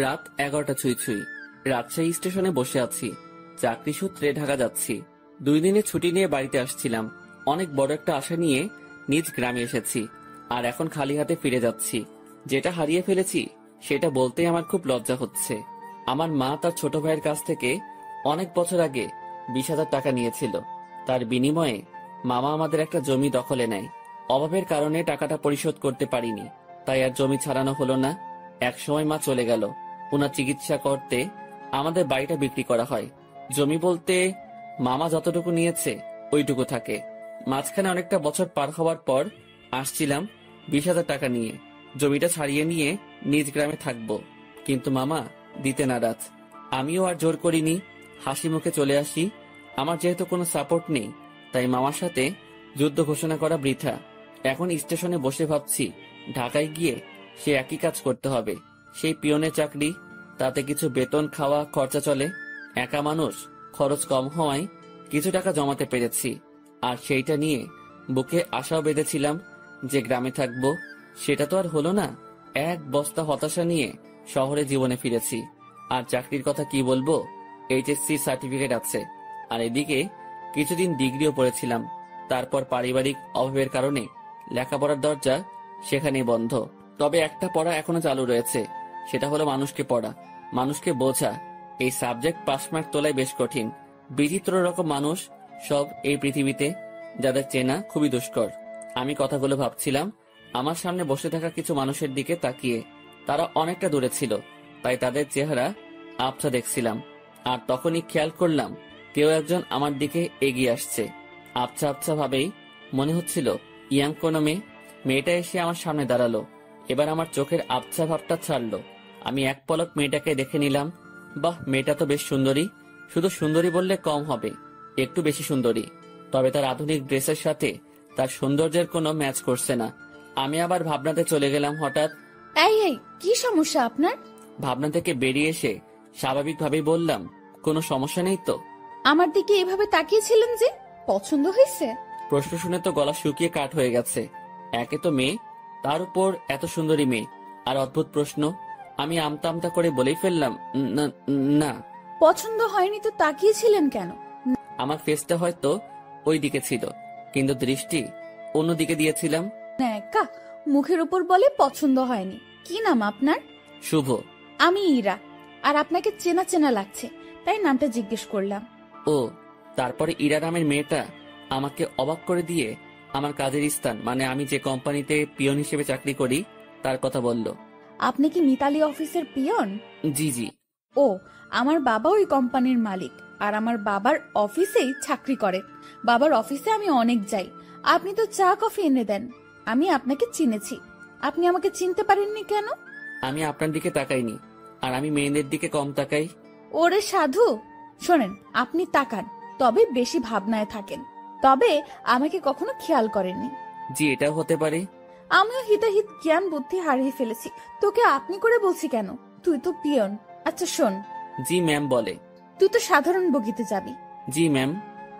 রাত 11টা ছুঁই ছুঁই। রাজশাহী স্টেশনে বসে আছি। চাকরি সূত্রে ঢাকা যাচ্ছি। 2 দিনের ছুটি নিয়ে বাড়িতে আসছিলাম। অনেক বড় একটা আশা নিয়ে নিজ গ্রামে এসেছি, আর এখন খালি হাতে ফিরে যাচ্ছি। যেটা হারিয়ে ফেলেছি সেটা বলতেই আমার খুব লজ্জা হচ্ছে। আমার মা তার ছোট ভাইয়ের কাছ থেকে অনেক বছর আগে 20,000 টাকা নিয়েছিল। তার বিনিময়ে মামা আমাদের একটা জমি দখলে নেয়। অভাবের কারণে টাকাটা পরিশোধ করতে পারিনি, তাই আর জমি ছাড়ানো হলো না। এক সময় মা চলে গেল। ওনার চিকিৎসা করতে আমাদের বাড়িটা বিক্রি করা হয়। জমি বলতে মামা যতটুকু নিয়েছে ওইটুকু থাকে। মাঝখানে অনেকটা বছর পার হওয়ার পর আসছিলাম 20,000 টাকা নিয়ে। জমিটা ছাড়িয়ে নিয়ে নিজ গ্রামে থাকবো, কিন্তু মামা দিতে নারাজ। আমিও আর জোর করিনি, হাসি মুখে চলে আসি। আমার যেহেতু কোনো সাপোর্ট নেই, তাই মামার সাথে যুদ্ধ ঘোষণা করা বৃথা। এখন স্টেশনে বসে ভাবছি ঢাকায় গিয়ে সে একই কাজ করতে হবে। সেই পিয়নের চাকরি, তাতে কিছু বেতন, খাওয়া খরচা চলে। একা মানুষ, খরচ কম হওয়ায় কিছু টাকা জমাতে পেরেছি। আর সেইটা নিয়ে বুকে আশাও বেঁধেছিলাম যে গ্রামে থাকবো। সেটা তো আর হলো না। এক বস্তা হতাশা নিয়ে শহরে জীবনে ফিরেছি। আর চাকরির কথা কি বলবো, এইচএসসি সার্টিফিকেট আছে, আর এদিকে কিছুদিন ডিগ্রিও পড়েছিলাম। তারপর পারিবারিক অভাবের কারণে লেখাপড়ার দরজা সেখানেই বন্ধ। তবে একটা পড়া এখনো চালু রয়েছে, সেটা হলো মানুষকে পড়া, মানুষকে বোঝা। এই সাবজেক্ট পাসমার্ক তোলাই বেশ কঠিন। বিচিত্র রকম মানুষ সব এই পৃথিবীতে, যাদের চেনা খুবই দুষ্কর। আমি কথাগুলো ভাবছিলাম আমার সামনে বসে থাকা কিছু মানুষের দিকে তাকিয়ে। তারা অনেকটা দূরে ছিল, তাই তাদের চেহারা আবছা দেখছিলাম। আর তখনই খেয়াল করলাম কেউ একজন আমার দিকে এগিয়ে আসছে। আবছা আবছা ভাবেই মনে হচ্ছিল ইয়াং কোনো মেয়ে। মেয়েটা এসে আমার সামনে দাঁড়ালো। এবার আমার চোখের আবছা ভাবটা ছাড়লো। আমি এক পলক মেয়েটাকে দেখে নিলাম। বাহ, মেয়েটা তো বেশ সুন্দরী। শুধু সুন্দরী বললে কম হবে, একটু বেশি সুন্দরী। তবে তার আধুনিক ড্রেসের সাথে তার সৌন্দর্যের কোনো ম্যাচ করছে না। আমি আবার ভাবনাতে চলে গেলাম। হঠাৎ এই এই কি সমস্যা আপনার? ভাবনা থেকে বেরিয়ে এসে স্বাভাবিকভাবেই বললাম, কোনো সমস্যা নেই তো। আমার দিকে এভাবে তাকিয়েছিলেন যে, পছন্দ হয়েছে? প্রশ্ন শুনে তো গলা শুকিয়ে কাঠ হয়ে গেছে। একে তো মেয়ে, তার উপর এত সুন্দরী মেয়ে, আর অদ্ভুত প্রশ্ন। আমি আমতা আমতা করে বলেই ফেললাম, না না। পছন্দ হয়নি তো তাকিয়েছিলেন কেন? আমার ফেসটা হয়তো ওই দিকে ছিল, কিন্তু দৃষ্টি অন্যদিকে দিয়েছিলাম। একা মুখের উপর বলে পছন্দ হয়নি। কি নাম আপনার? শুভ। আমি ইরা। আর আপনাকে চেনা চেনা লাগছে, তাই নামটা জিজ্ঞেস করলাম। ও, তারপরে ইরা নামের মেয়েটা আমাকে অবাক করে দিয়ে আমার কাজের স্থান, মানে আমি যে কোম্পানিতে পিয়ন হিসেবে চাকরি করি, তার কথা বলল। আপনি কি মিতালি অফিসের পিয়ন? জি জি। ও, আমার বাবা ওই কোম্পানির মালিক, আর আমার বাবার অফিসেই চাকরি করে। বাবার অফিসে আমি অনেক যাই। আপনি তো চা কফি এনে দেন। আমি আপনাকে চিনেছি, আপনি আমাকে চিনতে পারেননি কেন? আমি আপনার দিকে তাকাইনি, আর আমি মেয়েদের দিকে কম তাকাই। ওরে সাধু, শোনেন, আপনি তাকান, তবে বেশি ভাবনায় থাকেন, তবে আমাকে কখনো খেয়াল করেননি। জি, এটাও হতে পারে। আমিও হিতাহিত জ্ঞান বুদ্ধি হারিয়ে ফেলেছি। তোকে আপনি করে বলছি কেন? তুই তো পিয়ন। আচ্ছা শোন। জি ম্যাম বলে। তুই তো সাধারণ বগিতে যাবি। জি ম্যাম।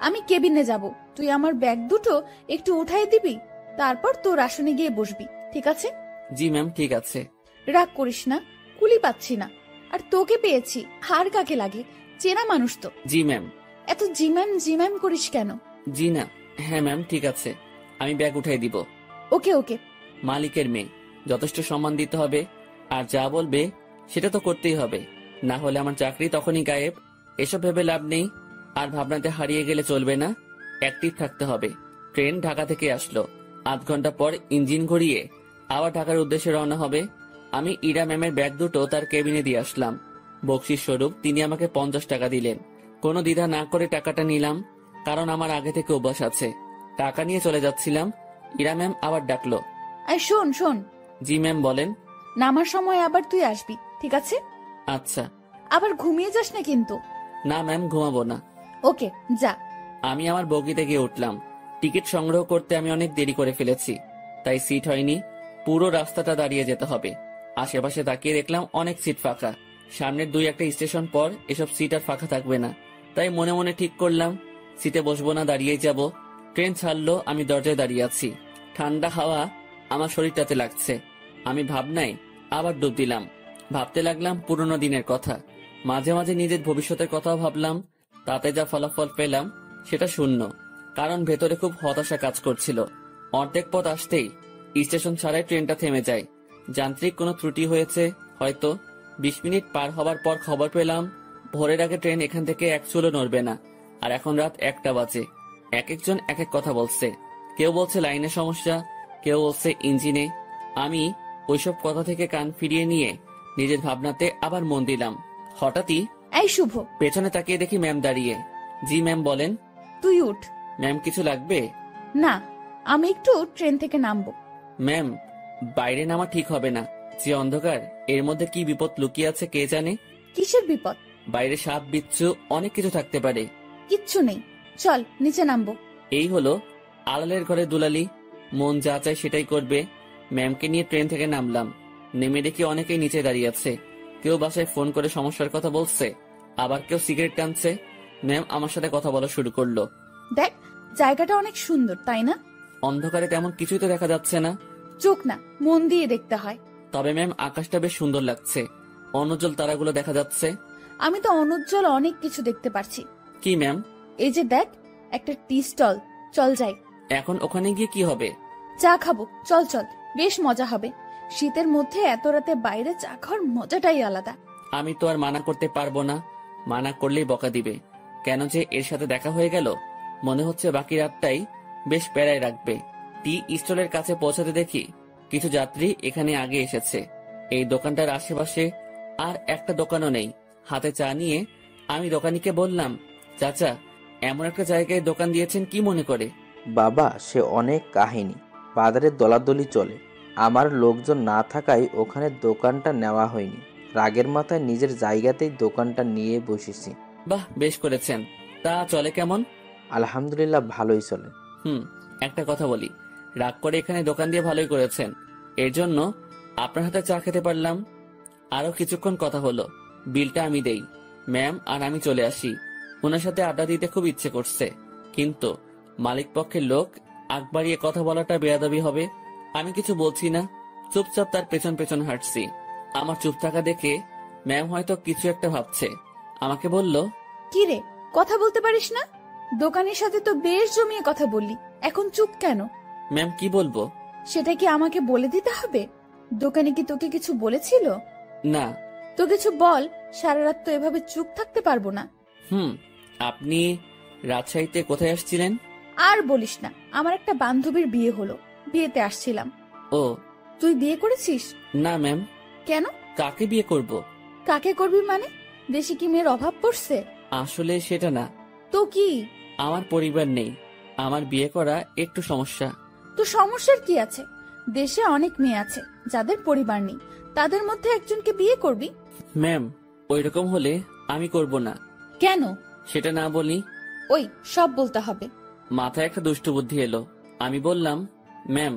আমি কেবিনে যাব। তুই আমার ব্যাগ দুটো একটু উঠাই দিবি, তারপর তোর আসনে গিয়ে বসবি, ঠিক আছে? জি ম্যাম, ঠিক আছে। রাগ করিস না, কুলি পাচ্ছি না। আর তোকে পেয়েছি, হার কাকে লাগে, চেনা মানুষ তো। জি ম্যাম। এত জিম্যাম করিস কেন? জি না, হ্যাঁ ম্যাম, ঠিক আছে, আমি ব্যাগ উঠাই দিব। ওকে ওকে। মালিকের মেয়ে, যথেষ্ট সম্মান দিতে হবে, আর যা বলবে সেটা তো করতেই হবে, না হলে আমার চাকরি তখনই গায়েব। এসব ভেবে লাভ নেই, আর ভাবনাতে হারিয়ে গেলে চলবে না, অ্যাক্টিভ থাকতে হবে। ট্রেন ঢাকা থেকে আসলো। 8 ঘন্টা পর ইঞ্জিন ঘুরিয়ে আবার ঢাকার উদ্দেশ্যে রওনা হবে। আমি ইরা ম্যামের ব্যাগ দুটো তার কেবিনে দিয়ে আসলাম। বকশিস স্বরূপ তিনি আমাকে 50 টাকা দিলেন। কোনো দ্বিধা না করে টাকাটা নিলাম, কারণ আমার আগে থেকে অভ্যাস আছে। টাকা নিয়ে চলে যাচ্ছিলাম, ইরা ম্যাম আবার ডাকলো। এই শোন শোন। জি ম্যাম বলেন। নামার সময় আবার তুই আসবি, ঠিক আছে? আচ্ছা। আবার ঘুমিয়ে যাস না কিন্তু। না ম্যাম, ঘুমাবো না। ওকে, যা। আমি আমার বগিতে গিয়ে উঠলাম। টিকিট সংগ্রহ করতে আমি অনেক দেরি করে ফেলেছি, তাই সিট হয়নি। পুরো রাস্তাটা দাঁড়িয়ে যেতে হবে। আশেপাশে তাকিয়ে দেখলাম অনেক সিট ফাঁকা। সামনের 2-1 স্টেশন পর এসব সিট আর ফাঁকা থাকবে না, তাই মনে মনে ঠিক করলাম সিটে বসবো না, দাঁড়িয়েই যাব। ট্রেন ছাড়লো, আমি দরজায় দাঁড়িয়ে আছি। ঠান্ডা হাওয়া আমার শরীরটাতে লাগছে। আমি ভাবনায় আবার ডুব দিলাম। ভাবতে লাগলাম পুরনো দিনের কথা, মাঝে মাঝে নিজের ভবিষ্যতের কথাও ভাবলাম। তাতে যা ফলাফল পেলাম সেটা শূন্য, কারণ ভেতরে খুব হতাশা কাজ করছিল। অর্ধেক পথ আসতেই স্টেশন ছাড়াই ট্রেনটা থেমে যায়। যান্ত্রিক কোনো ত্রুটি হয়েছে হয়তো। 20 মিনিট পার হবার পর খবর পেলাম ভোরের আগে ট্রেন এখান থেকে এক চুলো নড়বে না। আর এখন রাত 1টা বাজে। এক একজন এক এক কথা বলছে। কেউ বলছে লাইনের সমস্যা, কেউ বলছে ইঞ্জিনে। আমি ওইসব কথা থেকে কান ফিরিয়ে নিয়ে নিজের ভাবনাতে আবার মন দিলাম। হঠাৎই এই শুভ, পেছনে তাকিয়ে দেখি ম্যাম দাঁড়িয়ে। জি ম্যাম বলেন। তুই উঠ। ম্যাম কিছু লাগবে? না, আমি একটু ট্রেন থেকে নামবো। ম্যাম বাইরে নামা ঠিক হবে না, যে অন্ধকার, এর মধ্যে কি বিপদ লুকিয়ে আছে কে জানে। কিসের বিপদ? বাইরে সাপ বিচ্ছু অনেক কিছু থাকতে পারে। কিচ্ছু নেই, চল নিচে নামবো। এই হলো আড়ালের ঘরে দুলালি, মন যা চায় সেটাই করবে। ম্যামকে নিয়ে ট্রেন থেকে নামলাম। নেমে দেখি অনেকেই নিচে দাঁড়িয়ে আছে। কেউ বাসায় ফোন করে সমস্যার কথা বলছে, আবার কেউ সিগারেট টানছে। ম্যাম আমার সাথে কথা বলা শুরু করলো। দেখ, জায়গাটা অনেক সুন্দর, তাই না? অন্ধকারে তেমন কিছুই তো দেখা যাচ্ছে না। চোখ না, মন দিয়ে দেখতে হয়। তবে ম্যাম আকাশটা বেশ সুন্দর লাগছে, অনুজ্জ্বল তারাগুলো দেখা যাচ্ছে। আমি তো অনুজ্জ্বল অনেক কিছু দেখতে পারছি। কি ম্যাম? এই যে দেখ, একটা টি স্টল, চল যাই। এখন ওখানে গিয়ে কি হবে? চা খাবো, চল চল, বেশ মজা হবে। শীতের মধ্যে এত রাতে বাইরে চা খাওয়ার মজাটাই আলাদা। আমি তো আর মানা করতে পারবো না, মানা করলেই বকা দিবে। কেন যে এর সাথে দেখা হয়ে গেল, মনে হচ্ছে বাকি রাতটাই বেশ প্যারায় রাখবে। টি স্টলের কাছে পৌঁছাতে দেখি কিছু যাত্রী এখানে আগে এসেছে। এই দোকানটার আশেপাশে আর একটা দোকানও নেই। হাতে চা নিয়ে আমি দোকানিকে বললাম, চাচা এমন একটা জায়গায় দোকান দিয়েছেন কি মনে করে? বাবা, সে অনেক কাহিনী। বাজারে দলাদলি চলে, আমার লোকজন না থাকায় ওখানে দোকানটা নেওয়া হয়নি। রাগের মাথায় নিজের জায়গাতেই দোকানটা নিয়ে বসেছি। বাহ, বেশ করেছেন। তা চলে কেমন? আলহামদুলিল্লাহ, ভালোই চলে। একটা কথা বলি, রাগ করে এখানে দোকান দিয়ে ভালোই করেছেন, এর জন্য আপনার হাতে চা খেতে পারলাম। আরো কিছুক্ষণ কথা হলো, বিলটা আমি দেই। ম্যাম আর আমি চলে আসি। ওনার সাথে আড্ডা দিতে খুব ইচ্ছে করছে, কিন্তু মালিক পক্ষের লোক আগ বাড়িয়ে কথা বলাটা বেয়াদবি হবে। আমি কিছু বলছি না, চুপচাপ তার পেছন পেছন হাঁটছি। আমার চুপ থাকা দেখে ম্যাম হয়তো কিছু একটা ভাবছে। আমাকে বলল, কি রে, কথা বলতে পারিস না? দোকানের সাথে তো বেশ জমিয়ে কথা বললি, এখন চুপ কেন? ম্যাম কি বলবো? সেটা কি আমাকে বলে দিতে হবে? দোকানে কি তোকে কিছু বলেছিল? না। তো কিছু বল, সারা রাত তো এভাবে চুপ থাকতে পারবো না। আপনি রাজশাহীতে কোথায় আসছিলেন? আর বলিস না, আমার একটা বান্ধবীর বিয়ে হলো, বিয়েতে আসছিলাম। ও, তুই বিয়ে করেছিস? না ম্যাম। কেন? কাকে বিয়ে করব? কাকে করবি মানে? দেশে কি মেয়ের অভাব পড়ছে? আসলে সেটা না, তো কি? আমার পরিবার নেই, আমার বিয়ে করা একটু সমস্যা। তো সমস্যার কি আছে? দেশে অনেক মেয়ে আছে যাদের পরিবার নেই, তাদের মধ্যে একজনকে বিয়ে করবি। ম্যাম ওইরকম হলে আমি করব না। কেন? সেটা না বলি। ওই সব বলতে হবে। মাথায় একটা দুষ্টু বুদ্ধি এলো। আমি বললাম, ম্যাম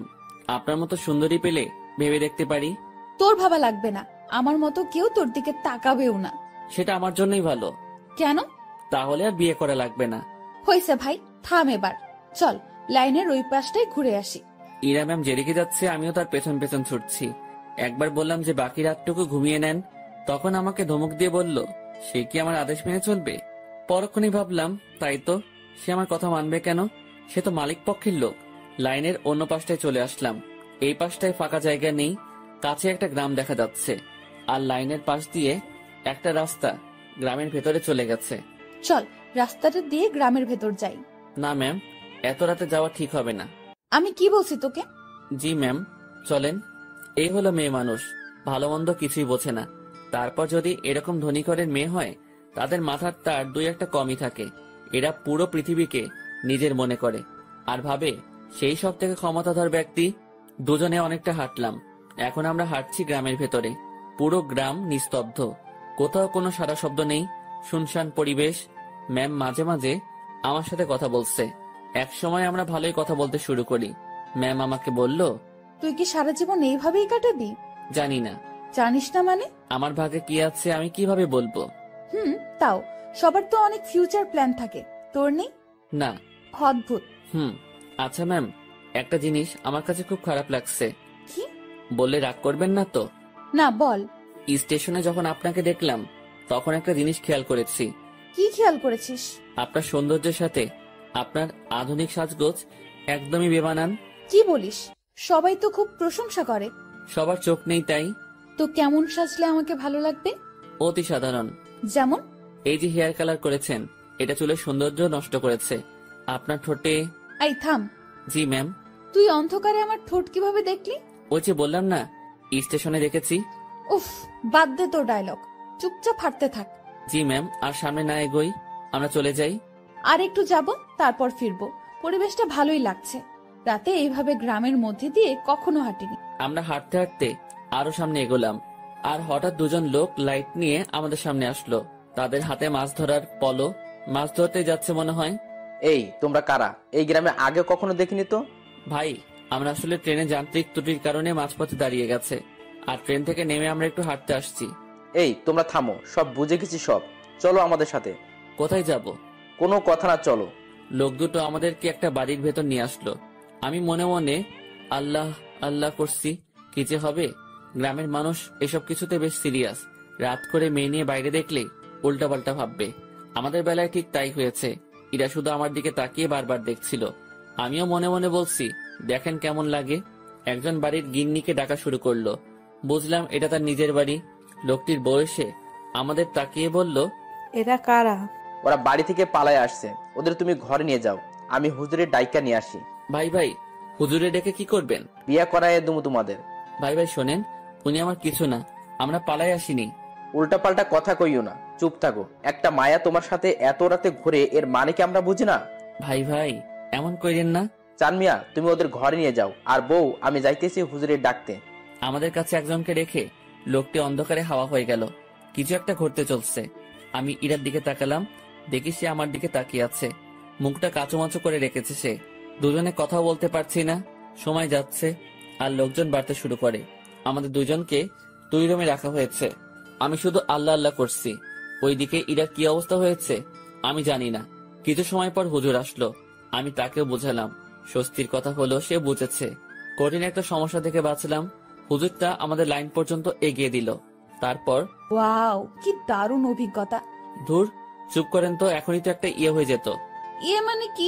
আপনার মতো সুন্দরী পেলে ভেবে দেখতে পারি। তোর ভাবা লাগবে না, আমার মতো কেউ তোর দিকে তাকাবেও না। সেটা আমার জন্যই ভালো। কেন? তাহলে আর বিয়ে করা লাগবে না। হয়েছে ভাই, থাম এবার। চল লাইনের ওই পাশটাই ঘুরে আসি। ইরা ম্যাম যেদিকে যাচ্ছে আমিও তার পেছন পেছন ছুটছি। একবার বললাম যে বাকি রাতটুকু ঘুমিয়ে নেন, তখন আমাকে ধমক দিয়ে বলল সে কি আমার আদেশ মেনে চলবে। পরক্ষণই ভাবলাম তাই তো, সে আমার কথা মানবে কেন? সে তো মালিক পক্ষের লোক। লাইনের অন্য পাশটায় চলে আসলাম। এই পাশটায় ফাঁকা জায়গা নেই, কাছে একটা গ্রাম দেখা যাচ্ছে, আর লাইনের পাশ দিয়ে একটা রাস্তা গ্রামের ভেতরে চলে গেছে। চল রাস্তাটা দিয়ে গ্রামের ভেতর যাই। না ম্যাম, এত রাতে যাওয়া ঠিক হবে না। আমি কি বলছি তোকে? জি ম্যাম, চলেন। এই হলো মেয়ে মানুষ, ভালো মন্দ কিছুই বোঝে না। তারপর যদি এরকম ধনী ঘরের মেয়ে হয়, তাদের মাথার তার দুই একটা কমই থাকে। এরা পুরো পৃথিবীকে নিজের মনে করে আর ভাবে সেই সব থেকে ক্ষমতাধর ব্যক্তি। দুজনে অনেকটা হাঁটলাম। এখন আমরা হাঁটছি গ্রামের ভেতরে। পুরো গ্রাম নিস্তব্ধ, কোথাও কোনো সারা শব্দ নেই, শুনশান পরিবেশ। ম্যাম মাঝে মাঝে আমার সাথে কথা বলছে। এক সময় আমরা ভালোই কথা বলতে শুরু করি। ম্যাম আমাকে বলল, তুই কি সারা জীবন এইভাবেই কাটাবি? জানি না। জানিস না মানে? আমার ভাগে কি আছে আমি কিভাবে বলবো? তাও সবার তো অনেক ফিউচার প্ল্যান থাকে, তোর নেই? না। অদ্ভুত। আচ্ছা ম্যাম, একটা জিনিস আমার কাছে খুব খারাপ লাগছে। কি? বললে রাগ করবেন না তো? না, বল। স্টেশনে যখন আপনাকে দেখলাম তখন একটা জিনিস খেয়াল করেছি। কি খেয়াল করেছিস? আপনার সৌন্দর্যের সাথে আপনার আধুনিক সাজগোজ একদমই বেমানান। কি বলিস? সবাই তো খুব প্রশংসা করে। সবার চোখ নেই তাই। তো কেমন সাজলে আমাকে ভালো লাগবে? অতি সাধারণ। যেমন? এই যে হেয়ার কালার করেছেন, এটা চুলের সৌন্দর্য নষ্ট করেছে। আপনার ঠোঁটে। এই থাম। জি ম্যাম। তুই অন্ধকারে আমার ঠোঁট কিভাবে দেখলি? ওই যে বললাম না, স্টেশনে দেখেছি। উফ, বাদ দে তোর ডায়লগ, চুপচাপ হাঁটতে থাক। জি ম্যাম। আর সামনে না এগোই, আমরা চলে যাই। আর একটু যাব, তারপর ফিরবো। পরিবেশটা ভালোই লাগছে। রাতে এইভাবে গ্রামের মধ্যে দিয়ে কখনো হাঁটিনি। আমরা হাঁটতে হাঁটতে আরো সামনে এগোলাম, আর হঠাৎ দুজন লোক লাইট নিয়ে আমাদের সামনে আসলো। তাদের হাতে মাছ ধরার পলো, মাছ ধরতে যাচ্ছে মনে হয়। এই তোমরা কারা? এই গ্রামে আগে কখনো দেখিনি তো। ভাই, আমরা আসলে ট্রেনে যান্ত্রিক ত্রুটির কারণে মাঝপথে দাঁড়িয়ে গেছে, আর ট্রেন থেকে নেমে আমরা একটু হাঁটতে আসছি। এই তোমরা থামো, সব বুঝে গেছি সব। চলো আমাদের সাথে। কোথায় যাব? কোনো কথা না, চলো। লোক দুটো আমাদেরকে একটা বাড়ির ভেতর নিয়ে আসলো। আমি মনে মনে আল্লাহ আল্লাহ করছি, কি যে হবে। গ্রামের মানুষ এসব কিছুতে বেশ সিরিয়াস। রাত করে মেয়ে নিয়ে বাইরে দেখলে উল্টাপাল্টা ভাববে। আমাদের বেলায় ঠিক তাই হয়েছে। এরা শুধু আমার দিকে তাকিয়ে বারবার দেখছিল। আমিও মনে মনে বলছি, দেখেন কেমন লাগে। একজন বাড়ির গিন্নিকে ডাকা শুরু করলো। বুঝলাম এটা তার নিজের বাড়ি। লোকটির বয়সে আমাদের তাকিয়ে বলল, এরা কারা? ওরা বাড়ি থেকে পালায় আসছে, ওদের তুমি ঘরে নিয়ে যাও। আমি হুজুরের ডাইকা নিয়ে আসি। ভাই ভাই, হুজুরে ডেকে কি করবেন? বিয়া করায় দুমু তোমাদের। ভাই ভাই শোনেন, উনি আমার কিছু না, আমরা পালাই আসিনি। উল্টাপাল্টা কথা কইও না, চুপ থাকো। একটা মায়া তোমার সাথে এত রাতে ঘুরে, এর মানে কি আমরা বুঝি না? ভাই ভাই এমন কইরেন না। চান মিয়া, তুমি ওদের ঘরে নিয়ে যাও। আর বউ, আমি যাইতেছি হুজুরের ডাকতে। আমাদের কাছে একজনকে রেখে লোকটি অন্ধকারে হাওয়া হয়ে গেল। কিছু একটা ঘটতে চলছে। আমি ইরার দিকে তাকালাম, দেখি সে আমার দিকে তাকিয়ে আছে। মুখটা কাঁচুমাচু করে রেখেছে সে। দুজনে কথাও বলতে পারছি না। সময় যাচ্ছে আর লোকজন বাড়তে শুরু করে। আমাদের দুজনকে দুই রুমে রাখা হয়েছে। আমি শুধু আল্লাহ আল্লাহ করছি। ওইদিকে ইরার কি অবস্থা হয়েছে আমি জানি না। কিছু সময় পর হুজুর আসলো। আমি তাকেও বুঝালাম। স্বস্তির কথা হলো সে বুঝেছে। কঠিন একটা সমস্যা থেকে বাঁচলাম। হুজুরটা আমাদের লাইন পর্যন্ত এগিয়ে দিল। তারপর ওয়াও, কি দারুণ অভিজ্ঞতা। ধুর, চুপ করেন তো, এখনই তো একটা ইয়ে হয়ে যেত। ইয়ে মানে কি?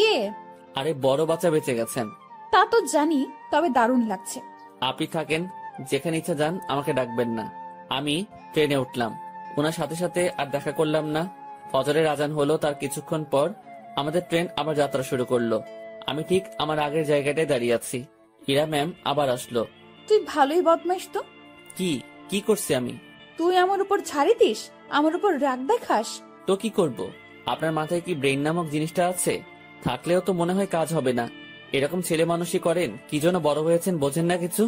আরে বড় বাচ্চা বেঁচে গেছেন। তা তো জানি, তবে দারুণ লাগছে। আপনি থাকেন, যেখানে ইচ্ছা যান, আমাকে ডাকবেন না। আমি ট্রেনে উঠলাম। ওনার সাথে সাথে আর দেখা করলাম না। ফজরের আজান হলো, তার কিছুক্ষণ পর আমাদের ট্রেন আবার যাত্রা শুরু করলো। আমি ঠিক আমার আগের জায়গাটায় দাঁড়িয়ে আছি। ইরা ম্যাম আবার আসলো। তুই ভালোই বদমাইশ তো। কি কি করছি আমি? তুই আমার উপর ছাড়ি দিস, আমার উপর রাগ দেখাস। তো কি করব? আপনার মাথায় কি ব্রেইন নামক জিনিসটা আছে? থাকলেও তো মনে হয় কাজ হবে না। এরকম ছেলে মানুষই করেন, কি জন্য বড় হয়েছেন বোঝেন না কিছু।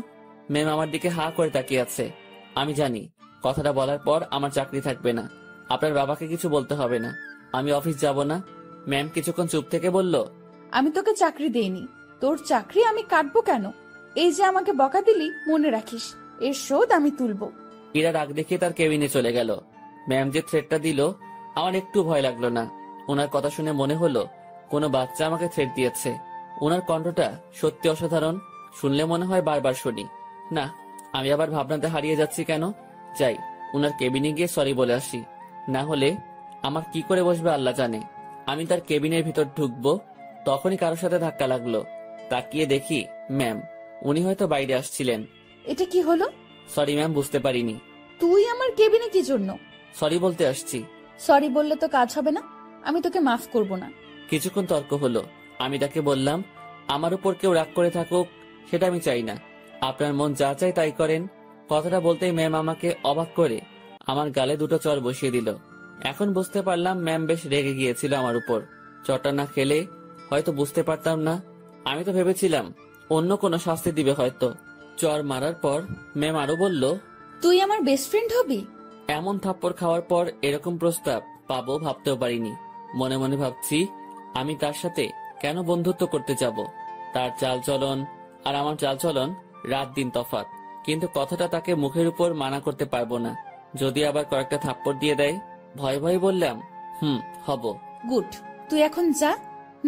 ম্যাম আমার দিকে হা করে তাকিয়ে আছে। আমি জানি কথাটা বলার পর আমার চাকরি থাকবে না। আপনার বাবাকে কিছু বলতে হবে না, আমি অফিস যাব না। ম্যাম কিছুক্ষণ চুপ থেকে বলল, আমি তোকে চাকরি দেইনি, তোর চাকরি আমি কাটবো কেন? এই যে আমাকে বকা দিলি, মনে রাখিস, এর শোধ আমি তুলবো। ইরা রাগ দেখিয়ে তার কেবিনে চলে গেল। ম্যাম যে থ্রেটটা দিল আমার একটু ভয় লাগলো না। ওনার কথা শুনে মনে হলো কোনো বাচ্চা আমাকে থ্রেট দিয়েছে। ওনার কণ্ঠটা সত্যি অসাধারণ। শুনলে মনে হয় বারবার শুনি। না, আমি আবার ভাবনাতে হারিয়ে যাচ্ছি কেন। যাই, ওনার কেবিনে গিয়ে সরি বলে আসি। না হলে আমার কি করে বসবে আল্লাহ জানে। আমি তার কেবিনের ভিতর ঢুকবো, তখনই কারোর সাথে ধাক্কা লাগলো। তাকিয়ে দেখি ম্যাম। উনি হয়তো বাইরে আসছিলেন। এটা কি হলো? সরি ম্যাম, বুঝতে পারিনি। তুই আমার কেবিনে কি জন্য? সরি বলতে আসছি। সরি বললে তো কাজ হবে না, আমি তোকে মাফ করব না। কিছুক্ষণ তর্ক হলো। আমি তাকে বললাম, আমার উপর কেউ রাগ করে থাকুক সেটা আমি চাই না। আপনার মন যা চাই তাই করেন। কথাটা বলতেই ম্যাম আমাকে অবাক করে আমার গালে দুটো চড় বসিয়ে দিল। এখন বুঝতে পারলাম ম্যাম বেশ রেগে গিয়েছিল আমার উপর। চটা না খেলে হয়তো বুঝতে পারতাম না। আমি তো ভেবেছিলাম অন্য কোনো শাস্তি দিবে হয়তো। চর মারার পর ম্যাম আরো বলল, তুই আমার বেস্ট ফ্রেন্ড হবি? এমন থাপ্পড় খাওয়ার পর এরকম প্রস্তাব পাবো ভাবতেও পারিনি। মনে মনে ভাবছি, আমি তার সাথে কেন বন্ধুত্ব করতে যাব? তার চালচলন আর আমার চালচলন রাত দিন তফাৎ। কিন্তু কথাটা তাকে মুখের উপর মানা করতে পারবো না। যদি আবার কয়েকটা থাপ্পড় দিয়ে দেয়। ভয় ভয় বললাম, হব। গুড, তুই এখন যা।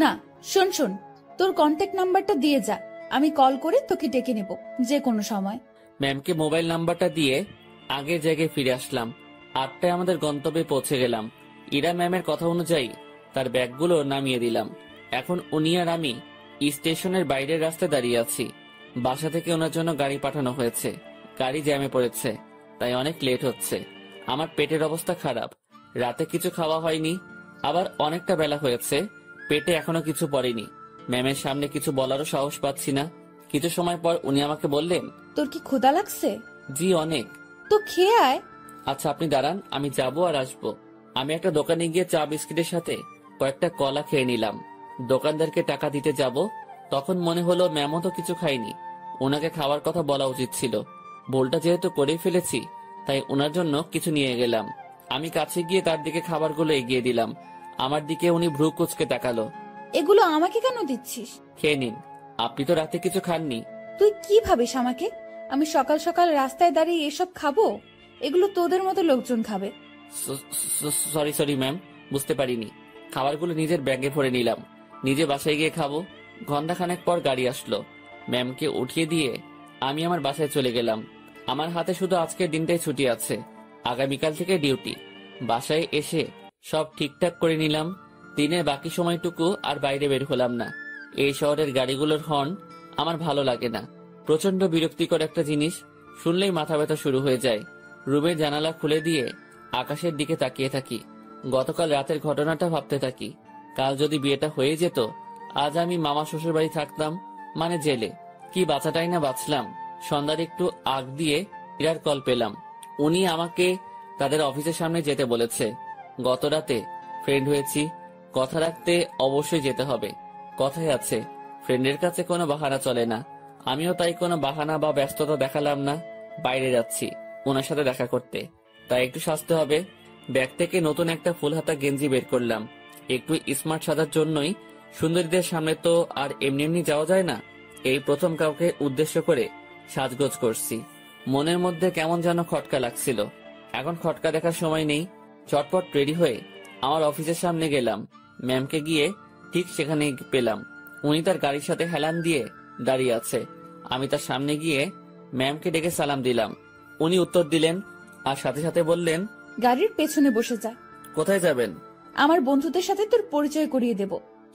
না, শোন শোন, তোর কন্ট্যাক্ট নাম্বারটা দিয়ে যা, আমি কল করে তোকে ডেকে নেব যে কোনো সময়। ম্যামকে মোবাইল নাম্বারটা দিয়ে আগের জায়গায় ফিরে আসলাম। 8টায় আমাদের গন্তব্যে পৌঁছে গেলাম। ইরা ম্যামের কথা অনুযায়ী তার ব্যাগগুলো নামিয়ে দিলাম। এখন উনি আর আমি স্টেশনের বাইরের রাস্তায় দাঁড়িয়ে আছি। বাসা থেকে ওনার জন্য গাড়ি পাঠানো হয়েছে। গাড়ি জ্যামে পড়েছে, তাই অনেক লেট হচ্ছে। আমার পেটের অবস্থা খারাপ, রাতে কিছু খাওয়া হয়নি, আবার অনেকটা বেলা হয়েছে, পেটে এখনো কিছু পড়েনি। ম্যামের সামনে কিছু বলারও সাহস পাচ্ছি না। কিছু সময় পর উনি আমাকে বললেন, তোর কি ক্ষুধা লাগছে? জি অনেক। তো খেয়ে আয়। আচ্ছা আপনি দাঁড়ান, আমি যাবো আর আসবো। আমি একটা দোকানে গিয়ে চা বিস্কিটের সাথে কয়েকটা কলা খেয়ে নিলাম। দোকানদারকে টাকা দিতে যাব, তখন মনে হলো ম্যামও তো কিছু খাইনি, ওনাকে খাওয়ার কথা বলা উচিত ছিল। ভুলটা যেহেতু করেই ফেলেছি, তাই ওনার জন্য কিছু নিয়ে গেলাম। আমি কাছে গিয়ে তার দিকে খাবারগুলো এগিয়ে দিলাম। আমার দিকে উনি ভ্রু কুঁচকে তাকালো। এগুলো আমাকে কেন দিচ্ছিস? খেয়ে নিন, আপনি তো রাতে কিছু খাননি। তুই কি ভাবিস আমাকে? আমি সকাল সকাল রাস্তায় দাঁড়িয়ে এসব খাবো? এগুলো তোদের মতো লোকজন খাবে। সরি সরি ম্যাম, বুঝতে পারিনি। খাবারগুলো নিজের ব্যাগে ভরে নিলাম, নিজে বাসায় গিয়ে খাবো। ঘন্টাখানেক পর গাড়ি আসলো। ম্যামকে উঠিয়ে দিয়ে আমি আমার বাসায় চলে গেলাম। আমার হাতে শুধু আজকের দিনটাই ছুটি আছে, আগামীকাল থেকে ডিউটি। বাসায় এসে সব ঠিকঠাক করে নিলাম। দিনের বাকি সময়টুকু আর বাইরে বের হলাম না। এই শহরের গাড়িগুলোর হর্ন আমার ভালো লাগে না, প্রচন্ড বিরক্তিকর একটা জিনিস, শুনলেই মাথা ব্যথা শুরু হয়ে যায়। রুমের জানালা খুলে দিয়ে আকাশের দিকে তাকিয়ে থাকি। গতকাল রাতের ঘটনাটা ভাবতে থাকি। কাল যদি বিয়েটা হয়ে যেত, আজ আমি মামা শ্বশুর বাড়ি থাকতাম, মানে জেলে। কি বাঁচাটাই না বাঁচলাম। সন্ধ্যার একটু আগ দিয়ে ইরার কল পেলাম। উনি আমাকে তাদের অফিসের সামনে যেতে বলেছে। গত রাতে ফ্রেন্ড হয়েছি, কথা রাখতে অবশ্যই যেতে হবে। কথাই আছে, ফ্রেন্ডের কাছে কোনো বাহানা চলে না। আমিও তাই কোনো বাহানা বা ব্যস্ততা দেখালাম না। বাইরে যাচ্ছি ওনার সাথে দেখা করতে, তাই একটু সাজতে হবে। ব্যাগ থেকে নতুন একটা ফুল হাতা গেঞ্জি বের করলাম। একটু স্মার্ট সাজার জন্যই। সুন্দরীদের সামনে তো আর এমনি এমনি যাওয়া যায় না, এই প্রথম কাউকে উদ্দেশ্য করে সাজগোজ করছি। মনের মধ্যে কেমন যেন খটকা লাগছিল। এখন খটকা দেখার সময় নেই। চটপট রেডি হয়ে আমার অফিসের সামনে গেলাম। ম্যামকে গিয়ে ঠিক সেখানে পেলাম। উনি তার গাড়ির সাথে হেলান দিয়ে দাঁড়িয়ে আছে। আমি তার সামনে গিয়ে ম্যামকে ডেকে সালাম দিলাম। উনি উত্তর দিলেন আর সাথে সাথে বললেন, গাড়ির পেছনে বসে যা। কোথায় যাবেন? আমার বন্ধুদের সাথে তোর পরিচয় করিয়ে দেব,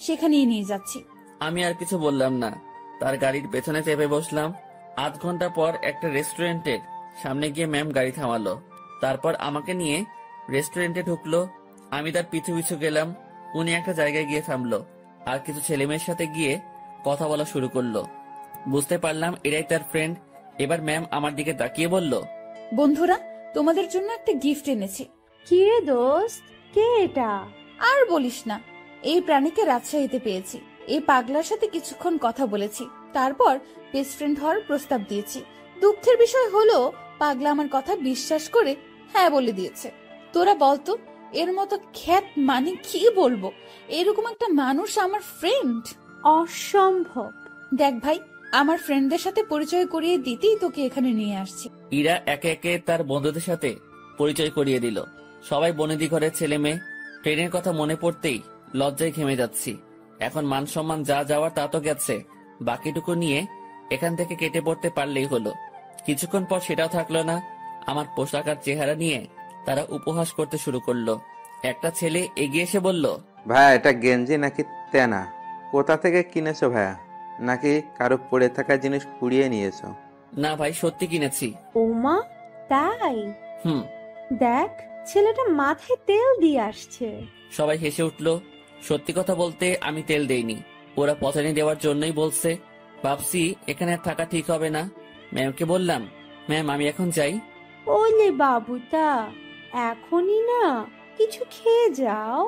সেখানেই নিয়ে যাচ্ছি। আমি আর কিছু বললাম না, তার গাড়ির পেছনে চেপে বসলাম। আধ ঘন্টা পর একটা রেস্টুরেন্টের সামনে গিয়ে ম্যাম গাড়ি থামালো। তারপর আমাকে নিয়ে রেস্টুরেন্টে ঢুকলো। আমি তার পিছু পিছু গেলাম। উনি একটা জায়গায় গিয়ে থামলো আর কিছু ছেলেমেয়ের সাথে গিয়ে কথা বলা শুরু করলো। বুঝতে পারলাম এরাই তার ফ্রেন্ড। এবার ম্যাম আমার দিকে তাকিয়ে বলল, বন্ধুরা, তোমাদের জন্য একটা গিফট এনেছি। কি রে দোস্ত, কে এটা? আর বলিস না, এই প্রাণীকে রাজশাহীতে পেয়েছি। এই পাগলার সাথে কিছুক্ষণ কথা বলেছি, তারপর বেস্ট ফ্রেন্ড হওয়ার প্রস্তাব দিয়েছি। দুঃখের বিষয় হলো পাগলা আমার কথা বিশ্বাস করে হ্যাঁ বলে দিয়েছে। তোরা বলতো, এর মতো খ্যাত মানে কি বলবো, এরকম একটা মানুষ আমার ফ্রেন্ড। অসম্ভব। দেখ ভাই, আমার ফ্রেন্ডদের সাথে পরিচয় করিয়ে দিতেই তোকে এখানে নিয়ে আসছি। ইরা একে একে তার বন্ধুদের সাথে পরিচয় করিয়ে দিল। সবাই বনেদি ঘরের ছেলে মেয়ে। ট্রেনের কথা মনে পড়তেই লজ্জায় ঘেমে যাচ্ছি। এখন মান সম্মান যা যাওয়ার তা তো গেছে, বাকিটুকু নিয়ে এখান থেকে কেটে পড়তে পারলেই হলো। কিছুক্ষণ পর সেটাও থাকলো না। আমার পোশাক আর চেহারা নিয়ে তারা উপহাস করতে শুরু করলো। একটা ছেলে এগিয়ে এসে বলল, ভাইয়া এটা গেঞ্জি নাকি তেনা? কোথা থেকে কিনেছো ভাইয়া? নাকি কারো পড়ে থাকা জিনিস কুড়িয়ে নিয়েছো? না ভাই, সত্যি কিনেছি। ওমা, তাই? হুম। দেখ, ছেলেটা মাথায় তেল দিয়ে আসছে। সবাই হেসে উঠলো। সত্যি কথা বলতে আমি তেল দেইনি, ওরা পচানি দেওয়ার জন্যই বলছে। ভাবছি এখানে আর থাকা ঠিক হবে না। ম্যামকে বললাম, ম্যাম আমি এখন যাই? ওলে বাবুটা, এখনই না, কিছু খেয়ে যাও।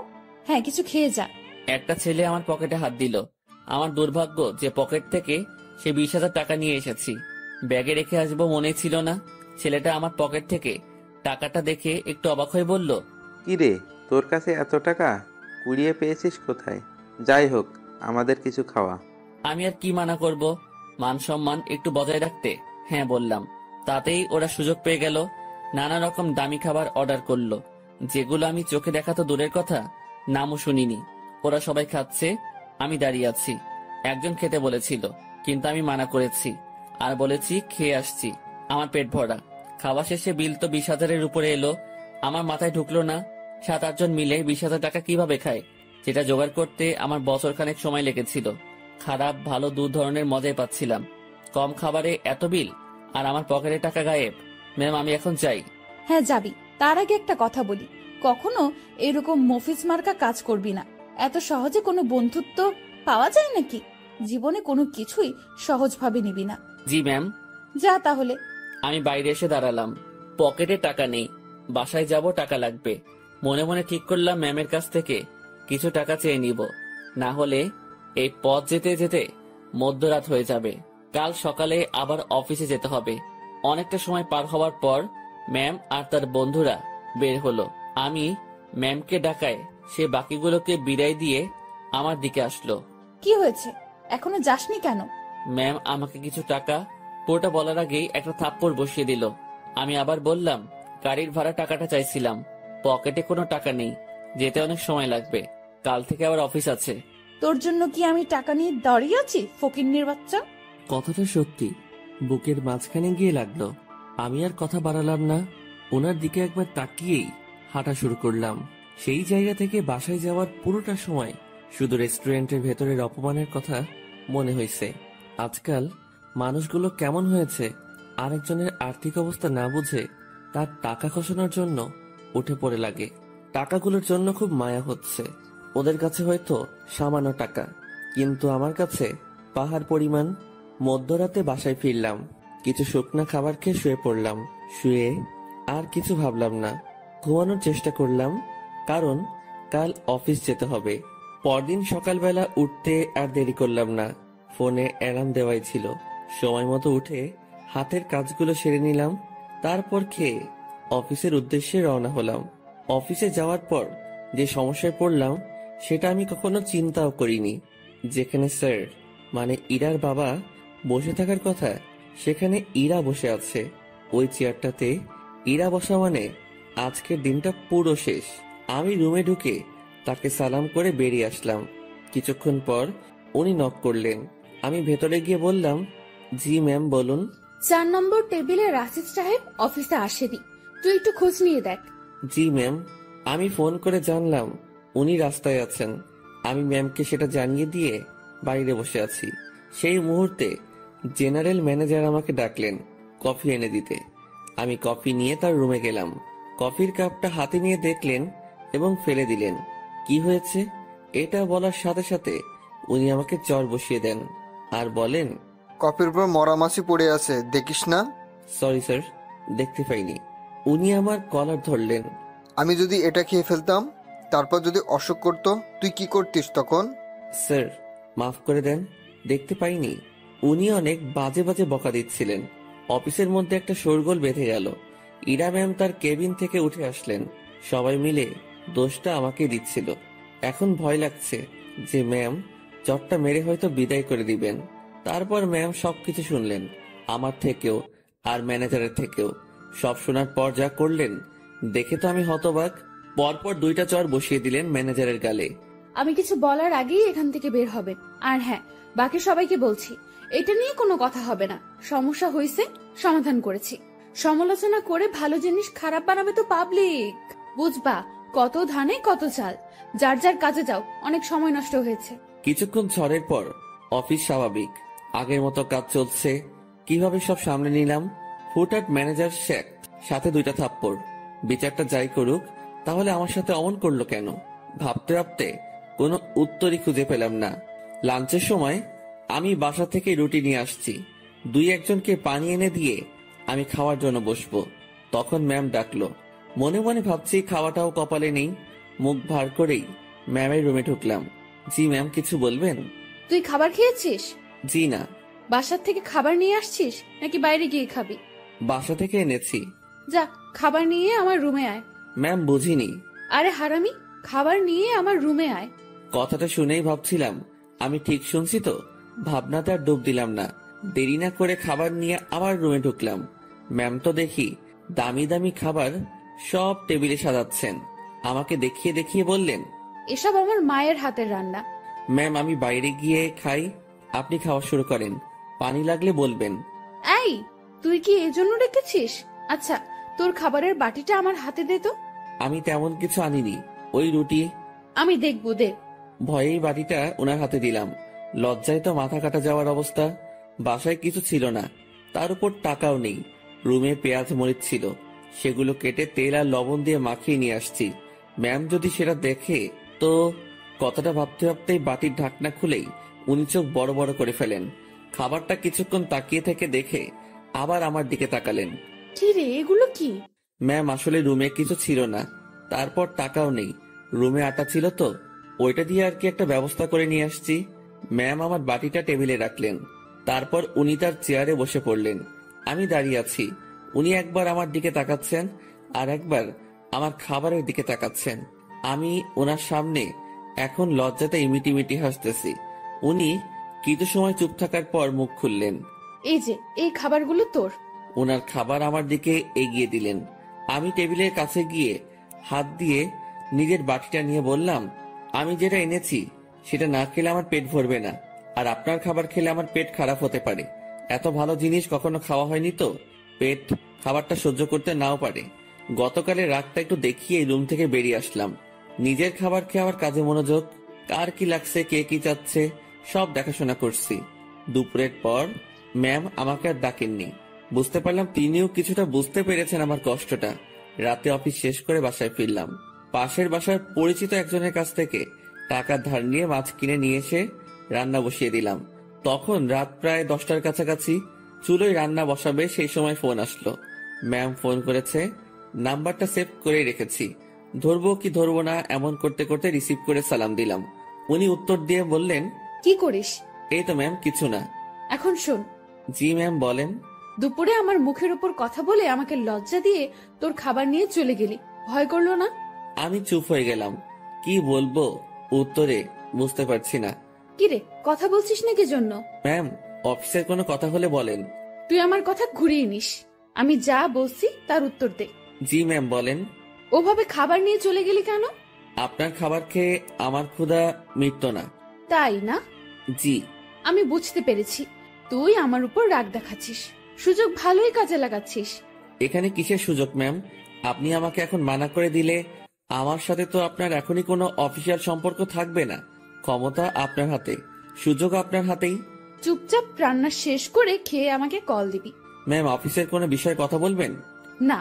হ্যাঁ, কিছু খেয়ে যা। একটা ছেলে আমার পকেটে হাত দিল। আমার দুর্ভাগ্য যে পকেট থেকে সে 20,000 টাকা নিয়ে এসেছি। ব্যাগে রেখে আসবো মনে ছিল না। ছেলেটা আমার পকেট থেকে টাকাটা দেখে একটু অবাক হয়ে বলল, কি রে, তোর কাছে এত টাকা কুড়িয়ে পেয়েছিস কোথায়? যাই হোক, আমাদের কিছু খাওয়া। আমি আর কি মানা করব, মান সম্মান একটু বজায় রাখতে হ্যাঁ বললাম। তাতেই ওরা সুযোগ পেয়ে গেল। নানা রকম দামি খাবার অর্ডার করলো, যেগুলো আমি চোখে দেখা তো দূরের কথা, নামও শুনিনি। ওরা সবাই খাচ্ছে, আমি দাঁড়িয়ে আছি। একজন খেতে বলেছিল, কিন্তু আমি মানা করেছি আর বলেছি খেয়ে আসছি। আমার পেট ভরা। খাওয়া শেষে বিল তো 20,000-এর উপরে এলো। আমার মাথায় ঢুকলো না 7-8 জন মিলে 20,000 টাকা কিভাবে খায়, যেটা জোগাড় করতে আমার বছরখানেক সময় লেগেছিল। খারাপ ভালো দু ধরনের মজাই পাচ্ছিলাম। কম খাবারে এত বিল, আর আমার পকেটে টাকা গায়েব। ম্যাম, আমি এখন যাই। হ্যাঁ যাবি, তার আগে একটা কথা বলি, কখনো এরকম মফিজ মার্কা কাজ করবি না। এত সহজে কোনো বন্ধুত্ব পাওয়া যায় নাকি? জীবনে কোনো কিছুই সহজভাবে নিবি না। জি ম্যাম। যা তাহলে। আমি বাইরে এসে দাঁড়ালাম। পকেটে টাকা নেই, বাসায় যাব, টাকা লাগবে। মনে মনে ঠিক করলাম ম্যামের কাছ থেকে কিছু টাকা চেয়ে নিব, না হলে এই পথ যেতে যেতে মধ্যরাত হয়ে যাবে। কাল সকালে আবার অফিসে যেতে হবে। অনেকটা সময় পার হওয়ার পর ম্যাম আর তার বন্ধুরা বের হলো। আমি ম্যামকে ডাকায় সে বাকিগুলোকে বিদায় দিয়ে আমার দিকে আসলো। কি হয়েছে, এখনো যাসনি কেন? ম্যাম আমাকে কিছু টাকা, পুরোটা বলার আগেই একটা থাপ্পড় বসিয়ে দিল। আমি আবার বললাম, গাড়ির ভাড়া টাকাটা চাইছিলাম, পকেটে কোনো টাকা নেই, যেতে অনেক সময় লাগবে, কাল থেকে আবার অফিস আছে। তোর জন্য কি আমি টাকা নিয়ে দাঁড়িয়ে আছি, ফকিন্নির বাচ্চা? কথাটা সত্যি বুকের মাঝখানে গিয়ে লাগলো। আমি আর কথা বাড়ালাম না, ওনার দিকে একবার তাকিয়েই হাঁটা শুরু করলাম। সেই জায়গা থেকে বাসায় যাওয়ার পুরোটা সময় শুধু রেস্টুরেন্টের ভেতরের অপমানের কথা মনে হয়েছে। আজকাল মানুষগুলো কেমন হয়েছে, আরেকজনের আর্থিক অবস্থা না বুঝে তার টাকা খসানোর জন্য উঠে পড়ে লাগে। টাকাগুলোর জন্য খুব মায়া হচ্ছে। ওদের কাছে হয়তো সামান্য টাকা, কিন্তু আমার কাছে পাহাড় পরিমাণ। মধ্যরাতে বাসায় ফিরলাম, কিছু শুকনা খাবার খেয়ে শুয়ে পড়লাম। শুয়ে আর কিছু ভাবলাম না, ঘুমানোর চেষ্টা করলাম, কারণ কাল অফিস যেতে হবে। পরদিন সকালবেলা উঠতে আর দেরি করলাম না, ফোনে অ্যালার্ম দেওয়াই ছিল। সময় মতো উঠে হাতের কাজগুলো সেরে নিলাম, তারপর খেয়ে অফিসের উদ্দেশ্যে রওনা হলাম। অফিসে যাওয়ার পর যে সমস্যায় পড়লাম সেটা আমি কখনো চিন্তাও করিনি। যেখানে স্যার মানে ইরার বাবা বসে থাকার কথা, সেখানে ইরা বসে আছে। ওই চেয়ারটাতে ইরা বসা মানে আজকের দিনটা পুরো শেষ। আমি রুমে ঢুকে তাকে সালাম করে বেরিয়ে আসলাম। কিছুক্ষণ পর উনি নক করলেন। আমি ভেতরে গিয়ে বললাম, জি ম্যাম বলুন। 4 নম্বর টেবিলে রাশিদ সাহেব অফিসে আসেনি, তুই একটু খোঁজ নিয়ে দেখ। জি ম্যাম। আমি ফোন করে জানলাম উনি রাস্তায় আছেন। আমি ম্যামকে সেটা জানিয়ে দিয়ে বাইরে বসে আছি। সেই মুহূর্তে জেনারেল ম্যানেজার আমাকে ডাকলেন কফি এনে দিতে। আমি কফি নিয়ে তার রুমে গেলাম। কফির কাপটা হাতে নিয়ে দেখলেন এবং ফেলে দিলেন। কি হয়েছে এটা বলার সাথে সাথে উনি আমাকে চড় বসিয়ে দেন আর বলেন, কফির উপর মরা মাছি পড়ে আছে, দেখিস না? সরি স্যার, দেখতে পাইনি। উনি আমার কলার ধরলেন। আমি যদি এটা খেয়ে ফেলতাম, তারপর যদি অসুখ করতো, তুই কি করতিস তখন? স্যার মাফ করে দেন, দেখতে পাইনি। উনি অনেক বাজে বাজে বকা দিচ্ছিলেন। অফিসের মধ্যে একটা শোরগোল বেঁধে গেল। ইরা ম্যাম তার কেবিন থেকে উঠে আসলেন। সবাই মিলে দোষটা আমাকে দিচ্ছিল। এখন ভয় লাগছে যে ম্যাম চটটা মেরে হয়তো বিদায় করে দিবেন। তারপর ম্যাম সবকিছু শুনলেন, আমার থেকেও আর ম্যানেজারের থেকেও। সব শোনার পর যা করলেন দেখে তো আমি হতবাক। পরপর 2টা চড় বসিয়ে দিলেন ম্যানেজারের গালে। আমি কিছু বলার আগেই এখান থেকে বের হবে। আর হ্যাঁ, বাকি সবাইকে বলছি, এটা নিয়ে কোনো কথা হবে না। সমস্যা হয়েছে, সমাধান করেছি। সমালোচনা করে ভালো জিনিস খারাপ বানাবে তো পাবলিক, বুঝবা? কত ধানে কত চাল। যার যার কাজে যাও, অনেক সময় নষ্ট হয়েছে। কিছুক্ষণ ঝড়ের পর অফিস স্বাভাবিক, আগের মতো কাজ চলছে। কিভাবে সব সামনে নিলাম। হুটহাট ম্যানেজার শেখ, সাথে 2টা থাপ্পড়। বিচারটা যাই করুক, তাহলে আমার সাথে অমন করলো কেন? ভাবতে ভাবতে কোনো উত্তরই খুঁজে পেলাম না। লাঞ্চের সময় আমি বাসা থেকে রুটি নিয়ে আসছি। 2-1জনকে পানি এনে দিয়ে আমি খাওয়ার জন্য বসবো। তখন ম্যাম ডাকলো। মনে মনে ভাবছি খাওয়াটাও কপালে নেই। মুখ ভার করেই ম্যামের রুমে ঢুকলাম। জি ম্যাম, কিছু বলবেন? তুই খাবার খেয়েছিস? জি না। বাসার থেকে খাবার নিয়ে আসছিস নাকি বাইরে গিয়ে খাবি? বাসা থেকে এনেছি। যা, খাবার নিয়ে আমার রুমে আয়। ম্যাম বুঝিনি। আরে হারামি, খাবার নিয়ে আমার রুমে আয়। কথাটা শুনেই ভাবছিলাম আমি ঠিক শুনছি তো। ভাবনাতে আর ডুব দিলাম না। দেরি না করে খাবার নিয়ে আবার রুমে ঢুকলাম। ম্যাম তো দেখি দামি দামি খাবার সব টেবিলে সাজাচ্ছেন। আমাকে দেখিয়ে দেখিয়ে বললেন, এসব আমার মায়ের হাতের রান্না। ম্যাম আমি বাইরে গিয়ে খাই, আপনি খাওয়া শুরু করেন। পানি লাগলে বলবেন। এই, তুই কি এজন্য রেখেছিস? আচ্ছা, তোর খাবারের বাটিটা আমার হাতে দে তো। আমি তেমন কিছু আনিনি, ওই রুটি। আমি দেখবো, দে। ভয়েই বাটিটা ওনার হাতে দিলাম। লজ্জায় তো মাথা কাটা যাওয়ার অবস্থা। বাসায় কিছু ছিল না, তার উপর টাকাও নেই। রুমে পেঁয়াজ মরিচ ছিল, সেগুলো কেটে তেল আর লবণ দিয়ে মাখিয়ে নিয়ে আসছি। ম্যাম যদি সেটা দেখে তো। কথাটা ভাবতে ভাবতেই বাটির ঢাকনা খুলেই উনি চোখ বড় বড় করে ফেলেন। খাবারটা কিছুক্ষণ তাকিয়ে থেকে দেখে আবার আমার দিকে তাকালেন। কি রে, এগুলো কি? ম্যাম আসলে রুমে কিছু ছিল না, তারপর টাকাও নেই। রুমে আটা ছিল তো, ওইটা দিয়ে আর কি একটা ব্যবস্থা করে নিয়ে আসছি। ম্যাম আমার বাটিটা টেবিলে রাখলেন, তারপর উনি তার চেয়ারে বসে পড়লেন। আমি দাঁড়িয়ে আছি। উনি একবার আমার দিকে তাকাচ্ছেন আর একবার আমার খাবারের দিকে তাকাচ্ছেন। আমি ওনার সামনে এখন লজ্জাতে ইমিটিমিটি হাসতেছি। উনি কিছু সময় চুপ থাকার পর মুখ খুললেন। এই যে, এই খাবারগুলো তোর। ওনার খাবার আমার দিকে এগিয়ে দিলেন। আমি টেবিলের কাছে গিয়ে হাত দিয়ে নিজের বাটিটা নিয়ে বললাম, আমি যেটা এনেছি সেটা না খেলে আমার পেট ভরবে না, আর আপনার খাবার খেলে আমার পেট খারাপ হতে পারে। এত ভালো জিনিস কখনো খাওয়া হয়নি তো, পেট খাবারটা সহ্য করতে নাও পারে। গতকালের রাতটা একটু দেখিয়ে রুম থেকে বেরিয়ে আসলাম। নিজের খাবার খেয়ে আমার কাজে মনোযোগ। কার কি লাগছে, কে কি চাচ্ছে, সব দেখাশোনা করছি। দুপুরের পর ম্যাম আমাকে আর ডাকেননি। বুঝতে পারলাম তিনিও কিছুটা বুঝতে পেরেছেন আমার কষ্টটা। রাতে অফিস শেষ করে বাসায় ফিরলাম। পাশের বাসার পরিচিত একজনের কাছ থেকে টাকা ধার নিয়ে মাছ কিনে নিয়ে এসে রান্না বসিয়ে দিলাম। তখন রাত প্রায় 10টার কাছাকাছি। চুলোয় রান্না বসাবে সেই সময় ফোন আসলো। ম্যাম ফোন করেছে, নাম্বারটা সেভ করে রেখেছি। ধরবো কি ধরবো না এমন করতে করতে রিসিভ করে সালাম দিলাম। উনি উত্তর দিয়ে বললেন, কি করিস? এই তো ম্যাম, কিছু না। এখন শোন। জি ম্যাম, বলেন। দুপুরে আমার মুখের উপর কথা বলে আমাকে লজ্জা দিয়ে তোর খাবার নিয়ে চলে গেলি, ভয় করলো না? আমি চুপ হয়ে গেলাম। কি বলবো উত্তরে বুঝতে পারছি না। কিরে, কথা বলছিস নাকি জন্য? ম্যাম, অফিসের কোনো কথা হলে বলেন। তুই আমার কথা ঘুরিয়ে নিস। আমি যা বলছি তার উত্তর দে। জি ম্যাম, বলেন। ওভাবে খাবার নিয়ে চলে গেলি কেন? আপনার খাবার খেয়ে আমার ক্ষুধা মিটতো না। তাই না? জি। আমি বুঝতে পেরেছি, তুই আমার উপর রাগ দেখাচ্ছিস, সুযোগ ভালোই কাজে লাগাচ্ছিস। এখানে কিসের সুযোগ ম্যাম? আপনি আমাকে এখন মানা করে দিলে আমার সাথে তো আপনার এখনই কোনো অফিসিয়াল সম্পর্ক থাকবে না। ক্ষমতা আপনার হাতে, সুযোগ আপনার হাতেই। চুপচাপ রান্না শেষ করে খেয়ে আমাকে কল দিবি। ম্যাম, অফিসের কোনো বিষয়ে কথা বলবেন? না।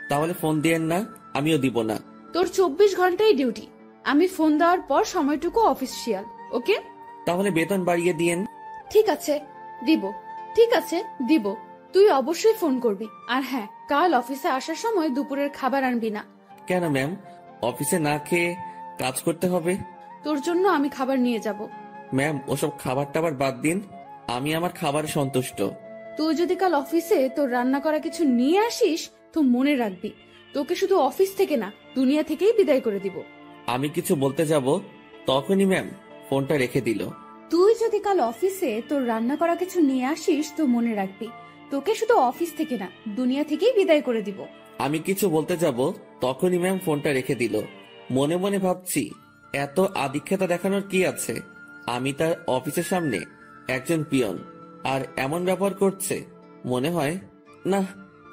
তাহলে ফোন দিয়েন না, আমিও দিব না। তোর 24 ঘন্টাই ডিউটি। আমি ফোন দেওয়ার পর সময়টুকু অফিসিয়াল, ওকে? তাহলে বেতন বাড়িয়ে দিয়েন। ঠিক আছে, দিব। ঠিক আছে, দিব। তুই অবশ্যই ফোন করবি। আর হ্যাঁ, কাল অফিসে আসার সময় দুপুরের খাবার আনবি না। কেন ম্যাম? অফিসে না খেয়ে কাজ করতে হবে? তোর জন্য আমি খাবার নিয়ে যাব। ম্যাম, ওসব খাবার টাবার বাদ দিন, আমি আমার খাবারে সন্তুষ্ট। তুই যদি কাল অফিসে তোর রান্না করা কিছু নিয়ে আসিস তো মনে রাখবি, তোকে শুধু অফিস থেকে না, দুনিয়া থেকেই বিদায় করে দিব। আমি কিছু বলতে যাব তখনই ম্যাম ফোনটা রেখে দিল। তুই যদি কাল অফিসে তোর রান্না করা কিছু নিয়ে আসিস তো মনে রাখবি, তোকে শুধু অফিস থেকে না, দুনিয়া থেকেই বিদায় করে দিব। আমি কিছু বলতে যাব তখনই ম্যাম ফোনটা রেখে দিল। মনে মনে ভাবছি, এত আদিক্ষেতা দেখানোর কি আছে? আমি তার অফিসের সামনে একজন পিয়ন, আর এমন ব্যবহার করছে। মনে হয় না,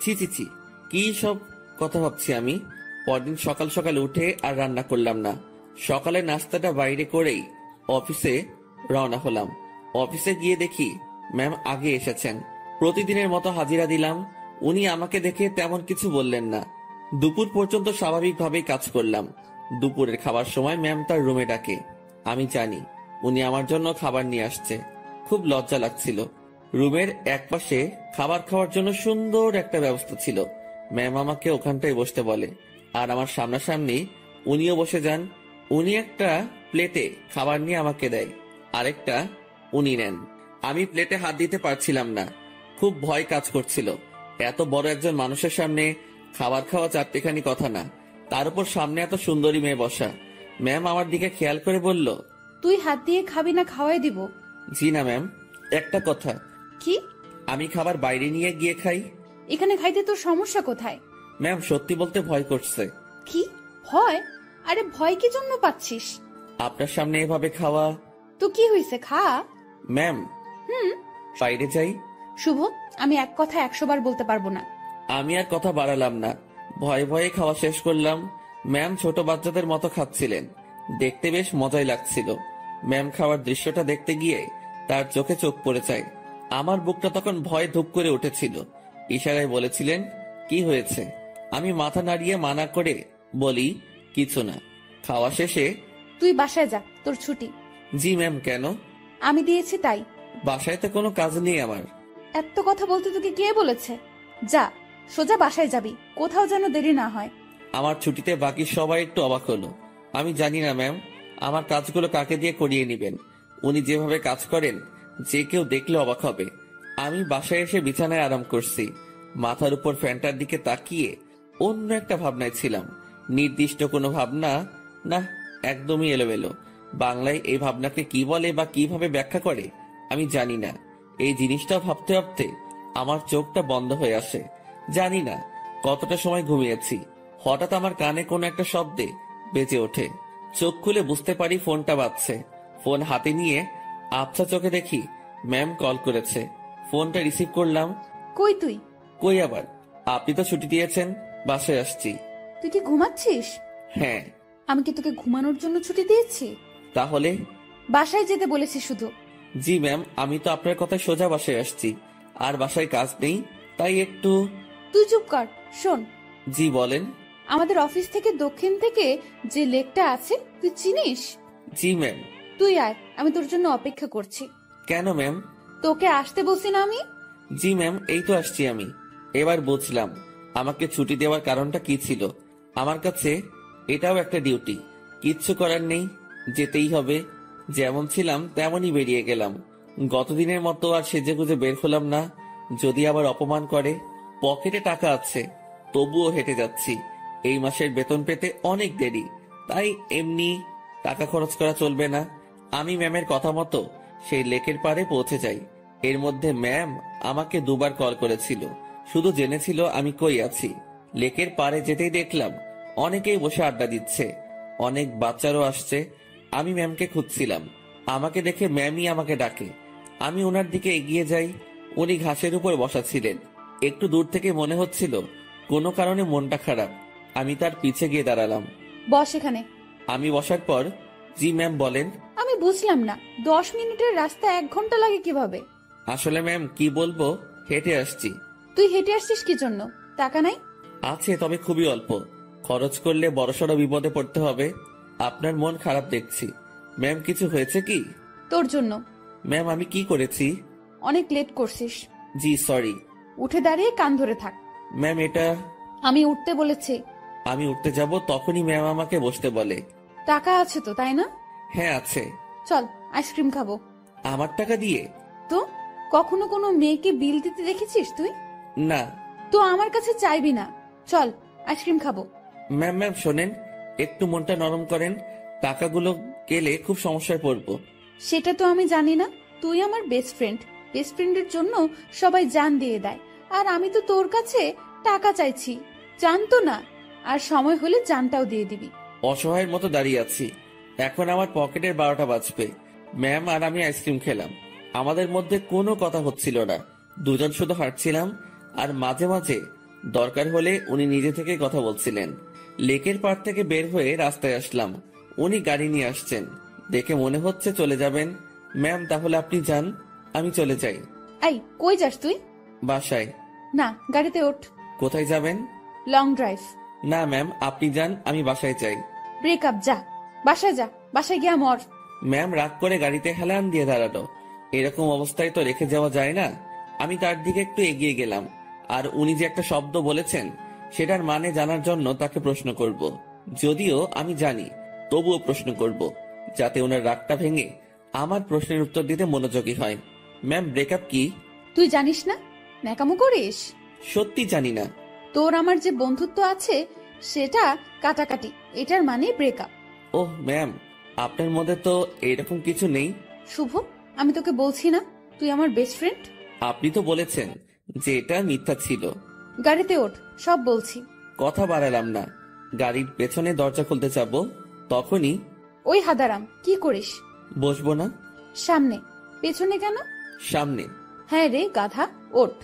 ছি ছি ছি, কি সব কথা ভাবছি আমি। পরদিন সকাল সকাল উঠে আর রান্না করলাম না। সকালে নাস্তাটা বাইরে করেই অফিসে রওনা হলাম। অফিসে গিয়ে দেখি ম্যাম আগে এসেছেন। প্রতিদিনের মতো হাজিরা দিলাম। উনি আমাকে দেখে তেমন কিছু বললেন না। দুপুর পর্যন্ত স্বাভাবিকভাবেই কাজ করলাম। দুপুরের খাবার সময় ম্যাম তার রুমে ডাকে। আমি জানি উনি আমার জন্য খাবার নিয়ে আসছে। খুব লজ্জা লাগছিল। রুমের একপাশে খাবার খাওয়ার জন্য সুন্দর একটা ব্যবস্থা ছিল। ম্যাম আমাকে ওখানটায় বসতে বলে, আর আমার সামনাসামনি উনিও বসে যান। উনি একটা প্লেটে খাবার নিয়ে আমাকে দেয়, আরেকটা উনি নেন। আমি প্লেটে হাত দিতে পারছিলাম না, খুব ভয় কাজ করছিল। এত বড় একজন মানুষের সামনে খাবার খাওয়া চারটেখানি কথা না, তার উপর সামনে এত সুন্দরী মেয়ে বসা। ম্যাম আমার দিকে খেয়াল করে বলল, তুই হাত দিয়ে খাবি না খাওয়াই দিব? জি না ম্যাম, একটা কথা। কি? আমি খাবার বাইরে নিয়ে গিয়ে খাই। এখানে খাইতে তোর সমস্যা কোথায়? ম্যাম, সত্যি বলতে ভয় করছে। কি ভয়? আরে ভয় কি জন্য পাচ্ছিস? আপনার সামনে এভাবে খাওয়া। তো কি হয়েছে, খা। ম্যাম, বাইরে যাই। শুভ, আমি এক কথা 100 বার বলতে পারবো না। আমি আর কথা বাড়ালাম না, ভয়ে ভয়ে খাওয়া শেষ করলাম। ম্যাম ছোট বাচ্চাদের মতো খাচ্ছিলেন, দেখতে বেশ মজাই লাগছিল। ম্যাম খাওয়ার দৃশ্যটা দেখতে গিয়ে তার চোখে চোখ পড়ে যায়। আমার বুকটা তখন ভয়ে ধুপ করে উঠেছিল। ইশারায় বলেছিলেন, কি হয়েছে? আমি মাথা নাড়িয়ে মানা করে বলি, কিছু না। খাওয়া শেষে, তুই বাসায় যা, তোর ছুটি। জি ম্যাম। কেন? আমি দিয়েছি তাই। বাসায় তো কোনো কাজ নেই আমার। এত কথা বলতে তোকে কে বলেছে? যা, সোজা বাসায় যাবি, কোথাও যেন দেরি না হয়। আমার ছুটিতে বাকি সবাই একটু অবাক হলো। আমি জানি না ম্যাম, আমার কাজগুলো কাকে দিয়ে করিয়ে নেবেন। উনি যেভাবে কাজ করেন, যে কেউ দেখলে অবাক হবে। আমি বাসায় এসে বিছানায় আরাম করছি, মাথার উপর ফ্যানটার দিকে তাকিয়ে অন্য একটা ভাবনায় ছিলাম। নির্দিষ্ট কোনো ভাবনা না, একদমই এলোমেলো। বাংলায় এই ভাবনাকে কি বলে বা কিভাবে ব্যাখ্যা করে আমি জানি না। এই জিনিসটা ভাবতে ভাবতে আমার চোখটা বন্ধ হয়ে আসে। জানি না কতটা সময় ঘুমিয়েছি, হঠাৎ আমার কানে কোনো একটা শব্দে বেজে ওঠে। চোখ খুলে বুঝতে পারি ফোনটা বাজছে। ফোন হাতে নিয়ে আবছা চোখে দেখি ম্যাম কল করেছে। ফোনটা রিসিভ করলাম। কই তুই? কই আবার, আপনি তো ছুটি দিয়েছেন, বাসায় আসছি। তুই কি ঘুমাচ্ছিস? হ্যাঁ। আমি কি তোকে ঘুমানোর জন্য ছুটি দিয়েছি? তাহলে? বাসায় যেতে বলেছি শুধু। জি ম্যাম, আমি তো আপনার কথায় সোজা বাসায় আসছি। আর বাসায় কাজ নেই, তাই একটু। তুই চুপ কর। শোন। জি বলেন। আমাদের অফিস থেকে দক্ষিণ থেকে যে লেকটা আছে, তুই চিনিস? জি ম্যাম। তুই আয়, আমি তোর জন্য অপেক্ষা করছি। কেন ম্যাম? তোকে আসতে বলছি না আমি? জি ম্যাম, এই তো আসছি আমি। এবার বুঝলাম আমাকে ছুটি দেওয়ার কারণটা কি ছিল। আমার কাছে এটাও একটা ডিউটি, কিচ্ছু করার নেই, যেতেই হবে। যেমন ছিলাম তেমনই বেরিয়ে গেলাম। গতদিনের মতো আর সেজেগুজে বের হলাম না। যদি আবার অপমান করে। পকেটে টাকা আছে, তবুও হেঁটে যাচ্ছি। এই মাসের বেতন পেতে অনেক দেরি, তাই এমনি টাকা খরচ করা চলবে না। আমি ম্যামের কথা মতো সেই লেকের পাড়ে পৌঁছে যাই। এর মধ্যে ম্যাম আমাকে 2বার কল করেছিল, শুধু জেনেছিল আমি কই আছি। লেকের পাড়ে যেতেই দেখলাম অনেকেই বসে আড্ডা দিচ্ছে, অনেক বাচ্চারও আসছে। আমি ম্যামকে খুঁজছিলাম, আমাকে দেখে ম্যামই আমাকে ডাকে। আমি ওনার দিকে এগিয়ে যাই। উনি ঘাসের উপর বসা ছিলেন। একটু দূর থেকে মনে হচ্ছিল কোনো কারণে মনটা খারাপ। আমি তার পিছে গিয়ে দাঁড়ালাম। বস এখানে। আমি বসার পর, জি ম্যাম বলেন। আমি বুঝলাম না, 10 মিনিটের রাস্তা 1 ঘন্টা লাগে কিভাবে? আসলে ম্যাম কি বলবো, হেঁটে আসছি। তুই হেঁটে আসছিস কি জন্য? টাকা নাই? আছে, তবে খুবই অল্প। খরচ করলে বড়সড় বিপদে পড়তে হবে। আপনার মন খারাপ দেখছি। ম্যাম কিছু হয়েছে কি? তোর জন্য। ম্যাম আমি কি করেছি? অনেক লেট করছিস। জি সরি। উঠে দাঁড়িয়ে কান ধরে থাক। ম্যাম এটা। আমি উঠতে বলেছি। আমি উঠতে যাব তখনই ম্যাম আমাকে বসতে বলে। টাকা আছে তো, তাই না? হ্যাঁ আছে। চল আইসক্রিম খাবো। আমার টাকা দিয়ে? তো কখনো কোনো মেয়েকে বিল দিতে দেখেছিস তুই? না। তো আমার কাছে চাইবি না। চল আইসক্রিম খাবো। ম্যাম ম্যাম শোনেন, একটু মনটা নরম করেন। টাকাগুলো গেলে খুব সমস্যায় পড়বো। সেটা তো আমি জানি না। তুই আমার বেস্ট ফ্রেন্ড, বেস্ট ফ্রেন্ডের জন্য সবাই জান দিয়ে দেয়, আর আমি তো তোর কাছে টাকা চাইছি, জানতো না। আর সময় হলে জানটাও দিয়ে দিবি। অসহায়ের মতো দাঁড়িয়ে আছি। এখন আমার পকেটের 12টা বাজবে। ম্যাম আর আমি আইসক্রিম খেলাম, আমাদের মধ্যে কোনো কথা হচ্ছিল না। দুজন শুধু হাঁটছিলাম, আর মাঝে মাঝে দরকার হলে উনি নিজে থেকে কথা বলছিলেন। লেকের পাড় থেকে বের হয়ে রাস্তায় আসলাম। উনি গাড়ি নিয়ে আসছেন, দেখে মনে হচ্ছে চলে যাবেন। ম্যাম তাহলে আপনি যান, আমি চলে যাই। এই কই যাস তুই? বাসায়। না, গাড়িতে ওঠ। কোথায় যাবেন? Long drive. না ম্যাম আপনি যান, আমি বাসায় চাই। ব্রেকআপ, যা বাসায় যা, বাসায় গিয়া মর। ম্যাম রাগ করে গাড়িতে হেলান দিয়ে দাঁড়ালো। এরকম অবস্থায় তো রেখে যাওয়া যায় না। আমি তার দিকে একটু এগিয়ে গেলাম, আর উনি যে একটা শব্দ বলেছেন সেটার মানে জানার জন্য তাকে প্রশ্ন করব। যদিও আমি জানি, তবুও প্রশ্ন করব, যাতে ওনার রাগটা ভেঙে আমার প্রশ্নের উত্তর দিতে মনোযোগী হয়। ম্যাম ব্রেকআপ কি? তুই জানিস না? ন্যাকামো করিস? সত্যি জানি না। তোর আমার যে বন্ধুত্ব আছে সেটা কাটাকাটি, এটার মানে ব্রেকআপ। ওহ ম্যাম, আপনার মধ্যে তো এরকম কিছু নেই। শুভ, আমি তোকে বলছি না তুই আমার বেস্ট ফ্রেন্ড? আপনি তো বলেছেন যে এটা মিথ্যা ছিল। গাড়িতে ওঠ, সব বলছি। কথা বাড়ালাম না। গাড়ির পেছনে দরজা খুলতে যাব, তখনই। ওই হাদারাম, কি করিস? বসবো না। সামনে। পেছনে কেন? সামনে। হ্যাঁ রে গাধা, ওঠ।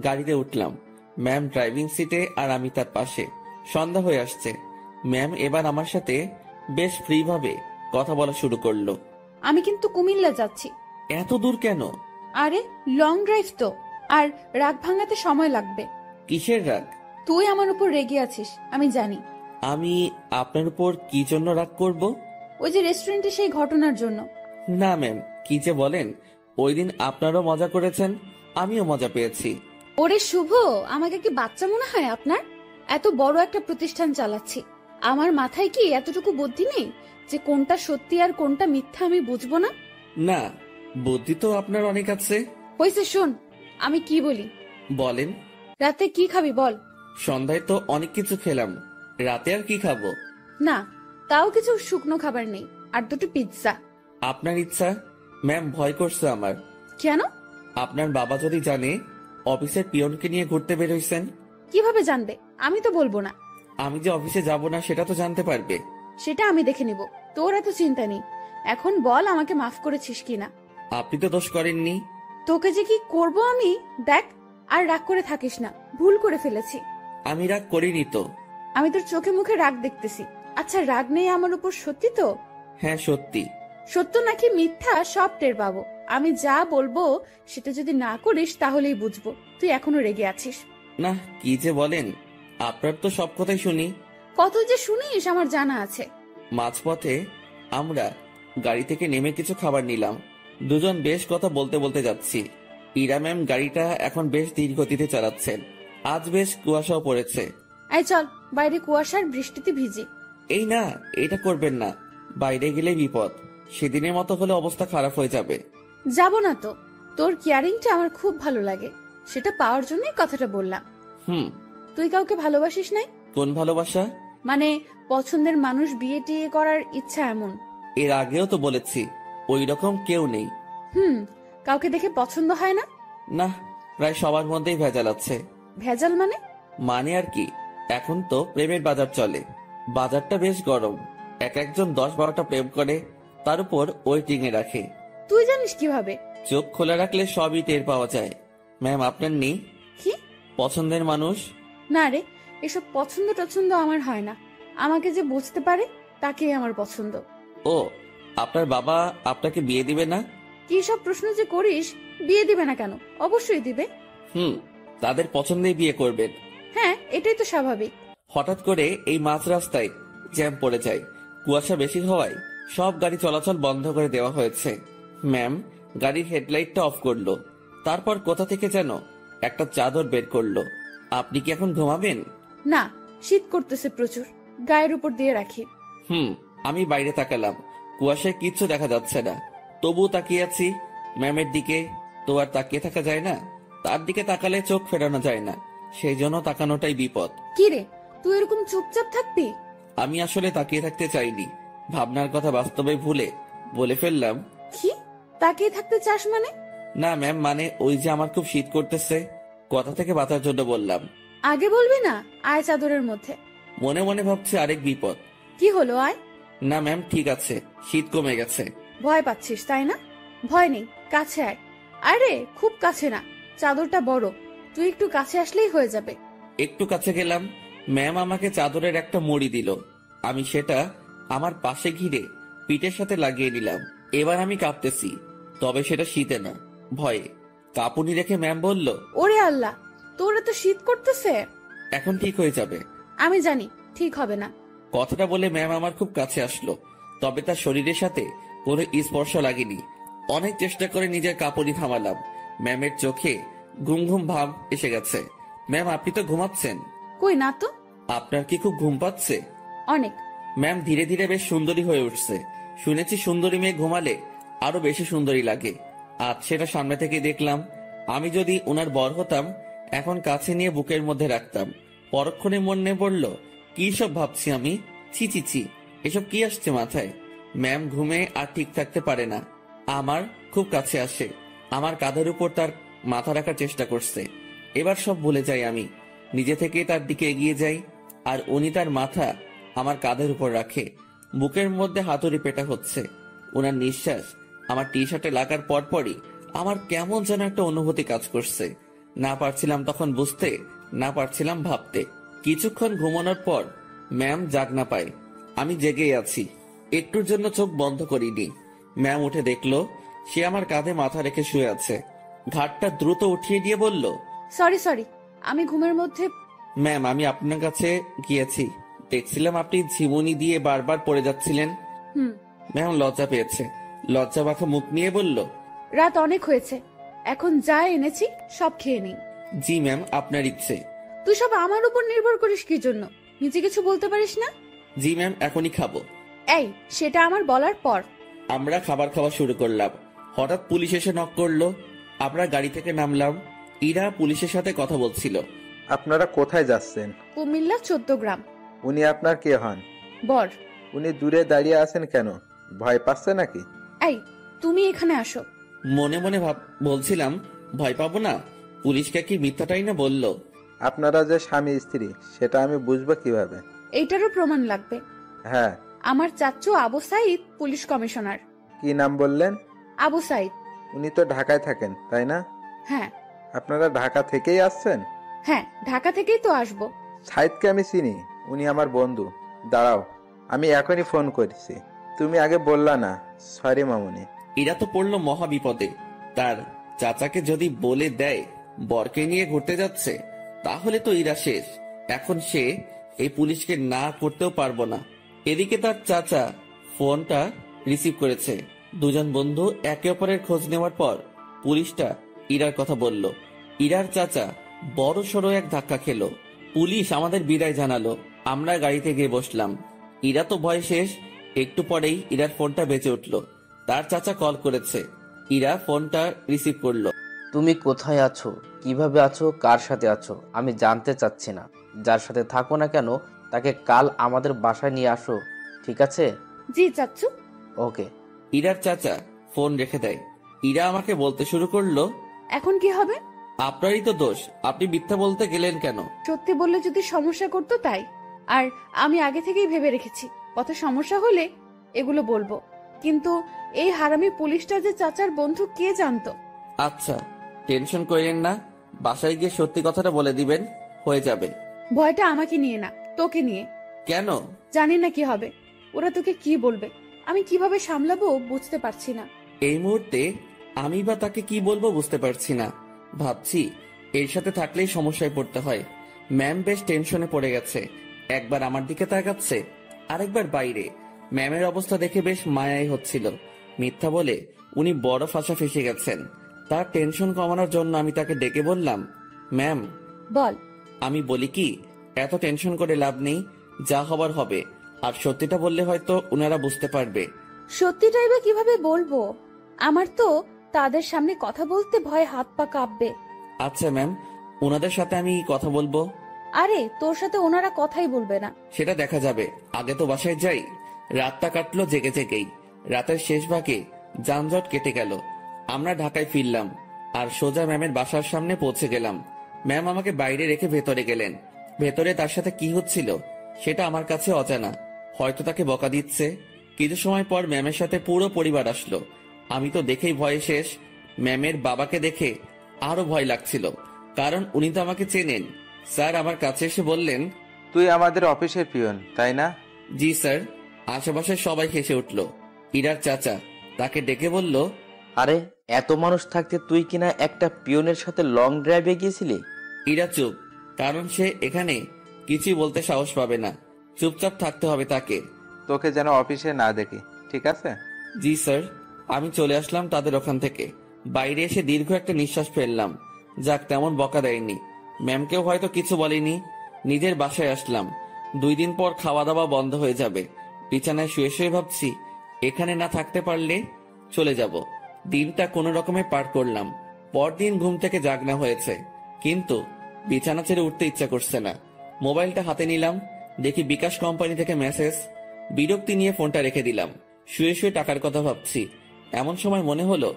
গাড়িতে উঠলাম। ম্যাম ড্রাইভিং সিটে আর আমি তার পাশে। সন্ধ্যা হয়ে আসছে। ম্যাম এবার আমার সাথে বেশ ফ্রি ভাবে কথা বলা শুরু করলো। আমি কিন্তু কুমিল্লা যাচ্ছি। এত দূর কেন? আরে লং ড্রাইভ তো, আর রাগ ভাঙাতে সময় লাগবে। কিসের রাগ? তুই আমার উপর রেগে আছিস, আমি জানি। আমি আপনার উপর কি জন্য রাগ করব? ওই যে রেস্টুরেন্টে সেই ঘটনার জন্য। না ম্যাম, কি যে বলেন। ওই দিন আপনারও মজা করেছেন, আমিও মজা পেয়েছি। ওরে শুভ, আমাকে কি বাচ্চা মনে হয় আপনার? এত বড় একটা প্রতিষ্ঠান চালাচ্ছি, আমার মাথায় কি এতটুকু বুদ্ধি নেই যে কোনটা সত্যি আর কোনটা মিথ্যা আমি বুঝবো না? না, বুদ্ধি তো আপনার অনেক আছে। হয়েছে, শোন আমি কি বলি। বলেন। রাতে কি খাবি বল? সন্ধ্যায় তো অনেক কিছু খেলাম, রাতে আর কি খাবো? না, তাও কিছু শুকনো খাবার নেই, আর দুটো পিৎজা। আপনার ইচ্ছা। ম্যাম ভয় করছে আমার। কেন? আপনার বাবা যদি জানে অফিসের পিয়নকে নিয়ে ঘুরতে বের হইছেন। কিভাবে জানবে? আমি তো বলবো না। আমি যে অফিসে যাব না সেটা তো জানতে পারবে। সেটা আমি দেখে নিব, তোর এত চিন্তা নেই। এখন বল আমাকে মাফ করেছিস কিনা। আপনি তো দোষ করেননি। তোকে যে কি করব আমি, দেখ। আর রাগ করে থাকিস না, ভুল করে ফেলেছি। আমি রাগ করিনি তো। আমি তোর চোখে মুখে রাগ দেখতেছি। আচ্ছা, রাগ নেই আমার উপর, সত্যি তো? হ্যাঁ সত্যি। সত্য নাকি মিথ্যা সব টের পাবো। আমি যা বলবো সেটা যদি না করিস তাহলেই বুঝবো তুই এখনো রেগে আছিস। না, কি যে বলেন, আপনার তো সব কথাই শুনি। কত যে শুনিস আমার জানা আছে। মাঝপথে আমরা গাড়ি থেকে নেমে কিছু খাবার নিলাম। দুজন বেশ কথা বলতে বলতে যাচ্ছি। ইরা ম্যাম গাড়িটা এখন বেশ ধীর গতিতে চালাচ্ছেন। আজ বেশ কুয়াশাও পড়েছে। এই চল, বাইরে কুয়াশার বৃষ্টিতে ভিজি। এই না, এটা করবেন না, বাইরে গেলে বিপদ। সেদিনের মতো হলে অবস্থা খারাপ হয়ে যাবে। যাব না তো, তোর কেয়ারিংটা আমার খুব ভালো লাগে, সেটা পাওয়ার জন্যই কথাটা বললাম। তুই কাউকে ভালোবাসিস নাই? কোন ভালোবাসা? মানে পছন্দের মানুষ বিয়ে টিয়ে করার ইচ্ছা এমন। এর আগেও তো বলেছি ওই রকম কেউ নেই। কাউকে দেখে পছন্দ হয় না? না, প্রায় সবার মধ্যেই ভেজাল আছে। ভেজাল মানে? মানে আর কি, এখন তো প্রেমের বাজার চলে। বাজারটা বেশ গরম। এক একজন 10-12টা প্রেম করে, তার উপর ওয়েটিং এ রাখে। তুই জানিস কিভাবে? চোখ খোলা রাখলে সবই টের পাওয়া যায়। ম্যাম আপনার নেই কি পছন্দের মানুষ? না রে, এসব পছন্দ টছন্দ আমার হয় না। আমাকে যে বুঝতে পারে তাকেই আমার পছন্দ। ও, আপনার বাবা আপনাকে বিয়ে দিবে না? কি সব প্রশ্ন যে করিস! বিয়ে দিবে না কেন? অবশ্যই দিবে। তাদের পছন্দেই বিয়ে করবেন। হ্যাঁ, এটাই তো স্বাভাবিক। হঠাৎ করে এই মাঝ রাস্তায় জ্যাম পড়ে যায়। কুয়াশা বেশি হওয়ায় সব গাড়ি চলাচল বন্ধ করে দেওয়া হয়েছে। ম্যাম গাড়ির হেডলাইটটা অফ করলো। তারপর কোথা থেকে যেন একটা চাদর বের করলো। আপনি কি এখন ঘুমাবেন? না, শীত করতেছে প্রচুর, গায়ের উপর দিয়ে রাখি। আমি বাইরে তাকালাম। কুয়াশায় কিচ্ছু দেখা যাচ্ছে না, তবুও তাকিয়ে আছি ম্যামের দিকে। তো আর তাকিয়ে থাকা যায় না, তার দিকে তাকালে চোখ ফেরানো যায় না, সেই জন্য তাকানোটাই বিপদ। কি রে, তুই এরকম চুপচাপ থাকবি? আমি আসলে তাকিয়ে থাকতে চাইনি, ভাবনার কথা বাস্তবে ভুলে বলে ফেললাম। কি তাকিয়ে থাকতে চাস মানে? না ম্যাম, মানে ওই যে আমার খুব শীত করতেছে, কথা থেকে বাঁচার জন্য বললাম। আগে বলবি না? আয় চাদরের মধ্যে। মনে মনে ভাবছি আরেক বিপদ। কি হলো? আয়। না ম্যাম, ঠিক আছে, শীত কমে গেছে। ভয় পাচ্ছিস তাই না? ভয় নেই, কাছে আয়। আরে খুব কাছে না, চাদরটা বড়, তুই একটু কাছে আসলেই হয়ে যাবে। একটু কাছে গেলাম। ম্যাম আমাকে চাদরের একটা মুড়ি দিল। আমি সেটা আমার পাশে ঘিরে পিঠের সাথে লাগিয়ে নিলাম। এবার আমি কাঁপতেছি, তবে সেটা শীতে না, ভয়ে। কাঁপুনি রেখে ম্যাম বলল, ওরে আল্লাহ, তোর এত শীত করতেছে। এখন ঠিক হয়ে যাবে। আমি জানি ঠিক হবে না। কথাটা বলে ম্যাম আমার খুব কাছে আসলো, তবে তার শরীরের সাথে কোনো স্পর্শ লাগেনি। অনেক চেষ্টা করে নিজের কাঁপুনি থামালাম। ম্যামের চোখে ঘুম ঘুম ভাব এসে গেছে। ম্যাম আপনি তো ঘুমাচ্ছেন। কই না তো। আপনার কি খুব ঘুম পাচ্ছে? অনেক। ম্যাম ধীরে ধীরে বেশ সুন্দরী হয়ে উঠছে। শুনেছি সুন্দরী মেয়ে ঘুমালে আরো বেশি সুন্দরী লাগে। আজ সেটা সামনে থেকে দেখলাম। আমি যদি ওনার বর হতাম, এখন কাছে নিয়ে বুকের মধ্যে রাখতাম। পরক্ষণে মনে পড়ল, কি সব ভাবছি আমি। ছি ছি ছি, এসব কি আসছে মাথায়। ম্যাম ঘুমে আর ঠিক থাকতে পারে না, আমার খুব কাছে আসে, আমার কাঁধের উপর তার মাথা রাখার চেষ্টা করছে। এবার সব ভুলে যাই আমি, নিজে থেকে তার দিকে এগিয়ে যাই, আর উনি তার মাথা আমার কাঁধের উপর রাখে। বুকের মধ্যে হাতুড়ি পেটা হচ্ছে। ওনার নিঃশ্বাস আমার টি শার্টে লাগার পরপরই আমার কেমন যেন একটা অনুভূতি কাজ করছে। না পারছিলাম তখন বুঝতে, না পারছিলাম ভাবতে। কিছুক্ষণ ঘুমানোর পর ম্যাম জাগ না পায়, আমি জেগেই আছি। একটুর জন্য চোখ বন্ধ করিনি। ম্যাম উঠে দেখলো সে আমার কাঁধে মাথা রেখে শুয়ে আছে। ঘাটটা দ্রুত উঠিয়ে দিয়ে বলল, সরি, আমি ঘুমের মধ্যে। ম্যাম আমি আপনার কাছে গিয়েছি, দেখছিলাম আপনি ঝিমুনি দিয়ে বারবার পড়ে যাচ্ছিলেন। হুম। ম্যাম লজ্জা পেয়েছে, লজ্জা মাখা মুখ নিয়ে বলল, রাত অনেক হয়েছে, এখন যা এনেছি সব খেয়ে নিই। জি ম্যাম, আপনার ইচ্ছে। তুই সব আমার উপর নির্ভর করিস কি জন্য? নিজে কিছু বলতে পারিস না? জি ম্যাম, এখনই খাবো। এই, সেটা আমার বলার পর। আমরা খাবার খাওয়া শুরু করলাম। হঠাৎ পুলিশ এসে নক করলো। আমরা গাড়ি থেকে নামলাম। ইরা পুলিশের সাথে কথা বলছিল। আপনারা কোথায় যাচ্ছেন? কুমিল্লা 14 গ্রাম। উনি আপনার কে হন? বর। উনি দূরে দাঁড়িয়ে আছেন কেন? ভয় পাচ্ছে নাকি? এই, তুমি এখানে আসো। মনে মনে বলছিলাম, ভয় পাবো না? পুলিশকে কি মিথ্যাটাই না বললো? আপনারা যে স্বামী স্ত্রী সেটা আমি বুঝবো কিভাবে? এইটারও প্রমাণ লাগবে। হ্যাঁ। আমার চাচ্চু আবু সাইদ পুলিশ কমিশনার। কি নাম বললেন? আবু সাইদ। উনি তো ঢাকায় থাকেন, তাই না? হ্যাঁ। আপনারা ঢাকা থেকেই আসছেন? হ্যাঁ, ঢাকা থেকেই তো আসবো। সাইদকে আমি চিনি, উনি আমার বন্ধু। দাঁড়াও, আমি এখনই ফোন করছি। তুমি আগে বললা না। সরি মামুনি। এরা তো পড়লো মহা বিপদে। তার চাচাকে যদি বলে দেয় বরকে নিয়ে ঘুরতে যাচ্ছে, তাহলে তো ইরা শেষ। এখন সে এই পুলিশকে না করতেও পারবো না। এদিকে তার চাচা ফোনটা রিসিভ করেছে। দুজন বন্ধু একে অপরের খোঁজ নেওয়ার পর পুলিশটা ইরার কথা বলল। ইরার চাচা বড় সড়ো এক ধাক্কা খেলো। পুলিশ আমাদের বিদায় জানালো। আমরা গাড়িতে গিয়ে বসলাম। ইরা তো ভয় শেষ। একটু পরেই ইরার ফোনটা বেজে উঠলো। তার চাচা কল করেছে। ইরা ফোনটা রিসিভ করলো। তুমি কোথায় আছো, কিভাবে আছো, কার সাথে আছো আমি জানতে চাচ্ছি না। যার সাথে থাকো না কেন তাকে কাল আমাদের বাসায় নিয়ে আসো, ঠিক আছে? জি চাচ্চু। ওকে। ইরার চাচা ফোন রেখে দেয়। ইরা আমাকে বলতে শুরু করলো, এখন কি হবে? আপনারই তো দোষ, আপনি মিথ্যা বলতে গেলেন কেন? সত্যি বললে যদি সমস্যা করতো তাই। আর আমি আগে থেকেই ভেবে রেখেছি পথে সমস্যা হলে এগুলো বলবো। কিন্তু এই হারামি পুলিশটা যে চাচার বন্ধু কে জানতো? আচ্ছা, টেনশন করেন না, বাসায় গিয়ে সত্যি কথাটা বলে দিবেন, হয়ে যাবে। ভয়টা আমাকে নিয়ে না, তোকে নিয়ে। কেন? জানি না কি হবে। ওরা তোকে কি বলবে, আমি কিভাবে সামলাবো বুঝতে পারছি না। এই মুহূর্তে আমি বা তাকে কি বলবো বুঝতে পারছি না। ভাবছি এর সাথে থাকলেই সমস্যায় পড়তে হয়। ম্যাম বেশ টেনশনে পড়ে গেছে। একবার আমার দিকে তাকাচ্ছে, আরেকবার বাইরে। ম্যামের অবস্থা দেখে বেশ মায়াই হচ্ছিল। মিথ্যা বলে উনি বড় ফাঁসা ফেসে গেছেন। তার টেনশন কমানোর জন্য আমি তাকে ডেকে বললাম, ম্যাম। বল। আমি বলি কি, এত টেনশন করে লাভ নেই, যা হবার হবে। আর সত্যিটা বললে হয়তো উনারা বুঝতে পারবে। সত্যিটাই বা কিভাবে বলবো? আমার তো তাদের সামনে কথা বলতে ভয়, হাত পা কাঁপবে। আচ্ছা ম্যাম, ওনাদের সাথে আমি কথা বলবো। আরে তোর সাথে ওনারা কথাই বলবে না। সেটা দেখা যাবে, আগে তো বাসায় যাই। রাতটা কাটলো জেগে জেগেই। রাতের শেষ ভাগে যানজট কেটে গেল। আমরা ঢাকায় ফিরলাম আর সোজা ম্যামের বাসার সামনে পৌঁছে গেলাম। ম্যাম আমাকে বাইরে রেখে ভেতরে গেলেন। ভেতরে তার সাথে কি হচ্ছিল সেটা আমার কাছে অজানা। হয়তো তাকে বকা দিচ্ছে। কিছু সময় পর ম্যামের সাথে পুরো পরিবার আসলো। আমি তো দেখেই ভয়ে শেষ। ম্যামের বাবাকে দেখে আরো ভয় লাগছিল, কারণ উনি তো আমাকে চেনেন। স্যার আমার কাছে এসে বললেন, তুই আমাদের অফিসের পিয়ন, তাই না? জি স্যার। আশেপাশে সবাই হেসে উঠল। ইরার চাচা তাকে ডেকে বলল, আরে এত মানুষ থাকতে তুই কিনা একটা পিয়নের সাথে লং ড্রাইভে গিয়েছিলি? ইরা চুপ, কারণ সে এখানে কিছুই বলতে সাহস পাবে না। চুপচাপ থাকতে হবে তাকে। তোকে যেন অফিসে না দেখি, ঠিক আছে? জি স্যার। আমি চলে আসলাম তাদের ওখান থেকে। বাইরে এসে দীর্ঘ একটা নিঃশ্বাস ফেললাম। যাক, তেমন বকা দেয়নি। ম্যামকেও হয়তো কিছু বলেনি। নিজের বাসায় আসলাম। 2 দিন পর খাওয়া দাওয়া বন্ধ হয়ে যাবে। বিছানায় শুয়ে শুয়ে ভাবছি, এখানে না থাকতে পারলে চলে যাব। দিনটা কোনো রকমে পার করলাম। পরদিন ঘুম থেকে জাগনা হয়েছে, কিন্তু বিছানা ছেড়ে উঠতে ইচ্ছা করছে না। মোবাইলটা হাতে নিলাম, দেখি বিকাশ কোম্পানি থেকে মেসেজ। বিরক্তি নিয়ে ফোনটা রেখে দিলাম। শুয়ে শুয়ে টাকার কথা ভাবছি। এমন সময় মনে হলো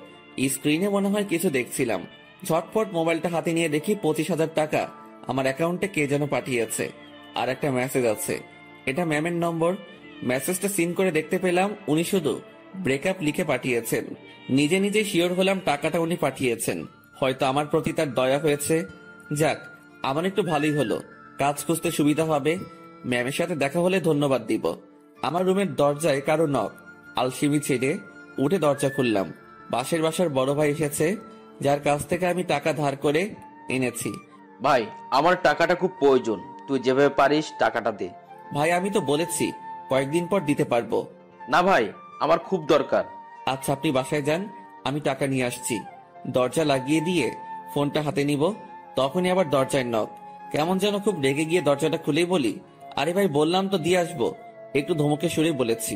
স্ক্রিনে মনে হয় কিছু দেখছিলাম। ঝটপট মোবাইলটা হাতে নিয়ে দেখি 25,000 টাকা আমার অ্যাকাউন্টে কে যেন পাঠিয়েছে। আর একটা মেসেজ আছে, এটা ম্যামের নম্বর। মেসেজটা সিন করে দেখতে পেলাম উনি শুধু ব্রেকআপ লিখে পাঠিয়েছেন। নিজে নিজে শিওর হলাম টাকাটা উনি পাঠিয়েছেন। হয়তো আমার প্রতি তার দয়া হয়েছে। যাক, আমার একটু ভালোই হলো, কাজ খুঁজতে সুবিধা হবে। ম্যামের সাথে দেখা হলে ধন্যবাদ দিব। আমার রুমের দরজায় কারো নক। আলসিমি ছেড়ে উঠে দরজা খুললাম। পাশের বাসার বড় ভাই এসেছে, যার কাছ থেকে আমি টাকা ধার করে এনেছি। ভাই, আমার টাকাটা খুব প্রয়োজন, তুই যেভাবে পারিস টাকাটা দে। ভাই, আমি তো বলেছি কয়েকদিন পর দিতে পারবো। না ভাই, আমার খুব দরকার। আচ্ছা, আপনি বাসায় যান, আমি টাকা নিয়ে আসছি। দরজা লাগিয়ে দিয়ে ফোনটা হাতে নিব, তখনই আবার দরজায় নক। কেমন যেন খুব রেগে গিয়ে দরজাটা খুলেই বলি, আরে ভাই, বললাম তো দিয়ে আসবো। একটু ধমকে সুরে বলেছি।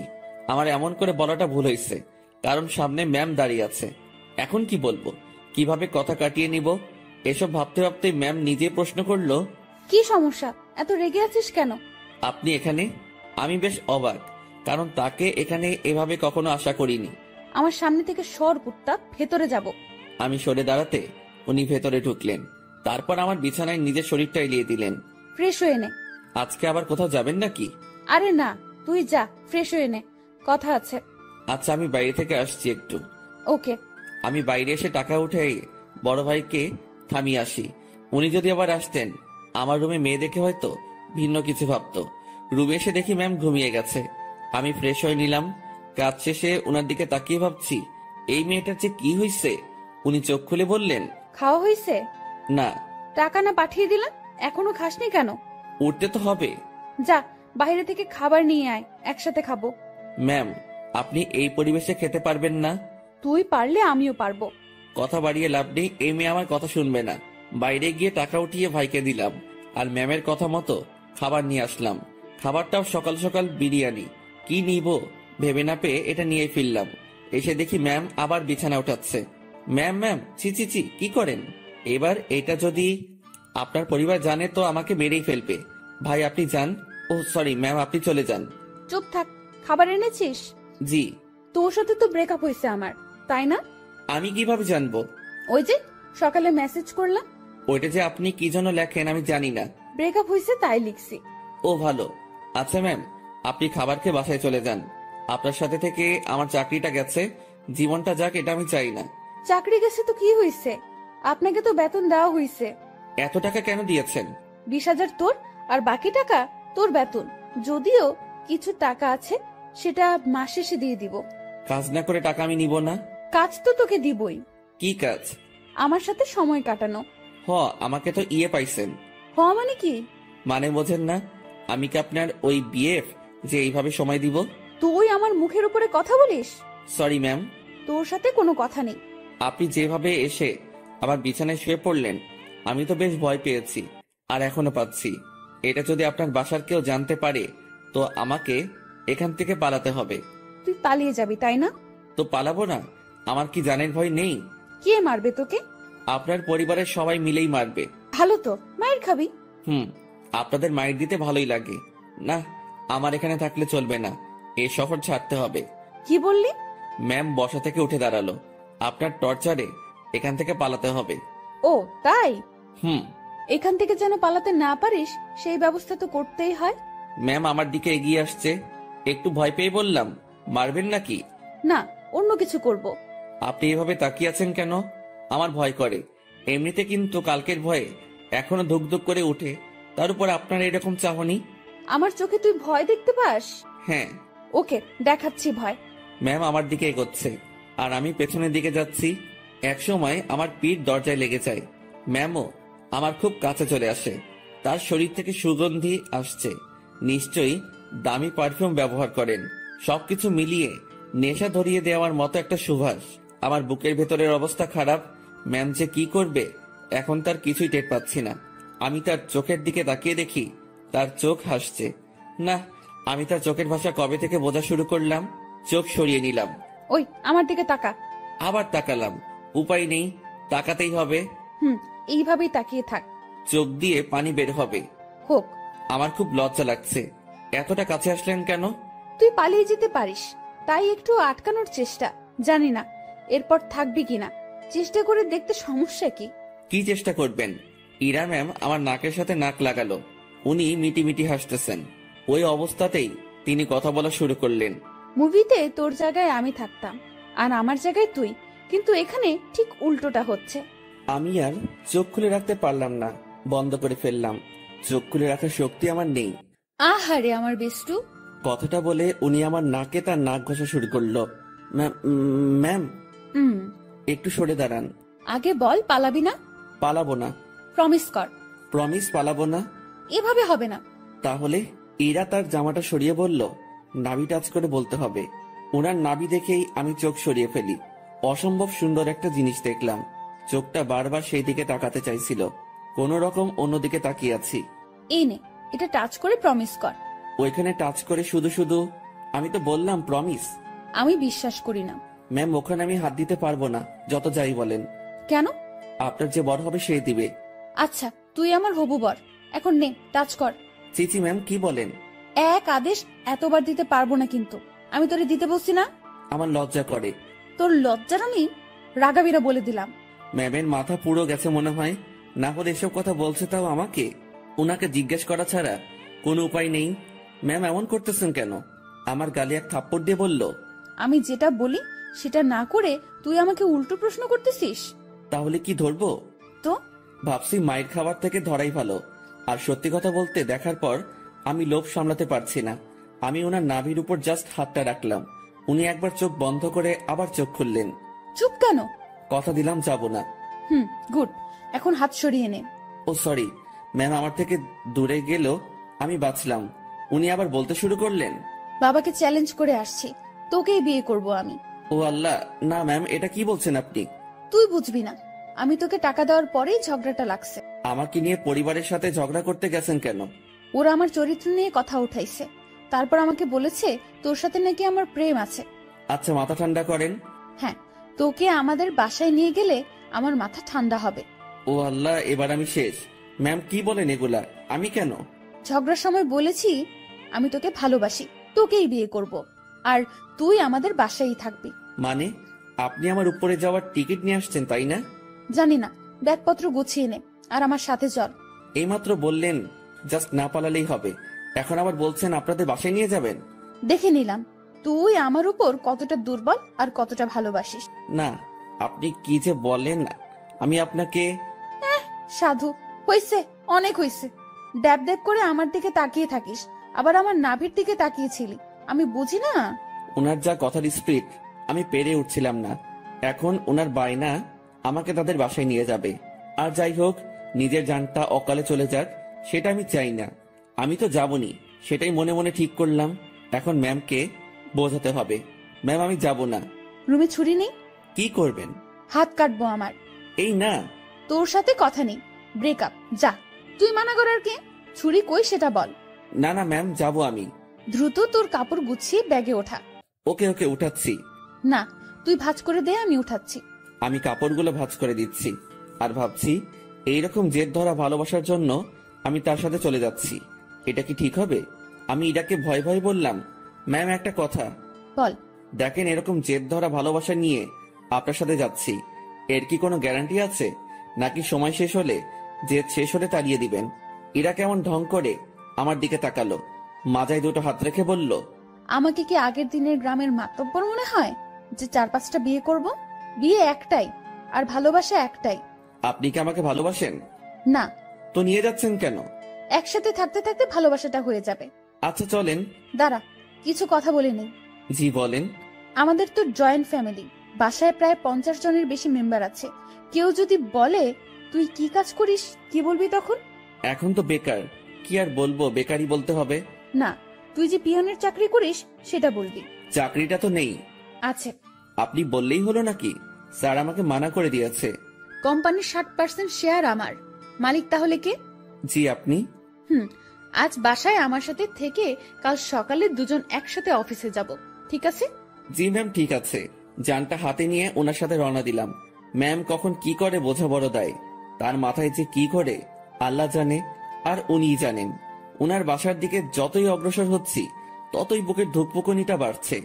আমার এমন করে বলাটা ভুল হয়েছে, কারণ সামনে ম্যাম দাঁড়িয়ে আছে। এখন কি বলবো, কিভাবে কথা কাটিয়ে নিব, এসব ভাবতে ভাবতে ম্যাম নিজে প্রশ্ন করলো, কি সমস্যা, এত রেগে আছিস কেন? আপনি এখানে? আমি বেশ অবাক, কারণ তাকে এখানে এভাবে কখনো আশা করিনি। আমার সামনে থেকে সর কুত্তা, ভেতরে যাব। আমি সরে দাঁড়াতে উনি ভেতরে ঢুকলেন। তারপর আমার বিছানায় নিজের শরীরটা এলিয়ে দিলেন। ফ্রেশ হয়ে নে। আজকে আবার কোথাও যাবেন নাকি? আরে না, তুই যা, ফ্রেশ হয়ে নে, কথা আছে। আচ্ছা, আমি বাইরে থেকে আসছি একটু। ওকে। আমি বাইরে এসে টাকা উঠে বড় ভাইকে থামিয়ে আসি। উনি যদি আবার আসতেন, আমার রুমে মেয়ে দেখে হয়তো ভিন্ন কিছু ভাবতো। রুমে এসে দেখি ম্যাম ঘুমিয়ে গেছে। আমি ফ্রেশ হয়ে নিলাম। কাজ শেষে ওনার দিকে তাকিয়ে ভাবছি, এই মেয়েটার যে কি হয়েছে। উনি চোখ খুলে বললেন, খাওয়া হয়েছে? না। টাকা না পাঠিয়ে দিলাম, এখনো খাসনি কেন? উঠতে তো হবে। যা, বাইরে থেকে খাবার নিয়ে আয়, একসাথে খাবো। ম্যাম, আপনি এই পরিবেশে খেতে পারবেন না। তুই পারলে আমিও পারবো। কথা বাড়িয়ে লাভ নেই, এই মেয়ে আমার কথা শুনবে না। বাইরে গিয়ে টাকা উঠিয়ে ভাইকে দিলাম, আর ম্যামের কথা মতো খাবার নিয়ে আসলাম। খাবারটাও সকাল সকাল বিরিয়ানি। কি নিব ভেবে না পেয়ে এটা নিয়ে ফিরলাম। এসে দেখি ম্যাম আবার বিছানা উঠাচ্ছে। ম্যাম ম্যাম, ছি ছি ছি, কি করেন? এবার এটা যদি আপনার পরিবার জানে তো আমাকে মেরেই ফেলবে। ভাই, আপনি যান। ও সরি ম্যাম, আপনি চলে যান। চুপ থাক। খাবার এনেছিস? জি। তোর সাথে তো ব্রেকআপ হয়েছে আমার, তাই না? আমি কিভাবে জানবো? ওই যে সকালে মেসেজ করলাম। ওইটা যে আপনি কি জন্য লেখেন আমি জানি না। ব্রেকআপ হয়েছে তাই লিখছি। ও ভালো। আচ্ছা ম্যাম, আপনি খাবার খেয়ে বাসায় চলে যান। আপনার সাথে থেকে আমার চাকরিটা গেছে, জীবনটা যাক এটা আমি চাই না। চাকরি গেছে তো কি হয়েছে? আপনাকে তো বেতন দেওয়া হয়েছে। এত টাকা কেন দিয়েছেন? 20,000 তোর, আর বাকি টাকা তোর বেতন। যদিও কিছু টাকা আছে, সেটা মাস শেষে দিয়ে দিব। কাজ না করে টাকা আমি নিব না। কাজ তো তোকে দিবই। কি কাজ? আমার সাথে সময় কাটানো। আমাকে তো ইয়ে পাইছেন। মানে কি? মানে বোঝেন না? আমি কি আপনার ওই বিএফ যে এইভাবে সময় দিব? তুই আমার মুখের উপরে কথা বলিস? Sorry ma'am. তোর সাথে কোনো কথা নেই। আপনি যেভাবে এসে আমার বিছানায় শুয়ে পড়লেন, আমি তো বেশ ভয় পেয়েছি, আর এখনো পাচ্ছি। এটা যদি আপনার বাসার কেউ জানতে পারে তো আমাকে এখান থেকে পালাতে হবে। তুই পালিয়ে যাবি তাই না? তো পালাবো না? আমার কি জানের ভয় নেই? কে মারবে তোকে? আপনার পরিবারের সবাই মিলেই মারবে। ভালো তো, মায়ের খাবি। আপনাদের মাইর দিতে ভালোই লাগে না। আমার এখানে থাকলে চলবে না, এই শহর ছাড়তে হবে। কি বললি? ম্যাম বসা থেকে উঠে দাঁড়ালো। আপনার টর্চারে এখান থেকে পালাতে হবে। ও তাই? হুম। এখান থেকে যেন পালাতে না পারিস সেই ব্যবস্থা তো করতেই হয়। ম্যাম আমার দিকে এগিয়ে আসছে। একটু ভয় পেয়ে বললাম, মারবেন নাকি? না, অন্য কিছু করব। আপনি এভাবে তাকিয়ে আছেন কেন? আমার ভয় করে এমনিতে, কিন্তু কালকের ভয়ে এখনো ধুক ধুক করে উঠে, তার উপর আপনার এরকম চাহনি। আমার চোখে তুই ভয় দেখতে পাস? হ্যাঁ। ওকে, দেখাচ্ছি ভয়। ম্যাম আমার দিকে এগোচ্ছে, আর আমি পেছনের দিকে যাচ্ছি। এক সময় আমার পিঠ দরজায় লেগে যায়। ম্যামও আমার খুব কাছে চলে আসে। তার শরীর থেকে সুগন্ধি আসছে। নিশ্চয়ই দামি পারফিউম ব্যবহার করেন। সবকিছু মিলিয়ে নেশা ধরিয়ে দেওয়ার মতো একটা সুবাস। আমার বুকের ভেতরের অবস্থা খারাপ। ম্যাম যে কি করবে এখন তার কিছুই টের পাচ্ছি না। আমি তার চোখের দিকে তাকিয়ে দেখি তার চোখ হাসছে। না, আমি তার চোখের ভাষা কবে থেকে বোঝা শুরু করলাম। চোখ সরিয়ে নিলাম। ওই আমার দিকে তাকা। আবার তাকালাম। উপায় নেই, তাকাতেই হবে। এইভাবেই তাকিয়ে থাক। চোখ দিয়ে পানি বের হবে। হোক। আমার খুব লজ্জা লাগছে। এতটা কাছে আসলেন কেন? তুই পালিয়ে যেতে পারিস, তাই একটু আটকানোর চেষ্টা। জানি না এরপর থাকবি কিনা, চেষ্টা করে দেখতে সমস্যা কি? কি চেষ্টা করবেন? ইরা ম্যাম আমার নাকের সাথে নাক লাগালো। উনি মিটি মিটি হাসতেছেন। ওই অবস্থাতেই তিনি কথা বলা শুরু করলেন। মুভিতে তোর জায়গায় আমি থাকতাম, আর আমার জায়গায় তুই, কিন্তু এখানে ঠিক উল্টোটা হচ্ছে। আমি আর চোখ খুলে রাখতে পারলাম না, বন্ধ করে ফেললাম। চোখ খুলে রাখার শক্তি আমার নেই। আহারে আমার বেষ্টু। কথাটা বলে উনি আমার নাকে তার নাক ঘষা শুরু করলো। ম্যাম, হুম, একটু সরে দাঁড়ান। আগে বল পালাবি না? পালাবো না। প্রমিস কর। প্রমিস, পালাবো না। এভাবে হবে না। তাহলে? এরা তার জামাটা সরিয়ে বলল, নাভি টাচ করে বলতে হবে। ওনার নাভি দেখেই আমি চোখ সরিয়ে ফেলি। অসম্ভব সুন্দর একটা জিনিস দেখলাম। চোখটা বারবার সেই দিকে তাকাতে চাইছিল, কোন রকম অন্যদিকে তাকিয়ে আছি। এই নে, এটা টাচ করে প্রমিস কর। ওইখানে টাচ করে শুধু শুধু? আমি তো বললাম প্রমিস। আমি বিশ্বাস করি না। ম্যাম, ওখানে আমি হাত দিতে পারবো না, যত যাই বলেন। কেন? আপনার যে বর হবে সে দিবে। আচ্ছা, তুই আমার হবু বর, এখন নে টাচ কর। চিচি ম্যাম, কি বলেন? এক আদেশ এতবার দিতে পারবো না, কিন্তু আমি তোরে দিতে বলছি না। আমার লজ্জা করে। তোর লজ্জার আমি রাগাবিরা বলে দিলাম। ম্যামের মাথা পুরো গেছে মনে হয়, না হলে এসব কথা বলছে তাও আমাকে। ওনাকে জিজ্ঞেস করা ছাড়া কোনো উপায় নেই। ম্যাম এমন করতেছেন কেন? আমার গালে এক থাপ্পড় দিয়ে বলল, আমি যেটা বলি সেটা না করে তুই আমাকে উল্টো প্রশ্ন করতেছিস। তাহলে কি ধরবো? তো ভাবছি মায়ের খাবার থেকে ধরাই ভালো। আর সত্যি কথা বলতে, দেখার পর আমি লোভ সামলাতে পারছি না। আমি ওনার নাভির উপর জাস্ট হাতটা রাখলাম। উনি একবার চোখ বন্ধ করে আবার চোখ খুললেন। চুপ কেন? কথা দিলাম যাব না। গুড, এখন হাত সরিয়ে নে। ও সরি ম্যাম, আমার থেকে দূরে গেল, আমি বাঁচলাম। উনি আবার বলতে শুরু করলেন, বাবাকে চ্যালেঞ্জ করে আসছি, তোকেই বিয়ে করব আমি। ও আল্লাহ, না ম্যাম, এটা কি বলছেন আপনি? তুই বুঝবি না, আমি তোকে টাকা দেওয়ার পরেই ঝগড়াটা লাগছে। আমাকে নিয়ে পরিবারের সাথে ঝগড়া করতে গেছেন কেন? ওরা আমার চরিত্র নিয়ে কথা উঠাইছে, তারপর আমাকে বলেছে তোর সাথে নাকি আমার প্রেম আছে। আচ্ছা, মাথা ঠান্ডা করেন। হ্যাঁ, তোকে আমাদের বাসায় নিয়ে গেলে আমার মাথা ঠান্ডা হবে। ও আল্লাহ, এবার আমি শেষ। ম্যাম কি বলেন এগুলা? আমি কেন? ঝগড়ার সময় বলেছি আমি তোকে ভালোবাসি, তোকেই বিয়ে করব, আর তুই আমাদের বাসায়ই থাকবি। মানে আপনি আমার উপরে যাওয়ার টিকিট নিয়ে আসছেন, তাই না? জানি না, ব্যাগপত্র গুছিয়ে নে আর আমার সাথে চল। এইমাত্র বললেন জাস্ট না পালালেই হবে, এখন আবার বলছেন আপনাদের বাসায় নিয়ে যাবেন? দেখে নিলাম তুই আমার উপর কতটা দুর্বল আর কতটা ভালোবাসিস। না, আপনি কি যে বলেন। আমি আপনাকে সাধু, হইছে, অনেক হইছে। ড্যাব ড্যাব করে আমার দিকে তাকিয়ে থাকিস, আবার আমার নাভির দিকে তাকিয়েছিলি, আমি বুঝি না। ওনার যা কথার স্পিড, আমি পেরে উঠছিলাম না। এখন ওনার বায়না আমাকে তাদের বাসায় নিয়ে যাবে। আর যাই হোক, নিজের জানটা অকালে চলে যাক সেটা আমি চাই না। আমি তো যাবনি, সেটাই মনে মনে ঠিক করলাম। এখন ম্যামকে বোঝাতে হবে, ম্যাম আমি যাব না। রুমে ছুরি নেই? কি করবেন? হাত কাটবো আমার। এই না। তোর সাথে কথা নেই, ব্রেকআপ, যা। তুই মানা করার কে? ছুরি কই সেটা বল। না না ম্যাম, যাব আমি। দ্রুত তোর কাপড় গুছিয়ে ব্যাগে ওঠা। ওকে ওকে, উঠাচ্ছি। না, তুই ভাঁজ করে দে, আমি উঠাচ্ছি। আমি কাপড়গুলো ভাঁজ করে দিচ্ছি, আর ভাবছি এইরকম জেদ ধরা ভালোবাসার জন্য আমি তার সাথে চলে যাচ্ছি। এটা কি ঠিক হবে? আমি ইরাকে ভয় ভয় বললাম, ম্যাম একটা কথা। বল। দেখেন, এরকম জেদ ধরা ভালোবাসা নিয়ে আপনার সাথে যাচ্ছি, এর কি কোনো গ্যারান্টি আছে? নাকি সময় শেষ হলে, জেদ শেষ হলে তাড়িয়ে দিবেন? ইরা কেমন ঢং করে আমার দিকে তাকালো, মাজায় দুটো হাত রেখে বলল, আমাকে কি আগের দিনের গ্রামের মাতব্বর মনে হয় যে 4-5টা বিয়ে করব? বিয়ে একটাই, আর ভালোবাসা একটাই। আপনি কি আমাকে ভালোবাসেন? না। তো নিয়ে যাচ্ছেন কেন? একসাথে থাকতে থাকতে ভালোবাসাটা হয়ে যাবে। আচ্ছা চলেন। দাঁড়া, কিছু কথা বলে নেই। জি বলেন। আমাদের তো জয়েন্ট ফ্যামিলি, বাসায় প্রায় 50 জনের বেশি মেম্বার আছে। কেউ যদি বলে তুই কি কাজ করিস, কি বলবি তখন? এখন তো বেকার, কি আর বলবো, বেকারই বলতে হবে। না, তুই যে পিয়নের চাকরি করিস সেটা বলবি। চাকরিটা তো নেই। আছে। আপনি বললেই হলো নাকি? স্যার আমাকে মানা করে দিয়েছে। কোম্পানির 60% শেয়ার আমার, মালিক তাহলে কে? জি আপনি। আজ বাসায় আমার সাথে থেকে কাল সকালে দুজন একসাথে অফিসে যাব, ঠিক আছে? জি ম্যাম, ঠিক আছে। জানটা হাতে নিয়ে ওনার সাথে রওনা দিলাম। ম্যাম কখন কি করে বোঝা বড় দায়। তার মাথায় যে কি করে আল্লাহ জানে, আর উনিই জানেন। ওনার বাসার দিকে যতই অগ্রসর হচ্ছি ততই বুকের ধুকপুকুনিটা বাড়ছে।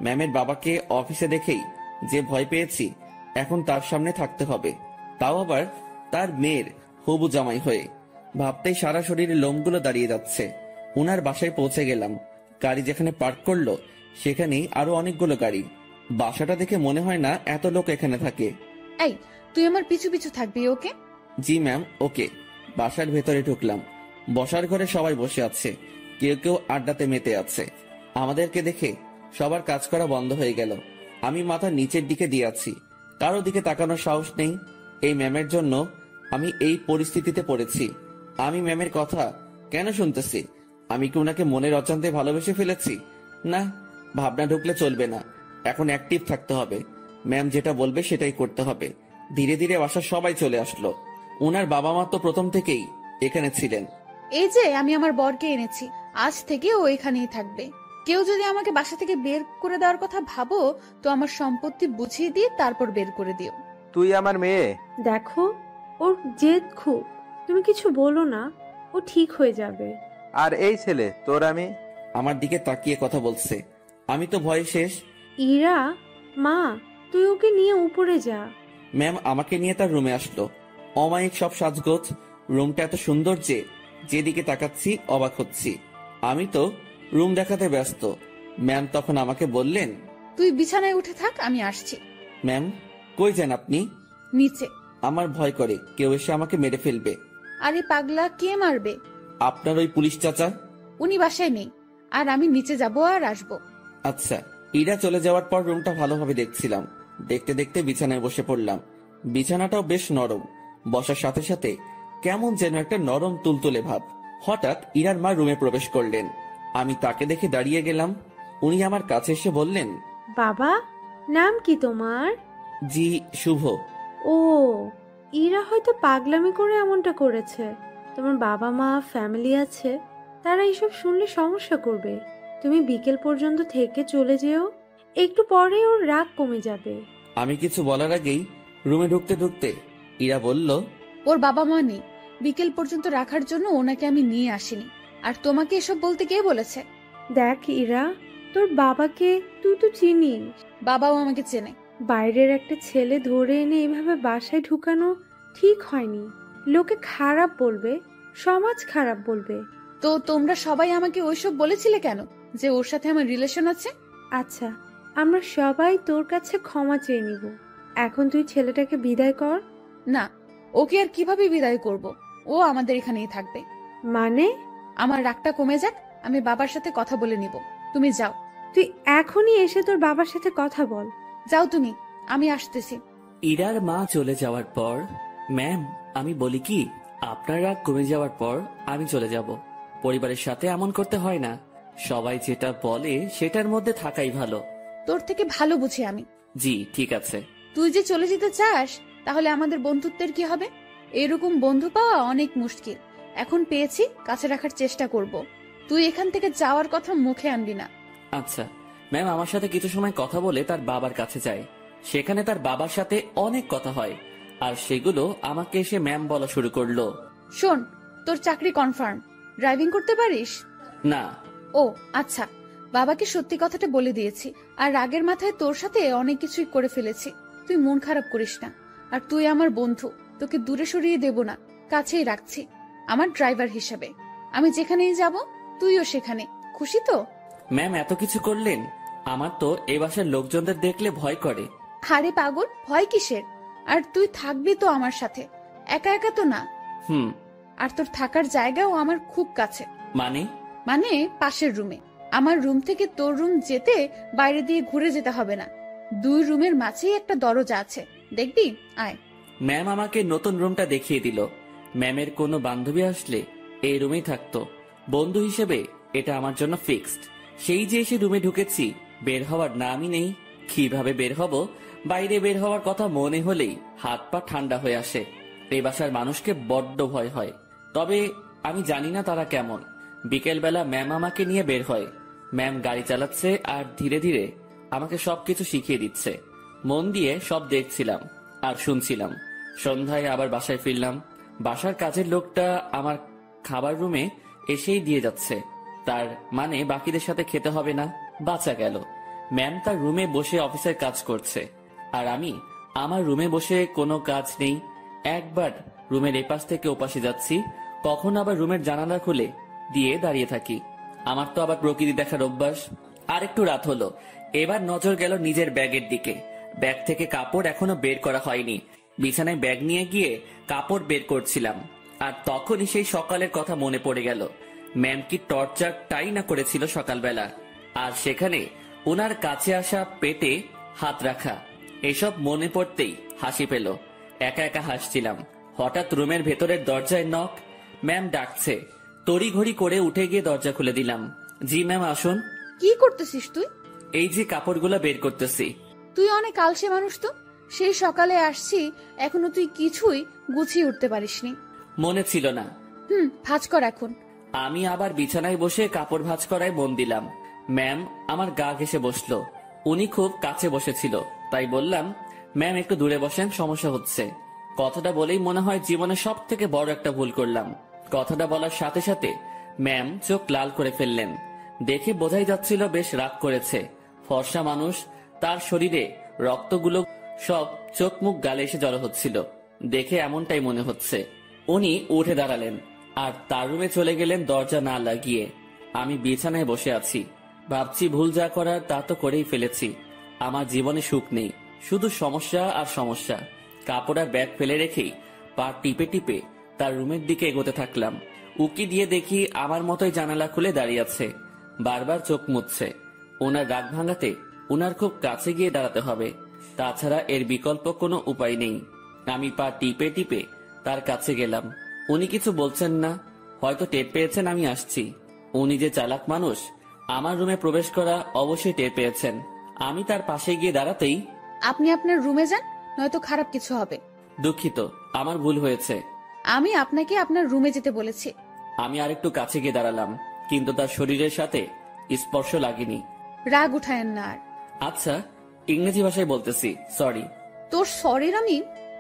ম্যামের বাবাকে অফিসে দেখেই যে ভয় পেয়েছি, এখন তার সামনে থাকতে হবে, তাও আবার তার মেয়ের হবু জামাই হয়ে। ভাবতেই সারা শরীরে লোমগুলো দাঁড়িয়ে যাচ্ছে। ওনার বাসায় পৌঁছে গেলাম। গাড়ি যেখানে পার্ক করলো সেখানেই আরো অনেকগুলো গাড়ি। বাসাটা দেখে মনে হয় না এত লোক এখানে থাকে। এই, তুই আমার পিছু পিছু থাকবি, ওকে? জি ম্যাম, ওকে। বাসার ভেতরে ঢুকলাম। বসার ঘরে সবাই বসে আছে, কেউ কেউ আড্ডাতে মেতে আছে। আমাদেরকে দেখে সবার কাজ করা বন্ধ হয়ে গেল। আমি মাথা নিচের দিকে দিয়ে আছি, কারো দিকে তাকানোর সাহস নেই। এই ম্যামের জন্য আমি এই পরিস্থিতিতে পড়েছি। আমি ম্যামের কথা কেন শুনতেছি? আমি কি ওনাকে মনের অজান্তে ভালোবেসে ফেলেছি? না, ভাবনা ঢুকলে চলবে না। এখন অ্যাক্টিভ থাকতে হবে। ম্যাম যেটা বলবে সেটাই করতে হবে। ধীরে ধীরে বাসার সবাই চলে আসলো। ওনার বাবা মা তো প্রথম থেকেই এখানে ছিলেন। এই যে আমি আমার বরকে এনেছি, আজ থেকে ও এখানেই থাকবে। কেউ যদি আমাকে বাসা থেকে বের করে দেওয়ার কথা ভাবো, তো আমার সম্পত্তি বুঝিয়ে দিয়ে তারপর বের করে দিও। তুই আমার মেয়ে। দেখো, ওর জেদ খুব, তুমি কিছু বলো না, ও ঠিক হয়ে যাবে। আর এই ছেলে তোর আমি। আমার দিকে তাকিয়ে কথা বলছে। আমি তো ভয়ে শেষ। ইরা, মা, তুই ওকে নিয়ে উপরে যা। ম্যাম আমাকে নিয়ে তার রুমে আসলো। অমায়িক সব সাজগোজ। রুমটা এত সুন্দর যে যেদিকে তাকাচ্ছি অবাক হচ্ছি। আমি তো রুম দেখাতে ব্যস্ত। ম্যাম তখন আমাকে বললেন, তুই বিছানায় উঠে থাক, আমি আসছি। ম্যাম কই যান আপনি? নিচে। আমার ভয় করে কেউ এসে আমাকে মেরে ফেলবে। আরে পাগলা, কে মারবে? আপনার ওই পুলিশ চাচা। উনি বাসায় নেই, আর আমি নিচে যাব আর আসবো। আচ্ছা। ইরা চলে যাওয়ার পর রুমটা ভালোভাবে দেখছিলাম। দেখতে দেখতে বিছানায় বসে পড়লাম। বিছানাটাও বেশ নরম। বসার সাথে সাথে কেমন যেন একটা নরম তুলতুলে ভাব। হঠাৎ ইরার মা রুমে প্রবেশ করলেন। আমি তাকে দেখে দাঁড়িয়ে গেলাম। উনি আমার কাছে এসে বললেন, বাবা, নাম কি তোমার? জি, শুভ। ও, ইরা হয়তো পাগলামি করে এমনটা করেছে। তোমার বাবা মা, ফ্যামিলি আছে, তারা এইসব শুনলে সমস্যা করবে। তুমি বিকেল পর্যন্ত থেকে চলে যেও, একটু পরে ওর রাগ কমে যাবে। আমি কিছু বলার আগেই রুমে ঢুকতে ঢুকতে ইরা বলল, ওর বাবা মা নেই, বিকেল পর্যন্ত রাখার জন্য ওনাকে আমি নিয়ে আসিনি। আর তোমাকে এসব বলতে কে বলেছে? দেখ ইরা, তোর বাবাকে তুই তো চিনিস। বাবাও আমাকে চেনে। বাইরের একটা ছেলে ধরে এনে এভাবে বাসায় ঢুকানো ঠিক হয়নি। লোকে খারাপ বলবে, সমাজ খারাপ বলবে। তো তোমরা সবাই আমাকে ওইসব বলেছিলে কেন, যে ওর সাথে আমার রিলেশন আছে? আচ্ছা, আমরা সবাই তোর কাছে ক্ষমা চেয়ে নিব। এখন তুই ছেলেটাকে বিদায় কর। না, ওকে আর কিভাবে বিদায় করব? ও আমাদের এখানেই থাকবে। মানে? আমার রাগটা কমে যাক, আমি বাবার সাথে কথা বলে নিব। তুমি যাও। তুই এখনই এসে তোর বাবার সাথে কথা বল। যাও তুমি, আমি আসতেছি। ইরার মা চলে যাওয়ার পর ম্যাম আমি বলি কি, আপনার রাগ কমে যাওয়ার পর আমি চলে যাব। পরিবারের সাথে এমন করতে হয় না। সবাই যেটা বলে সেটার মধ্যে থাকাই ভালো। তোর থেকে ভালো বুঝি আমি। জি ঠিক আছে। তুই যে চলে যেতে চাস, তাহলে আমাদের বন্ধুত্বের কি হবে? এরকম বন্ধু পাওয়া অনেক মুশকিল। এখন পেয়েছি, কাছে রাখার চেষ্টা করব। তুই এখান থেকে যাওয়ার কথা মুখে আনবি না। আচ্ছা ম্যাম আমার সাথে কিছু সময় কথা বলে তার বাবার কাছে যায়। সেখানে তার বাবার সাথে অনেক কথা হয়, আর সেগুলো আমাকে এসে ম্যাম বলা শুরু করলো। শোন, তোর চাকরি কনফার্ম। ড্রাইভিং করতে পারিস? না। ও আচ্ছা, বাবাকে সত্যি কথাটা বলে দিয়েছি। আর রাগের মাথায় তোর সাথে অনেক কিছুই করে ফেলেছি। তুই মন খারাপ করিস না। আর তুই আমার বন্ধু, তোকে দূরে সরিয়ে দেব না, কাছেই রাখছি আমার ড্রাইভার হিসেবে। আমি যেখানেই যাব তুইও সেখানে। খুশি তো? ম্যাম এত কিছু করলেন, আমার তো এ বাসার লোকজনদের দেখলে ভয় করে। হারে পাগল, ভয় কিসের? আর তুই থাকবি তো আমার সাথে, একা একা তো না। হুম। আর তোর থাকার জায়গাও আমার খুব কাছে। মানে পাশের রুমে। আমার রুম থেকে তোর রুম যেতে বাইরে দিয়ে ঘুরে যেতে হবে না। 2 রুমের মাঝেই একটা দরজা আছে, দেখবি? আয়। ম্যাম আমাকে নতুন রুমটা দেখিয়ে দিল। ম্যামের কোনো বান্ধবী আসলে এই রুমেই থাকতো। বন্ধু হিসেবে এটা আমার জন্য ফিক্সড। সেই যে এসে রুমে ঢুকেছি, বের হওয়ার নামই নেই। কিভাবে বের হব? বাইরে বের হওয়ার কথা মনে হলেই হাত পা ঠান্ডা হয়ে আসে। এই বাসার মানুষকে বড্ড ভয় হয়। তবে আমি জানি না তারা কেমন। বিকেলবেলা ম্যাম আমাকে নিয়ে বের হয়। ম্যাম গাড়ি চালাচ্ছে আর ধীরে ধীরে আমাকে সবকিছু শিখিয়ে দিচ্ছে। মন দিয়ে সব দেখছিলাম আর শুনছিলাম। সন্ধ্যায় আবার বাসায় ফিরলাম। বাসার কাজের লোকটা আমার খাবার রুমে এসেই দিয়ে যাচ্ছে। তার মানে বাকিদের সাথে খেতে হবে না। বাঁচা গেল। ম্যাম তার রুমে বসে অফিসের কাজ করছে, আর আমি আমার রুমে বসে কোনো কাজ নেই। একবার রুমের এপাশ থেকে ওপাশে যাচ্ছি, কখন আবার রুমের জানালা খুলে দিয়ে দাঁড়িয়ে থাকি। আমার তো আবার প্রকৃতি দেখার অভ্যাস। আরেকটু রাত হলো। এবার নজর গেল নিজের ব্যাগের দিকে। ব্যাগ থেকে কাপড় এখনো বের করা হয়নি। বিছানায় ব্যাগ নিয়ে গিয়ে কাপড় বের করছিলাম, আর তখনই সেই সকালের কথা মনে পড়ে গেল। ম্যাম কি টর্চারটাই না করেছিল সকালবেলা, আর সেখানে ওনার কাছে আসা পেটে হাত রাখা। এসব মনে পড়তেই হাসি পেল। একা একা হাসছিলাম। হঠাৎ রুমের ভেতরের দরজায় নক। ম্যাম ডাকছে। তড়িঘড়ি করে উঠে গিয়ে দরজা খুলে দিলাম। জি ম্যাম, আসুন। কি করতেছিস তুই? এই যে কাপড়গুলো বের করতেছি। তুই অনেক আলসে মানুষ তো। সেই সকালে আসছি, এখনো তুই কিছুই গুছিয়ে উঠতে পারিসনি। মনে ছিল না। ভাঁজ কর এখন। আমি আবার বিছানায় বসে কাপড় ভাঁজ করায় মন দিলাম। ম্যাম আমার গা ঘেঁষে বসলো। উনি খুব কাছে বসেছিল, তাই বললাম, ম্যাম একটু দূরে বসেন, সমস্যা হচ্ছে। কথাটা বলেই মনে হয় জীবনে সব থেকে বড় একটা ভুল করলাম। কথাটা বলার সাথে সাথে ম্যাম চোখ লাল করে ফেললেন। দেখে বোঝাই যাচ্ছিল বেশ রাগ করেছে। ফর্সা মানুষ, তার শরীরে রক্তগুলো সব চোখ মুখ গালে এসে জড়ো হচ্ছিল। দেখে এমনটাই মনে হচ্ছে। উনি উঠে দাঁড়ালেন আর তার রুমে চলে গেলেন দরজা না লাগিয়ে। আমি বিছানায় বসে আছি, ভাবছি ভুল যা করার তা তো করেই ফেলেছি। আমার জীবনে সুখ নেই, শুধু সমস্যা আর সমস্যা। কাপড় আর ব্যাগ ফেলে রেখেই পা টিপে টিপে তার রুমের দিকে এগোতে থাকলাম। উকি দিয়ে দেখি আমার মতোই জানালা খুলে দাঁড়িয়ে আছে, বারবার চোখ মুছছে। ওনার রাগ ভাঙাতে ওনার খুব কাছে গিয়ে দাঁড়াতে হবে, তাছাড়া এর বিকল্প কোনো উপায় নেই। আমি পা টিপে টিপে তার কাছে গেলাম। উনি কিছু বলছেন না, হয়তো টের পেয়েছেন আমি আসছি। উনি যে চালাক মানুষ, আমার রুমে প্রবেশ করা অবশ্যই টের পেয়েছেন। আমি তার পাশে গিয়ে দাঁড়াতেই, আপনি আপনার রুমে যান, নয়তো খারাপ কিছু হবে। দুঃখিত, আমার ভুল হয়েছে। আমি আপনাকে আপনার রুমে যেতে বলেছি। আমি আরেকটু কাছে গিয়ে দাঁড়ালাম, কিন্তু তার শরীরের সাথে স্পর্শ লাগেনি। রাগ উঠায়েন না আর। আচ্ছা, ইংরেজি ভাষায় বলতেছি, সরি। তোর সরির আমি?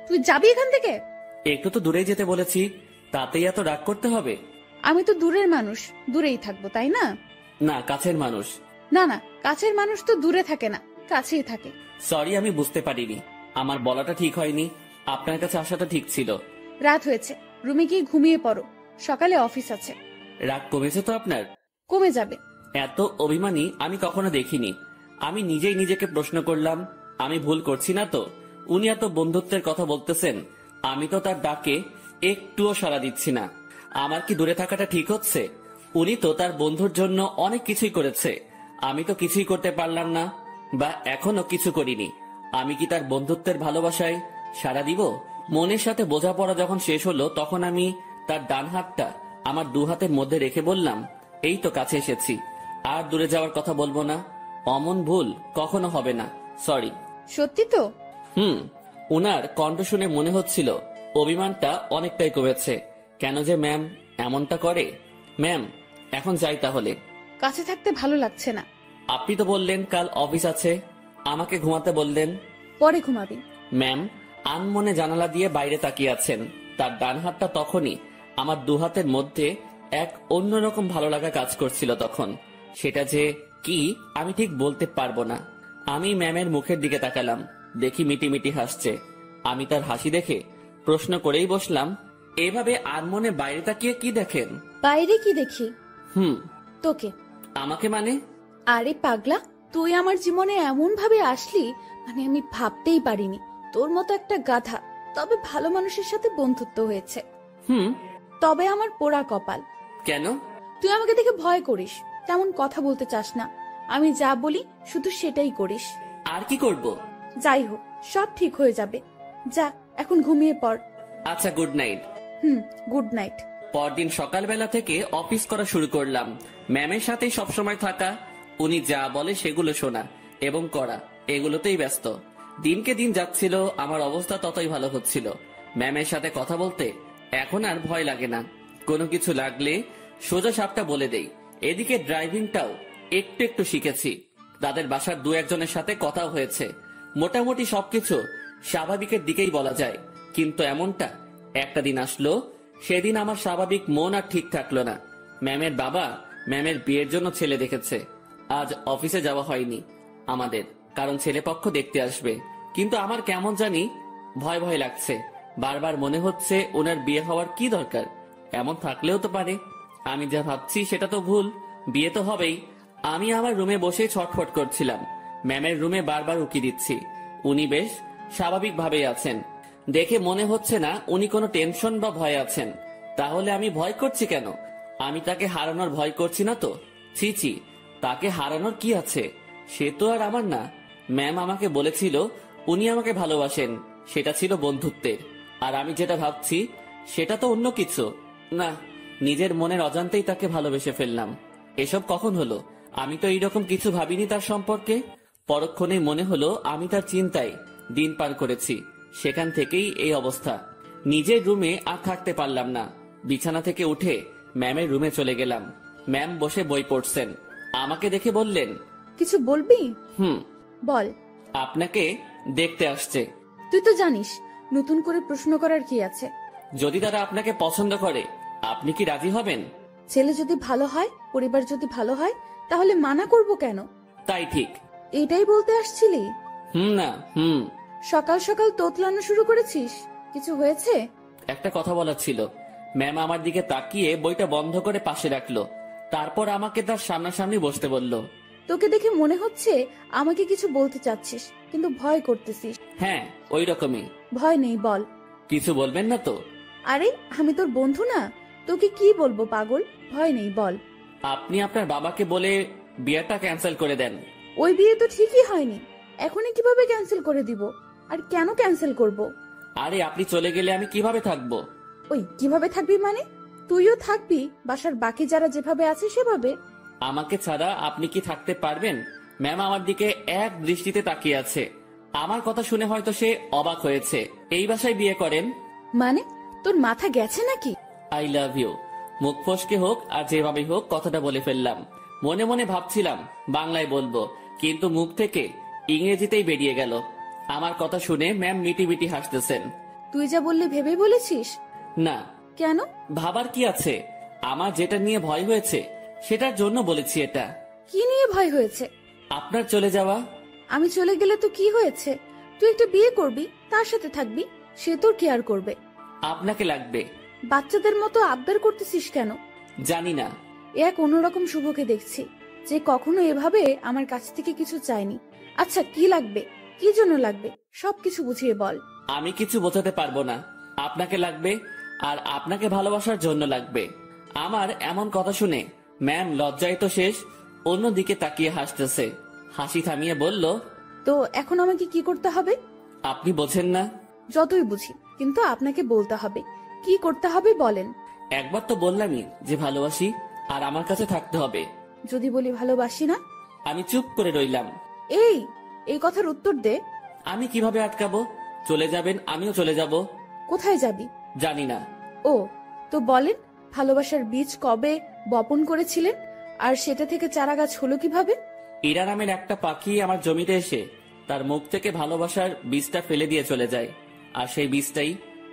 তুই যাবি এখান থেকে? একটু তো দূরেই যেতে বলেছি, তাতেই এত রাগ করতে হবে? আমি তো দূরের মানুষ, দূরেই থাকবো, তাই না? না, কাছের মানুষ। না না, কাছের মানুষ তো দূরে থাকে না, কাছেই থাকে। সরি, আমি বুঝতে পারিনি। আমার বলাটা ঠিক হয়নি, আপনার কাছে আসাটা ঠিক ছিল। রাত হয়েছে, রুমে গিয়ে ঘুমিয়ে পড়ো, সকালে অফিস আছে। রাগ কমেছে তো আপনার? কমে যাবে। এত অভিমানী আমি কখনো দেখিনি। আমি নিজেই নিজেকে প্রশ্ন করলাম, আমি ভুল করছি না তো? উনি এত বন্ধুত্বের কথা বলতেছেন, আমি তো তার ডাকে একটুও সাড়া দিচ্ছি না। আমার কি দূরে থাকাটা ঠিক হচ্ছে? উনি তো তার বন্ধুর জন্য অনেক কিছুই করেছে, আমি তো কিছুই করতে পারলাম না, বা এখনো কিছু করিনি। আমি কি তার বন্ধুত্বের ভালোবাসায় সাড়া দিব? মনের সাথে বোঝাপড়া যখন শেষ হলো, তখন আমি তার ডান হাতটা আমার দু হাতের মধ্যে রেখে বললাম, এই তো কাছে এসেছি, আর দূরে যাওয়ার কথা বলবো না। অমন ভুল কখনো হবে না, সরি। সত্যি তো? উনার কণ্ঠ শুনে মনে হচ্ছিল অভিমানটা অনেকটাই কমেছে। কেন যে ম্যাম এমনটা করে? ম্যাম, এখন যাই তাহলে। কাছে থাকতে ভালো লাগছে না। আপনি তো বললেন কাল অফিস আছে, আমাকে ঘুমাতে বললেন। পরে ঘুমাবি। ম্যাম আনমনে জানালা দিয়ে বাইরে তাকিয়ে আছেন। তার ডান হাতটা তখনই আমার দু হাতের মধ্যে এক অন্যরকম ভালো লাগা কাজ করছিল তখন। সেটা যে কি আমি ঠিক বলতে পারবো না। আমি ম্যামের মুখের দিকে তাকালাম, দেখি মিটিমিটি হাসছে। আমি তার হাসি দেখে প্রশ্ন করেই বসলাম, এভাবে আনমনে বাইরে তাকিয়ে কি দেখেন? বাইরে কি দেখি? তোকে। আমাকে মানে? আরে পাগলা, তুই আমার জীবনে এমন ভাবে আসলি, মানে আমি ভাবতেই পারিনি। তোর মতো একটা গাধা, তবে ভালো মানুষের সাথে বন্ধুত্ব হয়েছে। তবে আমার পোড়া কপাল। কেন? তুই আমাকে দেখে ভয় করিস, তেমন কথা বলতে চাস না। আমি যা বলি শুধু সেটাই করিস। আর কি করব? যাই হোক, সব ঠিক হয়ে যাবে। যা এখন ঘুমিয়ে পড়। আচ্ছা, গুড নাইট। Good night. পরদিন সকালবেলা থেকে অফিস করা শুরু করলাম। ম্যামের সাথেই সবসময় থাকা, উনি যা বলে সেগুলো শোনা এবং করা, এগুলোতেই ব্যস্ত। দিনকে দিন যাচ্ছিল, আমার অবস্থা ততই ভালো হচ্ছিল। ম্যামের সাথে কথা বলতে এখন আর ভয় লাগে না। কোনো কিছু লাগলে সোজা সাপটা বলে দেই। এদিকে ড্রাইভিংটাও একটু একটু শিখেছি। তাদের বাসার দু একজনের সাথে কথাও হয়েছে। মোটামুটি সবকিছু স্বাভাবিকের দিকেই বলা যায়। কিন্তু এমনটা একটা দিন আসলো, সেদিন আমার স্বাভাবিক মন আর ঠিক থাকলো না। ম্যামের বাবা ম্যামের বিয়ের জন্য ছেলে দেখেছে। আজ অফিসে যাওয়া হয়নি আমাদের, কারণ ছেলেপক্ষ দেখতে আসবে। কিন্তু আমার কেমন জানি ভয় ভয় লাগছে। বারবার মনে হচ্ছে ওনার বিয়ে হওয়ার কি দরকার? এমন থাকলেও তো পারে। আমি যা ভাবছি সেটা তো ভুল। বিয়ে তো হবেই, আমি আমার রুমে বসে ছটফট করছিলাম। ম্যামের রুমে বারবার উকি দিচ্ছি। উনি বেশ স্বাভাবিকভাবেই আছেন। দেখে মনে হচ্ছে না উনি কোনো টেনশন বা ভয় আছেন। তাহলে আমি ভয় করছি কেন? আমি তাকে হারানোর ভয় করছি না তো? ছি ছি, তাকে হারানোর কি আছে? সে তো আর আমার না। ম্যাম আমাকে বলেছিল উনি আমাকে ভালোবাসেন, সেটা ছিল বন্ধুত্বের। আর আমি যেটা ভাবছি সেটা তো অন্য কিছু। না, নিজের মনের অজান্তেই তাকে ভালোবেসে ফেললাম। এসব কখন হলো? আমি তো এইরকম কিছু ভাবিনি তার সম্পর্কে। পরক্ষণেই মনে হলো আমি তার চিন্তায় দিন পার করেছি। সেখান থেকেই এই অবস্থা। নিজের রুমে আর থাকতে পারলাম না। বিছানা থেকে উঠে ম্যামের রুমে চলে গেলাম। ম্যাম বসে বই পড়ছেন। আমাকে দেখে বললেন, কিছু বলবি? হুম, বল। আপনাকে দেখতে আসছে। তুই তো জানিস নতুন করে প্রশ্ন করার কি আছে। যদি তারা আপনাকে পছন্দ করে, আপনি কি রাজি হবেন? ছেলে যদি ভালো হয়, পরিবার যদি ভালো হয়, তাহলে মানা করব কেন? তাই ঠিক। এটাই বলতে আসছিলি? না হুম। সকাল সকাল তোতলানো শুরু করেছিস? কিছু হয়েছে? একটা কথা বলার ছিল। ম্যাম আমার দিকে তাকিয়ে বইটা বন্ধ করে পাশে রাখলো। তারপর আমাকে তার সামনাসামনি বসতে বলল। তোকে দেখে মনে হচ্ছে আমাকে কিছু বলতে চাচ্ছিস, কিন্তু ভয় করতেছিস। হ্যাঁ, ওই রকমই। ভয় নেই, বল। কিছু বলবেন না তো? আরে আমি তোর বন্ধু না, তোকে কি বলবো পাগল। ভয় নেই, বল। আপনি আপনার বাবাকে বলে বিয়েটা ক্যান্সেল করে দেন। ওই বিয়ে তো ঠিকই হয়নি, এখনই কিভাবে ক্যান্সেল করে দিব? আর কেন ক্যান্সেল করব? আরে আপনি চলে গেলে আমি কিভাবে থাকবো? ওই কিভাবে থাকবি মানে? তুইও থাকবি বাসার বাকি যারা যেভাবে আছে সেভাবে। আমাকে ছাড়া আপনি কি থাকতে পারবেন? ম্যাম আমার দিকে এক দৃষ্টিতে তাকিয়ে আছে। আমার কথা শুনে হয়তো সে অবাক হয়েছে। এই বাসায় বিয়ে করেন মানে তোর মাথা গেছে নাকি? I love you. মুখ ফসকে হোক আর যেভাবে হোক কথাটা বলে ফেললাম। মনে মনে ভাবছিলাম বাংলায় বলবো, কিন্তু মুখ থেকে ইংরেজিতেই বেরিয়ে গেল। আমার কথা শুনে ম্যাম মিটি মিটি হাসতেছেন। তুই যা বললি ভেবে বলেছিস? না, কেন? ভাবার কি আছে? আমার যেটা নিয়ে ভয় হয়েছে সেটার জন্য বলেছি এটা। কি নিয়ে ভয় হয়েছে? আপনার চলে যাওয়া। আমি চলে গেলে তো কি হয়েছে? তুই একটা বিয়ে করবি, তার সাথে থাকবি, সে তোর কেয়ার করবে। আপনাকে লাগবে। বাচ্চাদের মতো আবদার করতেছিস কেন? জানি না। এক অন্যরকম শুভকে দেখছি, যে কখনো এভাবে আমার কাছ থেকে কিছু চায়নি। আচ্ছা কি লাগবে, কি জন্য লাগবে, সবকিছু বুঝিয়ে বল। আমি কিছু বোঝাতে পারবো না। আপনাকে লাগবে, আর আপনাকে ভালোবাসার জন্য লাগবে। আমার এমন কথা শুনে ম্যাম লজ্জায় তো শেষ, অন্যদিকে তাকিয়ে হাসতেছে। হাসি থামিয়ে বলল, তো এখন আমাকে কি করতে হবে? আপনি বোঝেন না? যতই বুঝি, কিন্তু আপনাকে বলতে হবে। কি করতে হবে বলেন। একবার তো বললামই যে ভালোবাসি, আর আমার কাছে থাকতে হবে। যদি বলি ভালোবাসি না? আমি চুপ করে রইলাম। এই কথার উত্তর দে। আমি কিভাবে আটকাবো? চলে যাবেন, আমিও চলে যাব। কোথায় যাবি? জানি না। ও, তো বলেন, ভালোবাসার বীজ কবে বপন করেছিলেন, আর সেটা থেকে চারা গাছ হলো কিভাবে? ইরা নামের একটা পাখি আমার জমিতে এসে তার মুখ থেকে ভালোবাসার বীজটা ফেলে দিয়ে চলে যায়। আর সেই বীজটাই।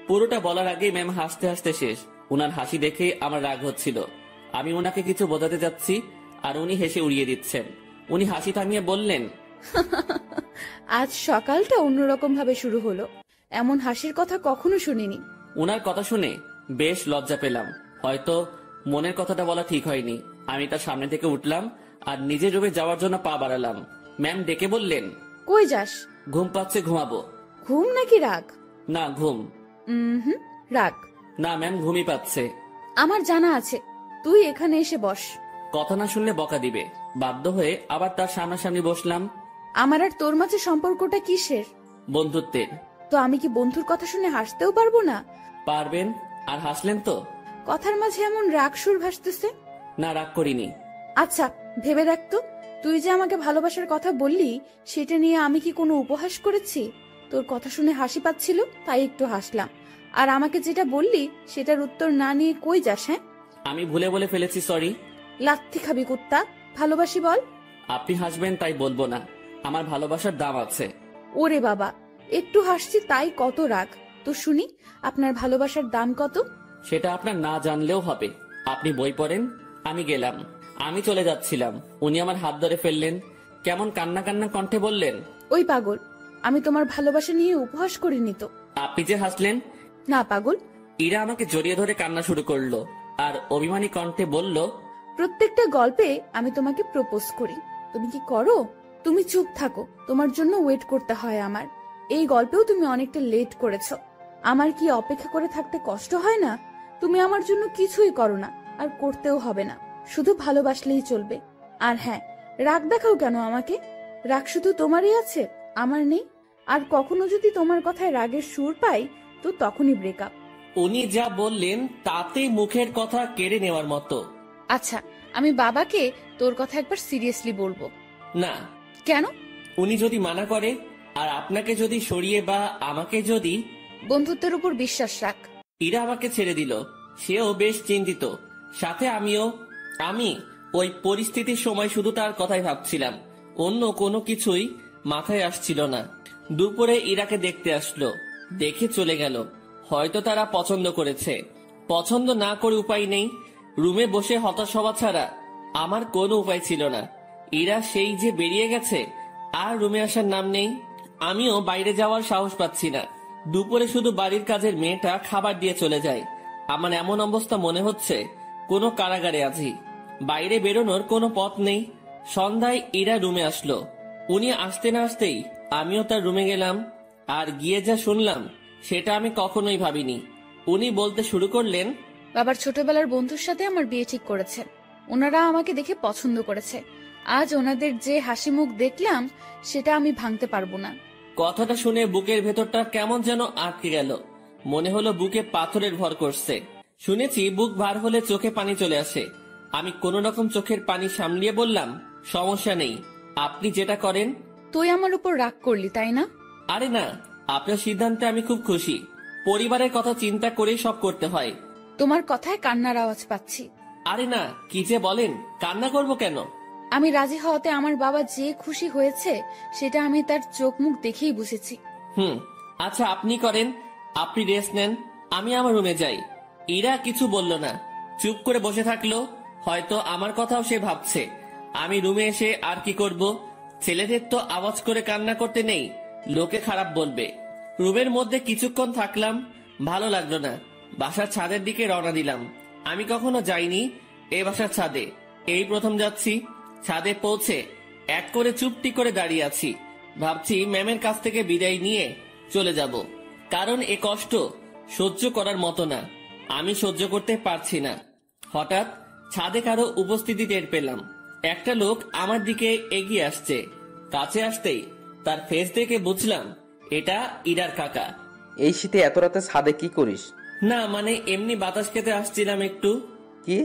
পুরোটা বলার আগেই ম্যাম হাসতে হাসতে শেষ। উনার হাসি দেখে আমার রাগ হচ্ছিল। আমি ওনাকে কিছু বোঝাতে যাচ্ছি, আর উনি হেসে উড়িয়ে দিচ্ছেন। উনি হাসি থামিয়ে বললেন, আজ সকালটা অন্যরকম ভাবে শুরু হলো। এমন হাসির কথা কখনো শুনিনি। উনার কথা শুনে বেশ লজ্জা পেলাম। হয়তো মনের কথাটা বলা ঠিক হয়নি। আমি তার সামনে থেকে উঠলাম আর নিজের রুমে যাওয়ার জন্য পা বাড়ালাম। ম্যাম ডেকে বললেন, কই যাস? ঘুম পাচ্ছে, ঘুমাবো। ঘুম নাকি রাগ? না, ঘুম। রাগ না ম্যাম, ঘুমই পাচ্ছে। আমার জানা আছে, তুই এখানে এসে বস। কথা না শুনলে বকা দিবে। বাধ্য হয়ে আবার তার সামনাসামনি বসলাম। আমার আর তোর মাঝে সম্পর্কটা কিসের? বন্ধুত্বের। তো আমি কি বন্ধুর কথা শুনে হাসতেও পারবো না? পারবেন। আর হাসলেন তো? কথার মাঝে এমন রাগ সুর ভাসতেছে। না, রাগ করিনি। আচ্ছা ভেবে দেখ তো, তুই যে আমাকে ভালোবাসার কথা বললি, সেটা নিয়ে আমি কি কোনো উপহাস করেছি? তোর কথা শুনে হাসি পাচ্ছিল তাই একটু হাসলাম। আর আমাকে যেটা বললি সেটার উত্তর না নিয়ে কই যাস? হ্যাঁ, আমি ভুলে বলে ফেলেছি, সরি। লাথি খাবি কুত্তা। ভালোবাসি বল। আপনি হাসবেন তাই বলবো না। আমার ভালোবাসার দাম আছে। ওরে বাবা, একটু হাসছি তাই কত রাগ? তো শুনি, আপনার ভালোবাসার দাম কত? সেটা আপনার না জানলেও হবে। আপনি বই পড়েন, আমি গেলাম। আমি চলে যাচ্ছিলাম, উনি আমার হাত ধরে ফেললেন। কেমন কান্না কান্না কণ্ঠে বললেন, ওই পাগল, আমি তোমার ভালোবাসা নিয়ে উপহাস করিনি তো। আপনি যে হাসলেন। না পাগল। ইরা আমাকে জড়িয়ে ধরে কান্না শুরু করলো আর অভিমানী কণ্ঠে বলল, প্রত্যেকটা গল্পে আমি তোমাকে প্রপোজ করি, তুমি কি করো? তুমি চুপ থাকো, তোমার জন্য ওয়েট করতে হয় আমার। এই গল্পেও তুমি অনেকটা লেট করেছো। আমার কি অপেক্ষা করে থাকতে কষ্ট হয় না? তুমি আমার জন্য কিছুই করো না, আর করতেও হবে না, শুধু ভালোবাসলেই চলবে। আর হ্যাঁ, রাগ দেখাও কেন আমাকে? রাগ শুধু তোমারই আছে, আমার নেই। আর কখনো যদি তোমার কথায় রাগের সুর পাই তো তখনই ব্রেকআপ। উনি যা বললেন তাতে মুখের কথা কেড়ে নেওয়ার মতো। আচ্ছা, আমি বাবাকে তোর কথা একবার সিরিয়াসলি বলবো। না। কেন? উনি যদি মানা করে, আর আপনাকে যদি সরিয়ে বা আমাকে যদি। বন্ধুত্বের উপর বিশ্বাস রাখ। ইরা আমাকে ছেড়ে দিল, সেও বেশ চিন্তিত, সাথে আমিও। আমি ওই পরিস্থিতির সময় শুধু তার কথাই ভাবছিলাম, অন্য কোনো কিছুই মাথায় আসছিল না। দুপুরে ইরাকে দেখতে আসলো, দেখে চলে গেল। হয়তো তারা পছন্দ করেছে, পছন্দ না করে উপায় নেই। রুমে বসে হতাশ হওয়া ছাড়া আমার কোনো উপায় ছিল না। ইরা সেই যে বেরিয়ে গেছে, আর রুমে আসার নাম নেই। আমিও বাইরে যাওয়ার সাহস পাচ্ছি না। দুপুরে শুধু বাড়ির কাজের মেয়েটা খাবার দিয়ে চলে যায়। আমার এমন অবস্থা মনে হচ্ছে কোনো কারাগারে আছি, বাইরে বেরোনোর কোনো পথ নেই। সন্ধ্যায় ইরা রুমে আসলো। উনি আসতে না আসতেই আমিও তার রুমে গেলাম, আর গিয়ে যা শুনলাম সেটা আমি কখনোই ভাবিনি। উনি বলতে শুরু করলেন, বাবার ছোটবেলার বন্ধুর সাথে আমার বিয়ে ঠিক করেছে। ওনারা আমাকে দেখে পছন্দ করেছে। আজ ওনাদের যে হাসি মুখ দেখলাম সেটা আমি ভাঙতে পারবো না। কথাটা শুনে বুকের ভেতরটা কেমন যেন আটকে গেল। মনে হলো বুকে পাথরের ভর করছে। শুনেছি বুক ভার হলে চোখে পানি চলে আসে। আমি কোন রকম চোখের পানি সামলিয়ে বললাম, সমস্যা নেই, আপনি যেটা করেন। তুই আমার উপর রাগ করলি তাই না? আরে না, আপনার সিদ্ধান্তে আমি খুব খুশি। পরিবারের কথা চিন্তা করে সব করতে হয়। তোমার কথায় কান্নার আওয়াজ পাচ্ছি। আরে না, কি যে বলেন, কান্না করব কেন? আমি রাজি হওয়াতে আমার বাবা যে খুশি হয়েছে সেটা আমি তার চোখ মুখ দেখেই বুঝেছি। আচ্ছা, আপনি করেন, আপনি রেস্ট নেন, আমি আমার রুমে যাই। ইরা কিছু বলল না, চুপ করে বসে থাকলো। হয়তো আমার কথাও সে ভাবছে। আমি রুমে এসে আর কি করব? ছেলেদের তো আওয়াজ করে কান্না করতে নেই, লোকে খারাপ বলবে। রুমের মধ্যে কিছুক্ষণ থাকলাম, ভালো লাগলো না। বাসার ছাদের দিকে রওনা দিলাম। আমি কখনো যাইনি এই বাসার ছাদে, এই প্রথম যাচ্ছি। ছাদে পৌঁছে এক করে চুপটি করে দাঁড়িয়ে আছি। ভাবছি ম্যামের কাছ থেকে বিদায় নিয়ে চলে যাব, কারণ এ কষ্ট সহ্য করার মতো না, আমি সহ্য করতে পারছি না। হঠাৎ ছাদে কারো উপস্থিতি টের পেলাম। একটা লোক আমার দিকে এগিয়ে আসছে। কাছে আসতেই তার ফেস দেখে বুঝলাম এটা ইরার কাকা। এই শীতে এত রাতে ছাদে কি করিস? না মানে এমনি বাতাস খেতে আসছিলাম একটু। কি,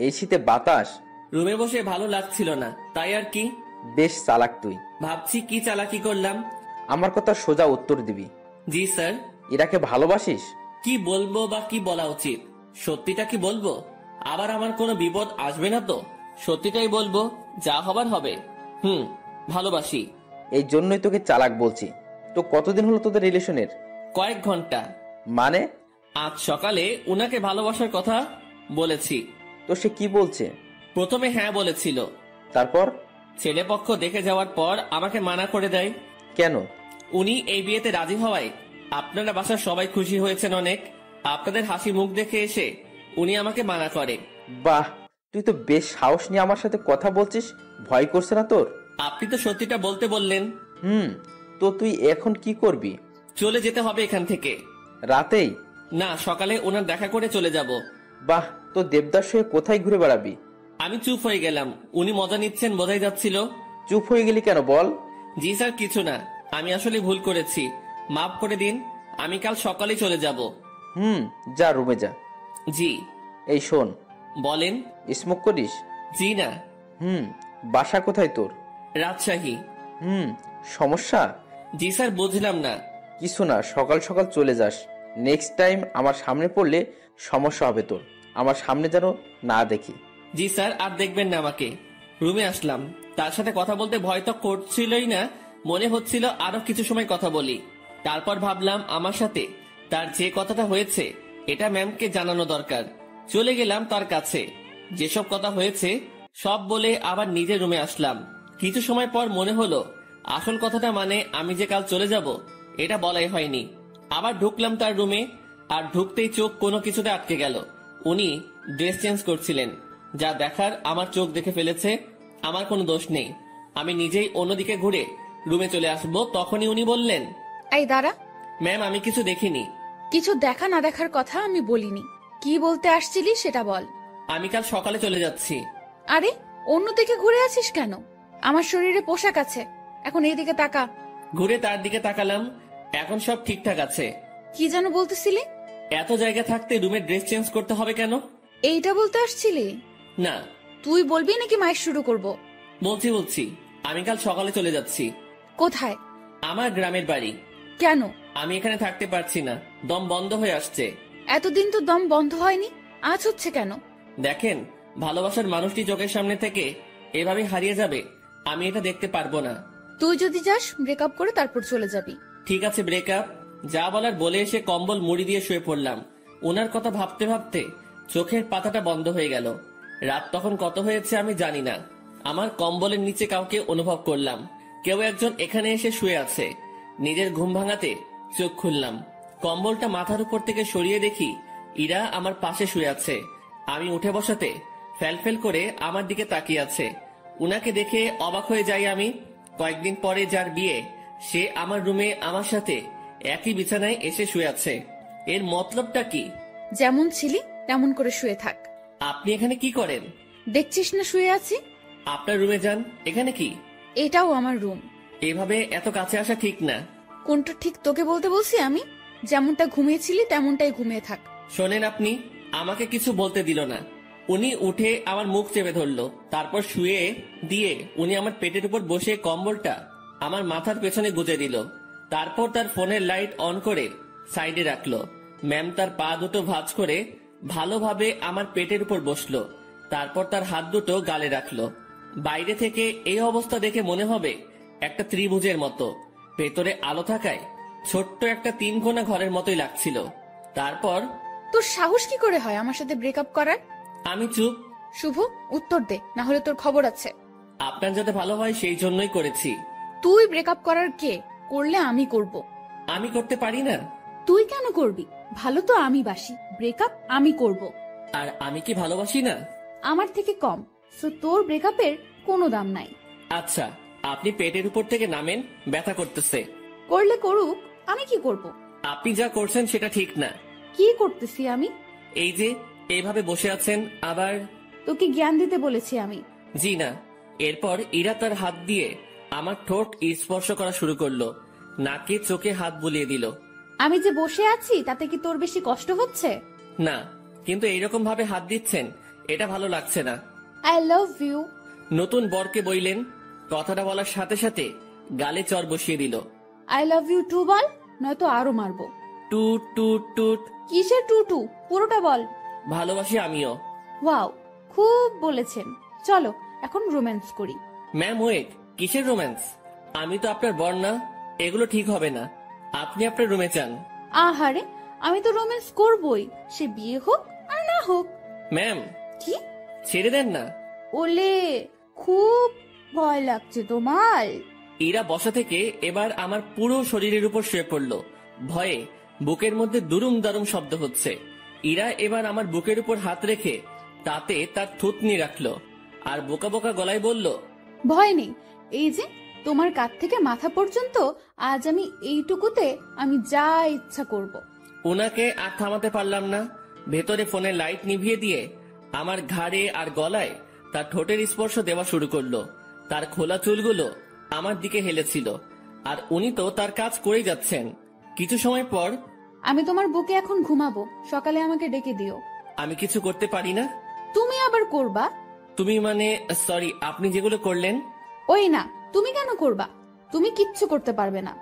এই শীতে বাতাস? রুমে বসে ভালো লাগছিল না, তাই আর কি। বেশ চালাক তুই। ভাবছি কি চালাকি করলাম। আমার কথা সোজা উত্তর দিবি। জি স্যার। ইরাকে ভালোবাসিস? কি বলবো বা কি বলা উচিত? সত্যিটা কি বলবো? আবার আমার কোনো বিপদ আসবে না তো? সত্যিটাই বলবো, যা হবার হবে। ভালোবাসি। এই জন্যই তোকে চালাক বলছি। তো কতদিন হলো তোদের রিলেশনের? কয়েক ঘন্টা। মানে? আজ সকালে উনাকে ভালোবাসার কথা বলেছি। তো সে কি বলছে? প্রথমে হ্যাঁ বলেছিল, তারপর? ছেলেপক্ষ দেখে যাওয়ার পর আমাকে মানা করে দেয়। কেন? উনি এই বিয়েতে রাজি হওয়ায় আপনারা বাসার সবাই খুশি হয়েছেন অনেক। আপনাদের হাসি মুখ দেখে এসে উনি আমাকে মানা করে। বাহ, তুই তো বেশ সাহস নিয়ে আমার সাথে কথা বলছিস। ভয় করছে না তোর? আপনি তো সত্যিটা বলতে বললেন। তো তুই এখন কি করবি? চলে যেতে হবে এখান থেকে। রাতেই? না, সকালে ওনার দেখা করে চলে যাব। বাহ, তো দেবদাস হয়ে কোথায় ঘুরে বেড়াবি? আমি চুপ হয়ে গেলাম। উনি মজা নিচ্ছেন বোঝাই যাচ্ছিল। চুপ হয়ে গেলি কেন বল? জি স্যার, কিছু না, আমি আসলে ভুল করেছি, মাফ করে দিন। আমি কাল সকালেই চলে যাব। যা, রুমে যা। জি। এই শোন। বলেন। স্মোক করিস? জি না। বাসা কোথায় তোর? রাজশাহী। সমস্যা? জি স্যার, বুঝলাম না। কিছু না, সকাল সকাল চলে যাস। নেক্সট টাইম আমার সামনে পড়লে সমস্যা হবে তোর। আমার সামনে যেন না দেখি। জি স্যার, আর দেখবেন না আমাকে। রুমে আসলাম। তার সাথে কথা বলতে ভয় তো করছিলই না, মনে হচ্ছিল আরো কিছু সময় কথা বলি। তারপর ভাবলাম আমার সাথে তার যে কথাটা হয়েছে এটা ম্যামকে জানানো দরকার। চলে গেলাম তার কাছে, যেসব কথা হয়েছে সব বলে আবার নিজের রুমে আসলাম। কিছু সময় পর মনে হলো আসল কথাটা, মানে আমি যে কাল চলে যাব এটা বলাই হয়নি। আবার ঢুকলাম তার রুমে, আর ঢুকতেই চোখ কোনো কিছুতে আটকে গেল। উনি ড্রেস চেঞ্জ করছিলেন। যা দেখার আমার চোখ দেখে ফেলেছে, আমার কোনো দোষ নেই। আমি নিজেই অন্যদিকে ঘুরে রুমে চলে আসবো, তখনই উনি বললেন, এই দাঁড়া। ম্যাম আমি কিছু দেখিনি। কিছু দেখা না দেখার কথা আমি বলিনি। কি বলতে আসছিলি সেটা বল। আমি কাল সকালে চলে যাচ্ছি। আরে অন্যদিকে ঘুরে আছিস কেন? আমার শরীরে পোশাক আছে, এখন এইদিকে তাকা। ঘুরে তার দিকে তাকালাম, এখন সব ঠিকঠাক আছে। কি যেন বলতেছিলি? এত জায়গা থাকতে রুমের ড্রেস চেঞ্জ করতে হবে কেন? এইটা বলতে আসছিলি? না। তুই বলবি নাকি মাইক শুরু করব? বলছি আমি কাল সকালে চলে যাচ্ছি। কোথায়? আমার গ্রামের বাড়ি। কেন? আমি এখানে থাকতে পারছি না, দম বন্ধ হয়ে আসছে। এতদিন তো দম বন্ধ হয়নি, আজ হচ্ছে কেন? দেখেন, ভালোবাসার মানুষটি চোখের সামনে থেকে এভাবে হারিয়ে যাবে, আমি এটা দেখতে পারবো না। তুই যদি যাস ব্রেকআপ করে তারপর চলে যাবি। ঠিক আছে ব্রেকআপ, যা বলার বলে এসে কম্বল মুড়ি দিয়ে শুয়ে পড়লাম। ওনার কথা ভাবতে ভাবতে চোখের পাতাটা বন্ধ হয়ে গেল। রাত তখন কত হয়েছে আমি জানি না। আমার কম্বলের নিচে কাউকে অনুভব করলাম, কেউ একজন এখানে এসে শুয়ে আছে। নিজের ঘুম ভাঙাতে চোখ খুললাম, কম্বলটা মাথার উপর থেকে সরিয়ে দেখি ইরা আমার পাশে শুয়ে আছে। আমি উঠে বসাতে ফেল করে আমার দিকে তাকিয়ে আছে। উনাকে দেখে অবাক হয়ে যাই আমি। কয়েকদিন পরে যার বিয়ে, সে আমার রুমে আমার সাথে একই বিছানায় এসে শুয়ে আছে। এর মতলবটা কি? যেমন ছিলি তেমন করে শুয়ে থাক। আপনি এখানে কি করেন? দেখছিস না শুয়ে আছি? আপনার রুমে যান, এখানে কি? এটাও আমার রুম। এভাবে এত কাছে আসা ঠিক না। কোনটা ঠিক তোকে বলতে বলছি আমি? যেমনটা ঘুমিয়েছিলি তেমনটাই ঘুমিয়ে থাক। শোনেন, আপনি আমাকে কিছু বলতে দিল না। উনি উঠে আমার মুখ চেপে ধরলো, তারপর শুয়ে দিয়ে উনি আমার পেটের উপর বসে কম্বলটা আমার মাথার পেছনে গুজে দিল। তারপর তার ফোনের লাইট অন করে সাইডে রাখলো। ম্যাম তার পা দুটো ভাঁজ করে ভালোভাবে আমার পেটের উপর বসলো, তারপর তার হাত দুটো গালে রাখলো। বাইরে থেকে এই অবস্থা দেখে মনে হবে একটা ত্রিভুজের মতো, ভেতরে আলো থাকায় ছোট্ট একটা 3 কোণা ঘরের মতোই লাগছিল। তারপর, তোর সাহস কি করে হয় আমার সাথে ব্রেকআপ করার? আমি চুপ। শুভ, উত্তর দে, না হলে তোর খবর আছে। আপনার যাতে ভালো হয় সেই জন্যই করেছি। তুই ব্রেকআপ করার কে? করলে আমি করব। আমি করতে পারি না। তুই কেন করবি? ভালো তো আমি বাসি, ব্রেকআপ আমি করব। আর আমি কি ভালোবাসি না? আমার থেকে কম, সো তোর ব্রেকআপের কোনো দাম নাই। আচ্ছা, আপনি পেটের উপর থেকে নামেন, ব্যথা করতেছে। করলে করুক, আমি কি করব? আপনি যা করছেন সেটা ঠিক না। কি করতেছি আমি? এই যে এইভাবে বসে আছেন, আবার তোকে জ্ঞান দিতে বলেছি আমি? জি না। এরপর ইরা তার হাত দিয়ে আমার ঠোঁট স্পর্শ করা শুরু করলো, নাকে চোখে হাত বুলিয়ে দিল। আমি যে বসে আছি তাতে কি তোর বেশি কষ্ট হচ্ছে? না, কিন্তু এইরকম ভাবে হাত দিচ্ছেন, এটা ভালো লাগছে না। I love you. নতুন বরকে বইলেন, কথাটা বলার সাথে সাথে গালে চর বসিয়ে দিল। আই লাভ ইউ টু বল, নয়তো আরো মারবো। টুট টুট টুট। কিসের টুটু? পুরোটা বল। ভালোবাসি আমিও। ওয়াও, খুব বলেছেন। চলো এখন রোম্যান্স করি। ম্যাম ওয়েট, কিসের রোম্যান্স? আমি তো আপনার বর না, এগুলো ঠিক হবে না। আপনি আপনার রুমে যান। আহারে, আমি তো রোম্যান্স করবই, সে বিয়ে হোক আর না হোক। ম্যাম, কি? ছেড়ে দেন না। ওলে, খুব ভয় লাগছে তোমার? ইরা বসা থেকে এবার আমার পুরো শরীরের উপর শুয়ে পড়লো। ভয়ে বুকের মধ্যে দুরুম দারুম শব্দ হচ্ছে। ইরা এবার আমার বুকের উপর হাত রেখে তাতে তার থুতনি রাখলো আর বোকা বোকা গলায় বলল, ভয় নেই, এই যে তোমার কাঁধ থেকে মাথা পর্যন্ত আজ আমি এইটুকুতে আমি যা ইচ্ছা করব। ওনাকে আর থামাতে পারলাম না। ভেতরে ফোনের লাইট নিভিয়ে দিয়ে আমার ঘাড়ে আর গলায় তার ঠোঁটের স্পর্শ দেওয়া শুরু করলো। তার খোলা চুলগুলো আমার দিকে হেলেছিল, আর উনি তো তার কাজ করেই যাচ্ছেন। কিছু সময় পর, আমি তোমার বুকে এখন ঘুমাবো, সকালে আমাকে ডেকে দিও। আমি কিছু করতে পারি না। তুমি আবার করবা? তুমি মানে, সরি, আপনি যেগুলো করলেন। ওই না, তুমি কেন করবা? তুমি কিচ্ছু করতে পারবে না।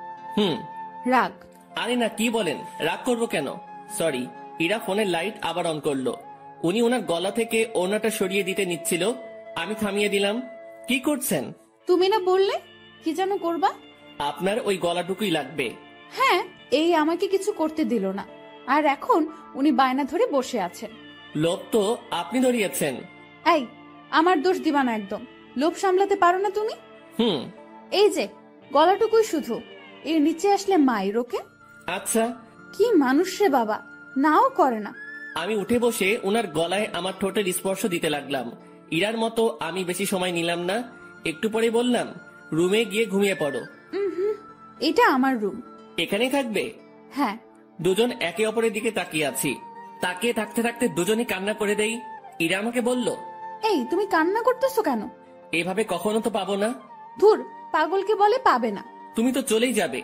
রাগ। আরে না, কি বলেন, রাগ করবো কেন? সরি। ইরা ফোনের লাইট আবার অন করলো। উনি ওনার গলা থেকে ওড়নাটা সরিয়ে দিতে নিচ্ছিল, আমি থামিয়ে দিলাম। কি করছেন? তুমি না বললে কি যেন করবা? আপনার ওই গলাটুকুই লাগবে। হ্যাঁ, এই আমাকে কিছু করতে দিল না, আর এখন উনি বায়না ধরে বসে আছেন। লোভ তো আপনি ধরিয়েছেন। এই, আমার দোষ দিবা না একদম। লোভ সামলাতে পারো না তুমি? এই যে গলাটুকুই শুধু, এর নিচে আসলে মায়ের ওকে। আচ্ছা। কি মানুষ রে বাবা, নাও করে না। আমি উঠে বসে ওনার গলায় আমার ঠোঁটের স্পর্শ দিতে লাগলাম। ইরার মতো আমি বেশি সময় নিলাম না, একটু পরে বললাম, রুমে গিয়ে ঘুমিয়ে পড়ো। এটা আমার রুম। এখানেই থাকবে? হ্যাঁ। দুজন একে অপরের দিকে তাকিয়ে আছি। তাকিয়ে থাকতে থাকতে দুজনই কান্না করে দেই। ইরা আমাকে বলল, এই তুমি কান্না করতেছো কেন? এভাবে কখনো তো পাবো না। ধুর, পাগলকে বলে পাবে না। তুমি তো চলেই যাবে।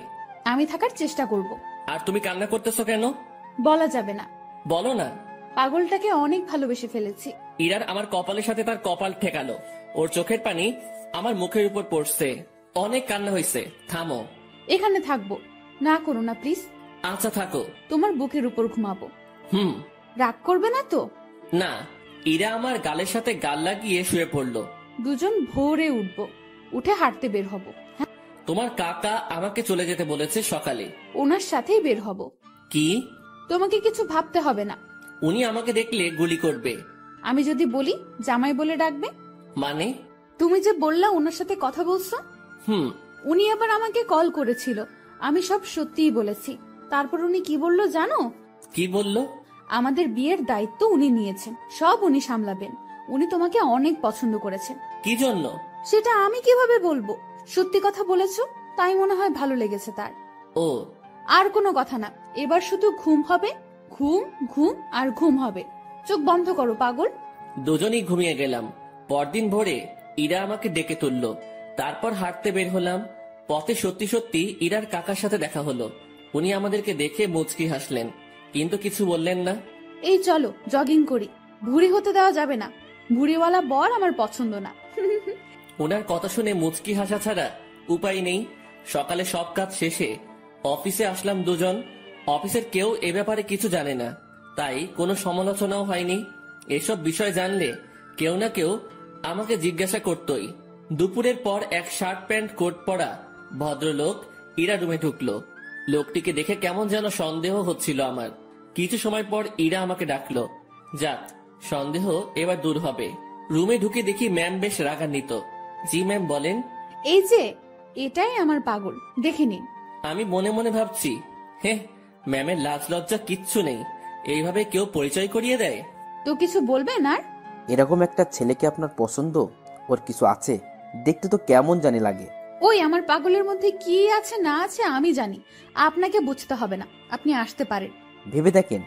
আমি থাকার চেষ্টা করব। আর তুমি কান্না করতেছো কেন? বলা যাবে না। বলো না। পাগলটাকে অনেক ভালোবেসে ফেলেছি। ইরার আমার কপালের সাথে তার কপাল ঠেকালো। ওর চোখের পানি আমার মুখের উপর পড়ছে। অনেক কান্না হয়েছে, থামো। এখানে থাকবো। না করো না প্লিজ। আচ্ছা থাকো। তোমার বুকের উপর ঘুমাবো। রাগ করবে না তো? না। ইরা আমার গালের সাথে গাল লাগিয়ে শুয়ে পড়লো। দুজন ভোরে উঠবো, উঠে হাঁটতে বের হব। তোমার কাকা আমাকে চলে যেতে বলেছে সকালে। ওনার সাথেই বের হব। কি? তোমাকে কিছু ভাবতে হবে না। উনি আমাকে দেখলে গুলি করবে। আমি যদি বলি জামাই বলে ডাকবে। মানে? তুমি যে বললা ওনার সাথে কথা বলছো, উনি আবার আমাকে কল করেছিল। আমি সব সত্যিই বলেছি। তারপর উনি কি বললো জানো? কি বললো? আমাদের বিয়ের দায়িত্ব উনি নিয়েছেন, সব উনি সামলাবেন। উনি তোমাকে অনেক পছন্দ করেছেন। কি জন্য? সেটা আমি কিভাবে বলবো? সত্যি কথা বলেছো, তাই মনে হয় ভালো লেগেছে তার। ও। আর কোনো কথা না, এবার শুধু ঘুম হবে। ঘুম ঘুম আর ঘুম হবে। চোখ বন্ধ করো পাগল। দুজনেই ঘুমিয়ে গেলাম। পরদিন ভোরে ইরা আমাকে ডেকে তুললো। তারপর হাঁটতে বের হলাম। পথে সত্যি সত্যি ইরার কাকার সাথে দেখা হলো। উনি আমাদেরকে দেখে মুচকি হাসলেন, কিন্তু কিছু বললেন না। এই চলো জগিং করি। ভুঁড়ি হতে দেওয়া যাবে না। ভুঁড়িওয়ালা বর আমার পছন্দ না। ওনার কথা শুনে মুচকি হাসা ছাড়া উপায় নেই। সকালে সব কাজ শেষে অফিসে আসলাম দুজন। অফিসের কেউ এ ব্যাপারে কিছু জানে না, তাই কোনো সমালোচনাও হয়নি। এসব বিষয় জানলে কেউ না কেউ আমাকে জিজ্ঞাসা করতই। দুপুরের পর এক শার্ট প্যান্ট কোট পরা ভদ্রলোক ইরা রুমে ঢুকলো। লোকটিকে দেখে কেমন যেন সন্দেহ হচ্ছিল আমার। কিছু সময় পর ইরা আমাকে ডাকলো। যাক, সন্দেহ এবার দূর হবে। রুমে ঢুকে দেখি ম্যাম বেশ রাগান্বিত। জি ম্যাম বলেন। এই যে, এটাই আমার পাগল, দেখে নিন। আমি মনে মনে ভাবছি, ম্যামের লাজ লজ্জা কিচ্ছু নেই, এইভাবে কেউ পরিচয় করিয়ে দেয়। তো কিছু বলবেন আর? এরকম একটা ছেলেকে আপনার পছন্দ? ওর কিছু আছে, দেখতে তো কেমন জানি লাগে। ওই আমার পাগলের মধ্যে কি আছে না আছে আমি জানি, আপনাকে বুঝতে হবে না। আপনি আসতে পারেন। ভেবে দেখেন,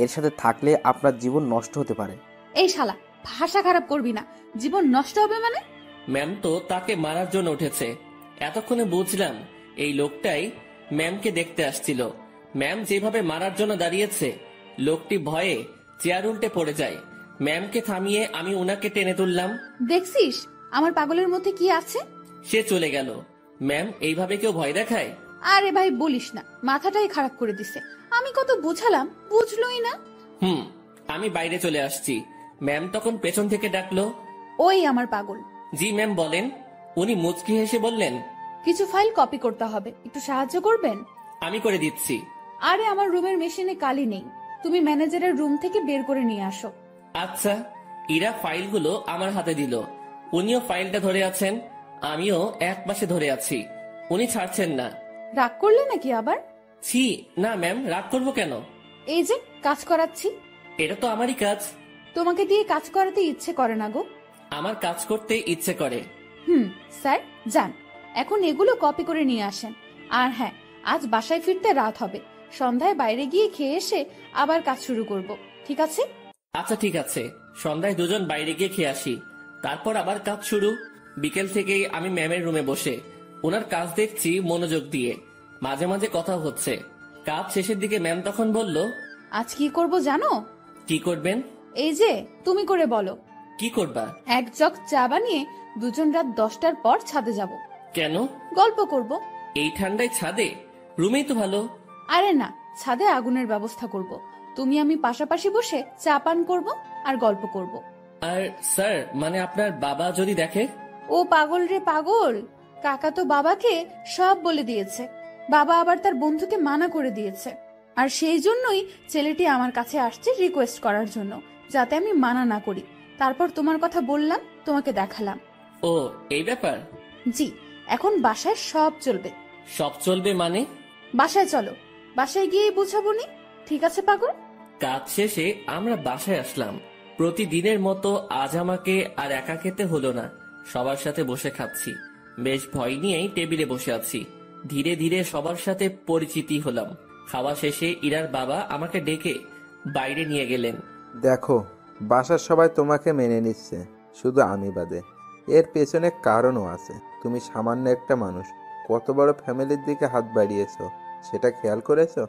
এর সাথে থাকলে আপনার জীবন নষ্ট হতে পারে। এই শালা, ভাষা খারাপ করবি না। জীবন নষ্ট হবে মানে? ম্যাম তো তাকে মারার জন্য উঠেছে। এতক্ষণে বুঝলাম এই লোকটাই ম্যামকে দেখতে আসছিল। ম্যাম যেভাবে মারার জন্য দাঁড়িয়েছে, লোকটি ভয়ে চেয়ার উল্টে পড়ে যায়। ম্যামকে থামিয়ে আমি উনাকে টেনে তুললাম। দেখছিস আমার পাগলের মধ্যে কি আছে? সে চলে গেল। ম্যাম, এইভাবে কেউ ভয় দেখায়? আরে ভাই বলিস না, মাথাটাই খারাপ করে দিছে। আমি কত বুঝালাম, বুঝলোই না। আমি বাইরে চলে আসছি। ম্যাম তখন পেছন থেকে ডাকলো। ওই আমার পাগল। জি ম্যাম বলেন। উনি মুচকি হেসে বললেন, কিছু ফাইল কপি করতে হবে, একটু সাহায্য করবেন? আমি করে দিচ্ছি। আরে আমার রুমের মেশিনে কালি নেই, তুমি ম্যানেজারের রুম থেকে বের করে নিয়ে আসো। আচ্ছা। ইরা ফাইলগুলো আমার হাতে দিল। উনিও ফাইলটা ধরে আছেন, আমিও এক পাশে ধরে আছি। উনি ছাড়ছেন না। রাগ করলে নাকি আবার? ছি না ম্যাম, রাগ করবো কেন? এই যে কাজ করাচ্ছি। এটা তো আমারই কাজ। তোমাকে দিয়ে কাজ করাতে ইচ্ছে করে না গো। আমার কাজ করতে ইচ্ছে করে। স্যার যান, এখন এগুলো কপি করে নিয়ে আসেন। আর হ্যাঁ, আজ বাসায় ফিরতে রাত হবে। সন্ধ্যায় বাইরে গিয়ে খেয়ে এসে আবার কাজ শুরু করব, ঠিক আছে? আচ্ছা ঠিক আছে। সন্ধ্যায় দুজন বাইরে গিয়ে খেয়ে আসি, তারপর আবার কাজ শুরু। বিকেল থেকেই আমি ম্যামের রুমে বসে ওনার কাজ দেখছি মনোযোগ দিয়ে। মাঝে মাঝে কথা হচ্ছে। কাজ শেষের দিকে ম্যাম তখন বলল, আজ কি করব জানো? কি করবেন? এই যে তুমি করে বলো। কি করবা? এক জগ চা বানিয়ে দুজন রাত 10টার পর ছাদে যাব। কেন? গল্প করব। এই ঠান্ডায় ছাদে? রুমেই তো ভালো। আরে না, ছাদে আগুনের ব্যবস্থা করব। তুমি আমি পাশাপাশি বসে চা পান করব আর গল্প করব। আর স্যার, মানে আপনার বাবা যদি দেখে? ও পাগল রে পাগল, কাকা তো বাবাকে সব বলে দিয়েছে। বাবা আবার তার বন্ধুকে মানা করে দিয়েছে। আর সেই জন্যই ছেলেটি আমার কাছে আসছে রিকোয়েস্ট করার জন্য, যাতে আমি মানা না করি। তারপর তোমার কথা বললাম, তোমাকে দেখালাম। ও, এই ব্যাপার? জি, এখন বাসায় সব চলবে। সব চলবে মানে? বাসায় চলো, বাসায় গিয়ে বুঝাবো নি। ঠিক আছে পাগল? কাজ শেষে আমরা বাসায় আসলাম। প্রতিদিনের মতো আজ আমাকে আর একা খেতে হলো না, সবার সাথে বসে খাচ্ছি। বেশ ভয় নিয়েই টেবিলে বসে আছি। ধীরে ধীরে সবার সাথে পরিচিতি হলাম। খাওয়া শেষে ইরার বাবা আমাকে ডেকে বাইরে নিয়ে গেলেন। দেখো, বাসার সবাই তোমাকে মেনে নিচ্ছে, শুধু আমি বাদে। এর পেছনে কারণও আছে। তুমি সামান্য একটা মানুষ, কত বড় ফ্যামিলির দিকে হাত বাড়িয়েছো সেটা খেয়াল করেছো?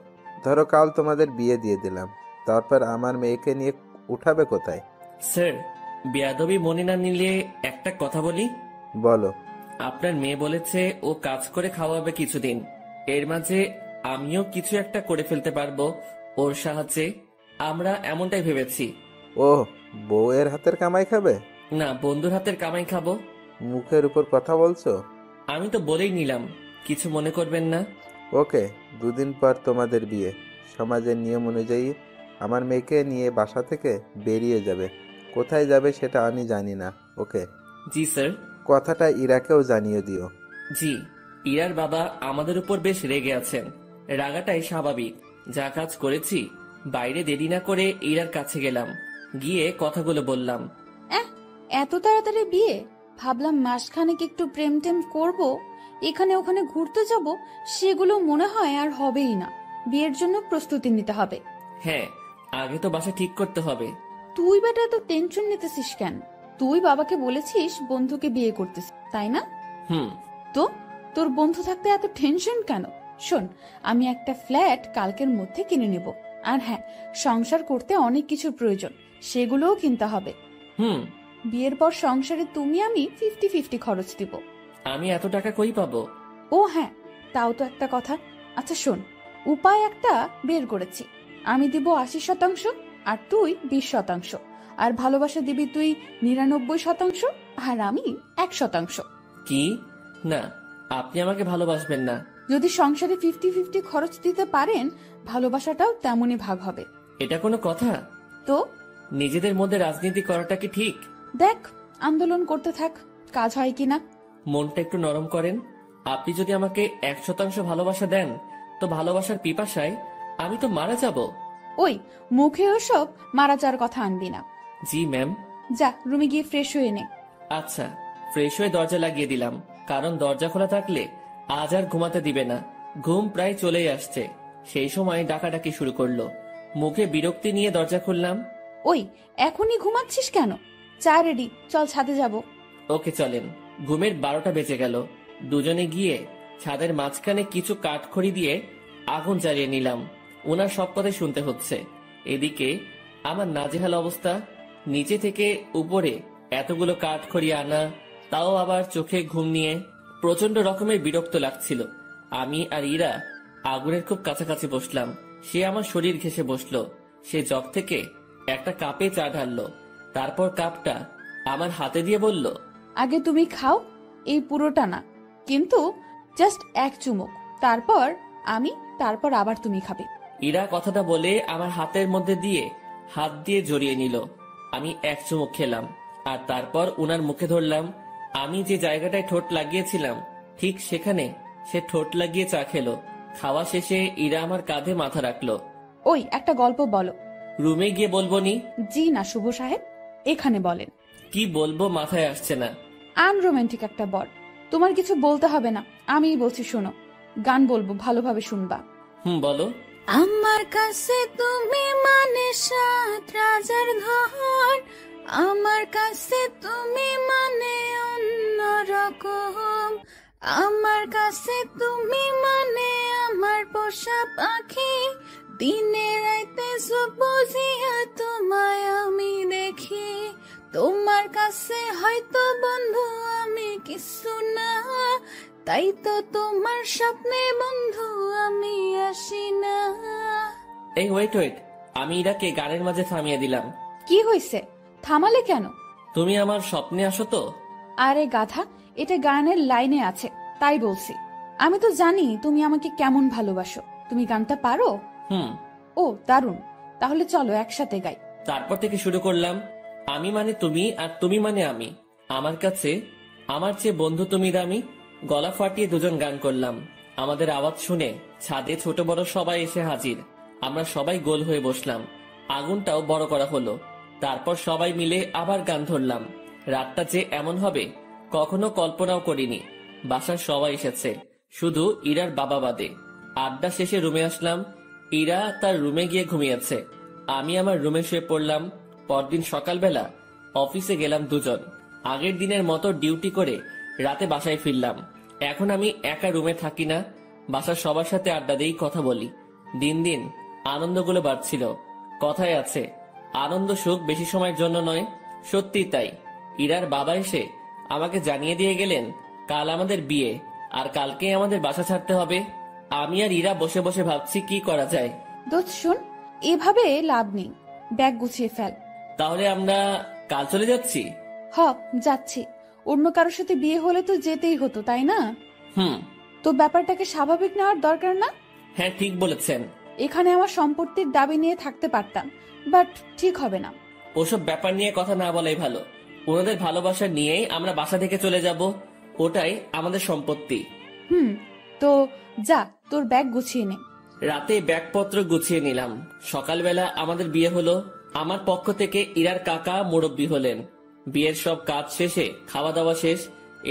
ধরো কাল তোমাদের বিয়ে দিয়ে দিলাম, তারপর আমার মেয়েকে নিয়ে উঠাবে কোথায়? স্যার, বেয়াদবি মনে না নিলে একটা কথা বলি। বলো। আপনার মেয়ে বলেছে ও কাজ করে খাওয়াবে কিছুদিন, এর মাঝে আমিও কিছু একটা করে ফেলতে পারবো ওর সাহায্যে। আমরা এমনটাই ভেবেছি। ও, বউয়ের হাতের কামাই খাবে? না, বন্ধুর হাতের কামাই খাবো। মুখের উপর কথা বলছো। আমি তো বলেই নিলাম, কিছু মনে করবেন না। ওকে, 2 দিন পর তোমাদের বিয়ে। সমাজের নিয়ম অনুযায়ী আমার মেয়েকে নিয়ে বাসা থেকে বেরিয়ে যাবে। কোথায় যাবে সেটা আমি জানি না। ওকে? জি স্যার। কথাটা ইরাকেও জানিয়ে দিও। জি। ইরার বাবা আমাদের উপর বেশ রেগে আছেন। রাগাটাই স্বাভাবিক। যা কাজ করেছি, বাইরে দেরি না করে ইরার কাছে গেলাম, গিয়ে কথাগুলো বললাম। এত তাড়াতাড়ি বিয়ে? ভাবলাম মাসখানেক একটু প্রেম টেম করবো, এখানে ওখানে ঘুরতে যাব, সেগুলো মনে হয় আর হবেই না। বিয়ের জন্য প্রস্তুতি নিতে হবে। হ্যাঁ, আগে তো বাসা ঠিক করতে হবে। তুই বেটা তো টেনশন নিতেছিস কেন? তুই বাবাকে বলেছিস বন্ধুকে বিয়ে করতেছিস, তাই না? হুম। তো তোর বন্ধু থাকতে এত টেনশন কেন? শোন, আমি একটা ফ্ল্যাট কালকের মধ্যে কিনে নেব। আর হ্যাঁ, সংসার করতে অনেক কিছুর প্রয়োজন, সেগুলোও কিনতে হবে। হুম। বিয়ের পর সংসারে তুমি আমি 50-50 খরচ দিব। আমি এত টাকা কই পাবো? ও হ্যাঁ, তাও তো একটা কথা। আচ্ছা শোন, উপায় একটা বের করেছি। আমি দিব 80%, আর তুই 20%। আর ভালোবাসা দিবি তুই 99%, আর আমি 1%। কি? না, আপনি আমাকে ভালোবাসবেন না। যদি সংসারে 50-50 খরচ দিতে পারেন, ভালোবাসাটাও তেমনই ভাগ হবে। এটা কোনো কথা? তো নিজেদের মধ্যে রাজনীতি করাটা কি ঠিক? দেখ, আন্দোলন করতে থাক, কাজ হয় কিনা। মনটা একটু নরম করেন। আপনি যদি আমাকে 100% ভালোবাসা দেন, তো ভালোবাসার পিপাসায় আমি তো মারা যাব। ওই মুখে ওসব মারা যাওয়ার কথা আনবি না। জি ম্যাম। যা, রুমে গিয়ে ফ্রেশ হয়ে নে। আচ্ছা। ফ্রেশ হয়ে দরজা লাগিয়ে দিলাম, কারণ দরজা খোলা থাকলে আজ আর ঘুমাতে দিবে না। ঘুম প্রায় চলেই আসছে, সেই সময় ডাকাডাকি শুরু করলো। মুখে বিরক্তি নিয়ে দরজা খুললাম। ওই এখনই ঘুমাচ্ছিস কেন? চা রেডি, চল ছাদে যাব। ওকে চলেন। ঘুমের 12টা বেজে গেল। দুজনে গিয়ে ছাদের মাঝখানে কিছু কাঠখড়ি দিয়ে আগুন জ্বালিয়ে নিলাম। ওনার সব কথাই শুনতে হচ্ছে। এদিকে আমার নাজেহাল অবস্থা। নিচে থেকে উপরে এতগুলো কাঠখড়ি আনা, তাও আবার চোখে ঘুম নিয়ে প্রচন্ড রকমের বিরক্ত লাগছিল। আমি আর ইরা আগুনের খুব কাছাকাছি বসলাম। সে আমার শরীর ঘেঁষে বসলো। সে জগ থেকে একটা কাপে চা ঢাললো, তারপর কাপটা আমার হাতে দিয়ে বলল, আগে তুমি খাও, এই পুরোটা না, কিন্তু জাস্ট এক চুমুক, তারপর আমি, তারপর আবার তুমি খাবে। ইরা কথাটা বলে আমার হাতের মধ্যে দিয়ে হাত দিয়ে জড়িয়ে নিল। আমি এক চুমুক খেলাম, আর তারপর উনার মুখে ধরলাম। আমি যে জায়গাটায় ঠোঁট লাগিয়েছিলাম, ঠিক সেখানে সে ঠোঁট লাগিয়ে চা খেলো। খাওয়া শেষে ইরা আমার কাঁধে মাথা রাখলো। ওই একটা গল্প বলো। রুমে গিয়ে বলবো নি? জি না শুভ সাহেব, এখানে বলেন। কি বলবো মাথায় আসছে না। আনরোমান্টিক একটা বর। তোমার কিছু বলতে হবে না, আমিই বলছি, শোনো। গান বলবো, ভালোভাবে শুনবা। বলো। আমার কাছে তুমি মানে 7 রাজার ধন, আমার কাছে তুমি মানে অন্যরকম, আমার কাছে তুমি মানে আমার পোষা পাখি, দিনে রাইতে বুঝিয়া তোমায় আমি দেখি, তোমার কাছে হয়তো বন্ধু আমি কিছু না, তাই তো তোমার স্বপ্নে বন্ধু আমি আসি না। এই ওয়েট, আমি ইরাকে গানের মাঝে থামিয়ে দিলাম। কি হয়েছে, থামালে কেন? তুমি আমার স্বপ্নে আসো তো? আরে গাধা, এটা গানের লাইনে আছে, তাই বলছি। আমি তো জানি তুমি আমাকে কেমন ভালোবাসো। তুমি গানটা পারো? ও দারুণ, তাহলে চলো একসাথে গাই। তারপর থেকে শুরু করলাম, আমি মানে তুমি, আর তুমি মানে আমি। আমার কাছে আমার চেয়ে বন্ধু তুমি দামি। গলা ফাটিয়ে দুজন গান করলাম। আমাদের আওয়াজ শুনে ছাদে ছোট বড় সবাই এসে হাজির। আমরা সবাই গোল হয়ে বসলাম। আগুনটাও বড় করা হলো। তারপর সবাই মিলে আবার গান ধরলাম। রাতটা যে এমন হবে কখনো কল্পনাও করিনি। বাসার সবাই এসেছে, শুধু ইরার বাবা বাদে। আড্ডা শেষে রুমে আসলাম। ইরা তার রুমে গিয়ে ঘুমিয়েছে, আমি আমার রুমে শুয়ে পড়লাম। পরদিন সকালবেলা অফিসে গেলাম দুজন। আগের দিনের মতো ডিউটি করে রাতে বাসায় ফিরলাম। এখন আমি একা রুমে থাকি না, বাসার সবার সাথে আড্ডা দিয়েই কথা বলি। দিন দিন আনন্দগুলো বাড়ছিল। কথায় আছে, আনন্দ সুখ বেশি সময়ের জন্য নয়। সত্যি তাই। ইরার বাবা এসে আমাকে জানিয়ে দিয়ে গেলেন কাল আমাদের বিয়ে, আর কালকে আমাদের বাসা ছাড়তে হবে। আমি আর ইরা বসে বসে ভাবছি কি করা যায়। দোস্ত শোন, এভাবে লাভ নেই, ব্যাগ গুছিয়ে ফেল। তাহলে আমরা কাল চলে যাচ্ছি? হ, যাচ্ছি। অন্য কারোর সাথে বিয়ে হলে তো যেতেই হতো, তাই না? হুম। তো ব্যাপারটাকে স্বাভাবিক নেওয়ার দরকার না? হ্যাঁ, ঠিক বলেছেন। এখানে আমার সম্পত্তির দাবি নিয়ে থাকতে পারতাম, বাট ঠিক হবে না। ওসব ব্যাপার নিয়ে কথা না বলাই ভালো। ওনাদের ভালোবাসা নিয়েই আমরা বাসা থেকে চলে যাব, ওটাই আমাদের সম্পত্তি। তো যা, তোর ব্যাগ গুছিয়ে নে। রাতে ব্যাগপত্র গুছিয়ে নিলাম। সকালবেলা আমাদের বিয়ে হলো। আমার পক্ষ থেকে ইরার কাকা মুরব্বি হলেন। বিয়ের সব কাজ শেষে খাওয়া দাওয়া শেষ,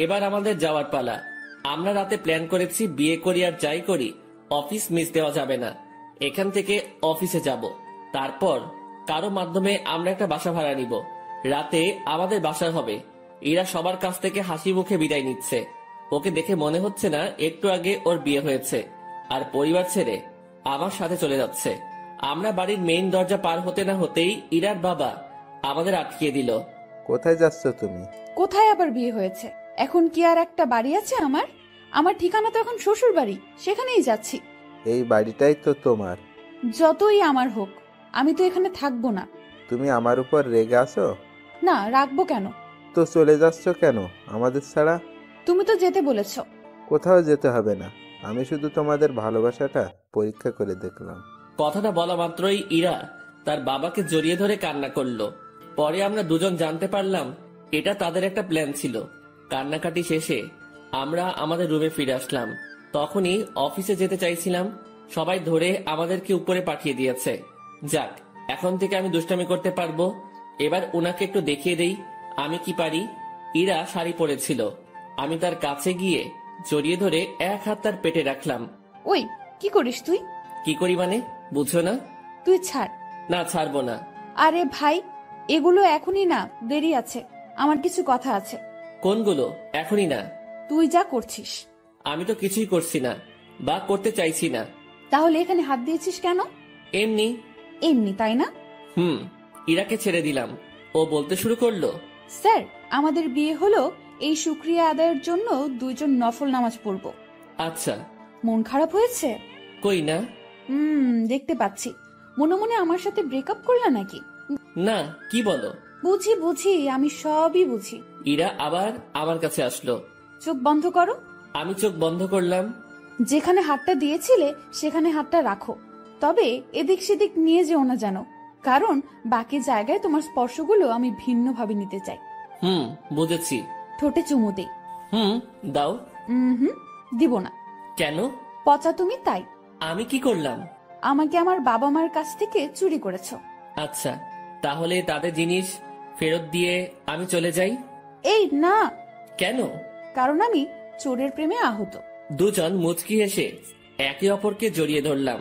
এবার আমাদের যাওয়ার পালা। আমরা রাতে প্ল্যান করেছি বিয়ে করি আর যাই করি অফিস মিস দেওয়া যাবে না। এখান থেকে অফিসে যাব, তারপর কারো মাধ্যমে আমরা একটা বাসা ভাড়া নিব। রাতে আমাদের বাসা হবে। ইরা সবার কাছ থেকে হাসি মুখে বিদায় নিচ্ছে। ওকে দেখে মনে হচ্ছে না একটু আগে ওর বিয়ে হয়েছে, আর পরিবার ছেড়ে আমার সাথে চলে যাচ্ছে। আমরা বাড়ির মেইন দরজা পার হতে না হতেই ইরার বাবা আমাদের আটকিয়ে দিল। কোথায় যাচ্ছ তুমি? কোথায় আবার বিয়ে হয়েছে? এখন কি আর একটা বাড়ি আছে আমার? আমার ঠিকানা তো এখন শ্বশুর বাড়ি, সেখানেই যাচ্ছি। এই বাড়িটাই তো তোমার। যতই আমার হোক, আমি তো এখানে থাকবো না। তুমি আমার উপর রেগে আছো? না, রাখবো কেন? তো চলে যাচ্ছ কেন আমাদের ছাড়া? তুমি তো যেতে বলেছো। কোথাও যেতে হবে না, আমি শুধু তোমাদের ভালোবাসাটা পরীক্ষা করে দেখলাম। কথাটা বলা মাত্রই ইরা তার বাবাকে জড়িয়ে ধরে কান্না করলো। পরে আমরা দুজন জানতে পারলাম এটা তাদের একটা প্ল্যান ছিল। কান্নাকাটি শেষে আমরা আমাদের রুমে ফিরে আসলাম। তখনই অফিসে যেতে চাইছিলাম, সবাই ধরে আমাদেরকে উপরে পাঠিয়ে দিয়েছে। যাক, এখন থেকে আমি দুষ্টামি করতে পারবো। এবার ওনাকে একটু দেখিয়ে দেই আমি কি পারি। ইরা শাড়ি পরেছিল, আমি তার কাছে গিয়ে জড়িয়ে ধরে এক হাত তার পেটে রাখলাম। ওই, কি করিস তুই? কি করি মানে, বুঝছো না? তুই ছাড়। না, ছাড়বো না। আরে ভাই, এগুলো এখনই না, দেরি আছে, আমার কিছু কথা আছে। কোনগুলো? এখনই না। তুই যা করছিস। আমি তো কিছুই করছি না, বা করতে চাইছি না। তাহলে এখানে হাত দিয়েছিস কেন? এমনি। এমনি, তাই না? ইরাকে ছেড়ে দিলাম। ও বলতে শুরু করলো, স্যার, আমাদের বিয়ে হলো, এই শুকরিয়া আদায়ের জন্য দুইজন নফল নামাজ পড়বো। আচ্ছা। মন খারাপ হয়েছে? কই না। দেখতে পাচ্ছি। মনে মনে আমার সাথে ব্রেকআপ করলা নাকি? না, কি বলো? বুঝি বুঝি, আমি সবই বুঝি। ইরা আবার আমার কাছে আসলো। চোখ বন্ধ করো। আমি চোখ বন্ধ করলাম। যেখানে হাতটা দিয়েছিলে সেখানে হাতটা রাখো, তবে এদিক সেদিক নিয়ে যেও না যেন, কারণ বাকি জায়গায় তোমার স্পর্শগুলো আমি ভিন্নভাবে নিতে চাই। বুঝেছি। ঠোঁটে চুমু দেই। দাও। দিব না। কেন? পচা তুমি, তাই। আমি কি করলাম? আমাকে আমার বাবা মার কাছ থেকে চুরি করেছো। আচ্ছা, তাহলে তাদের জিনিস ফেরত দিয়ে আমি চলে যাই? এই না। কেন? কারণ আমি চোরের প্রেমে আহত। দুজন মুচকি হেসে একে অপরকে জড়িয়ে ধরলাম।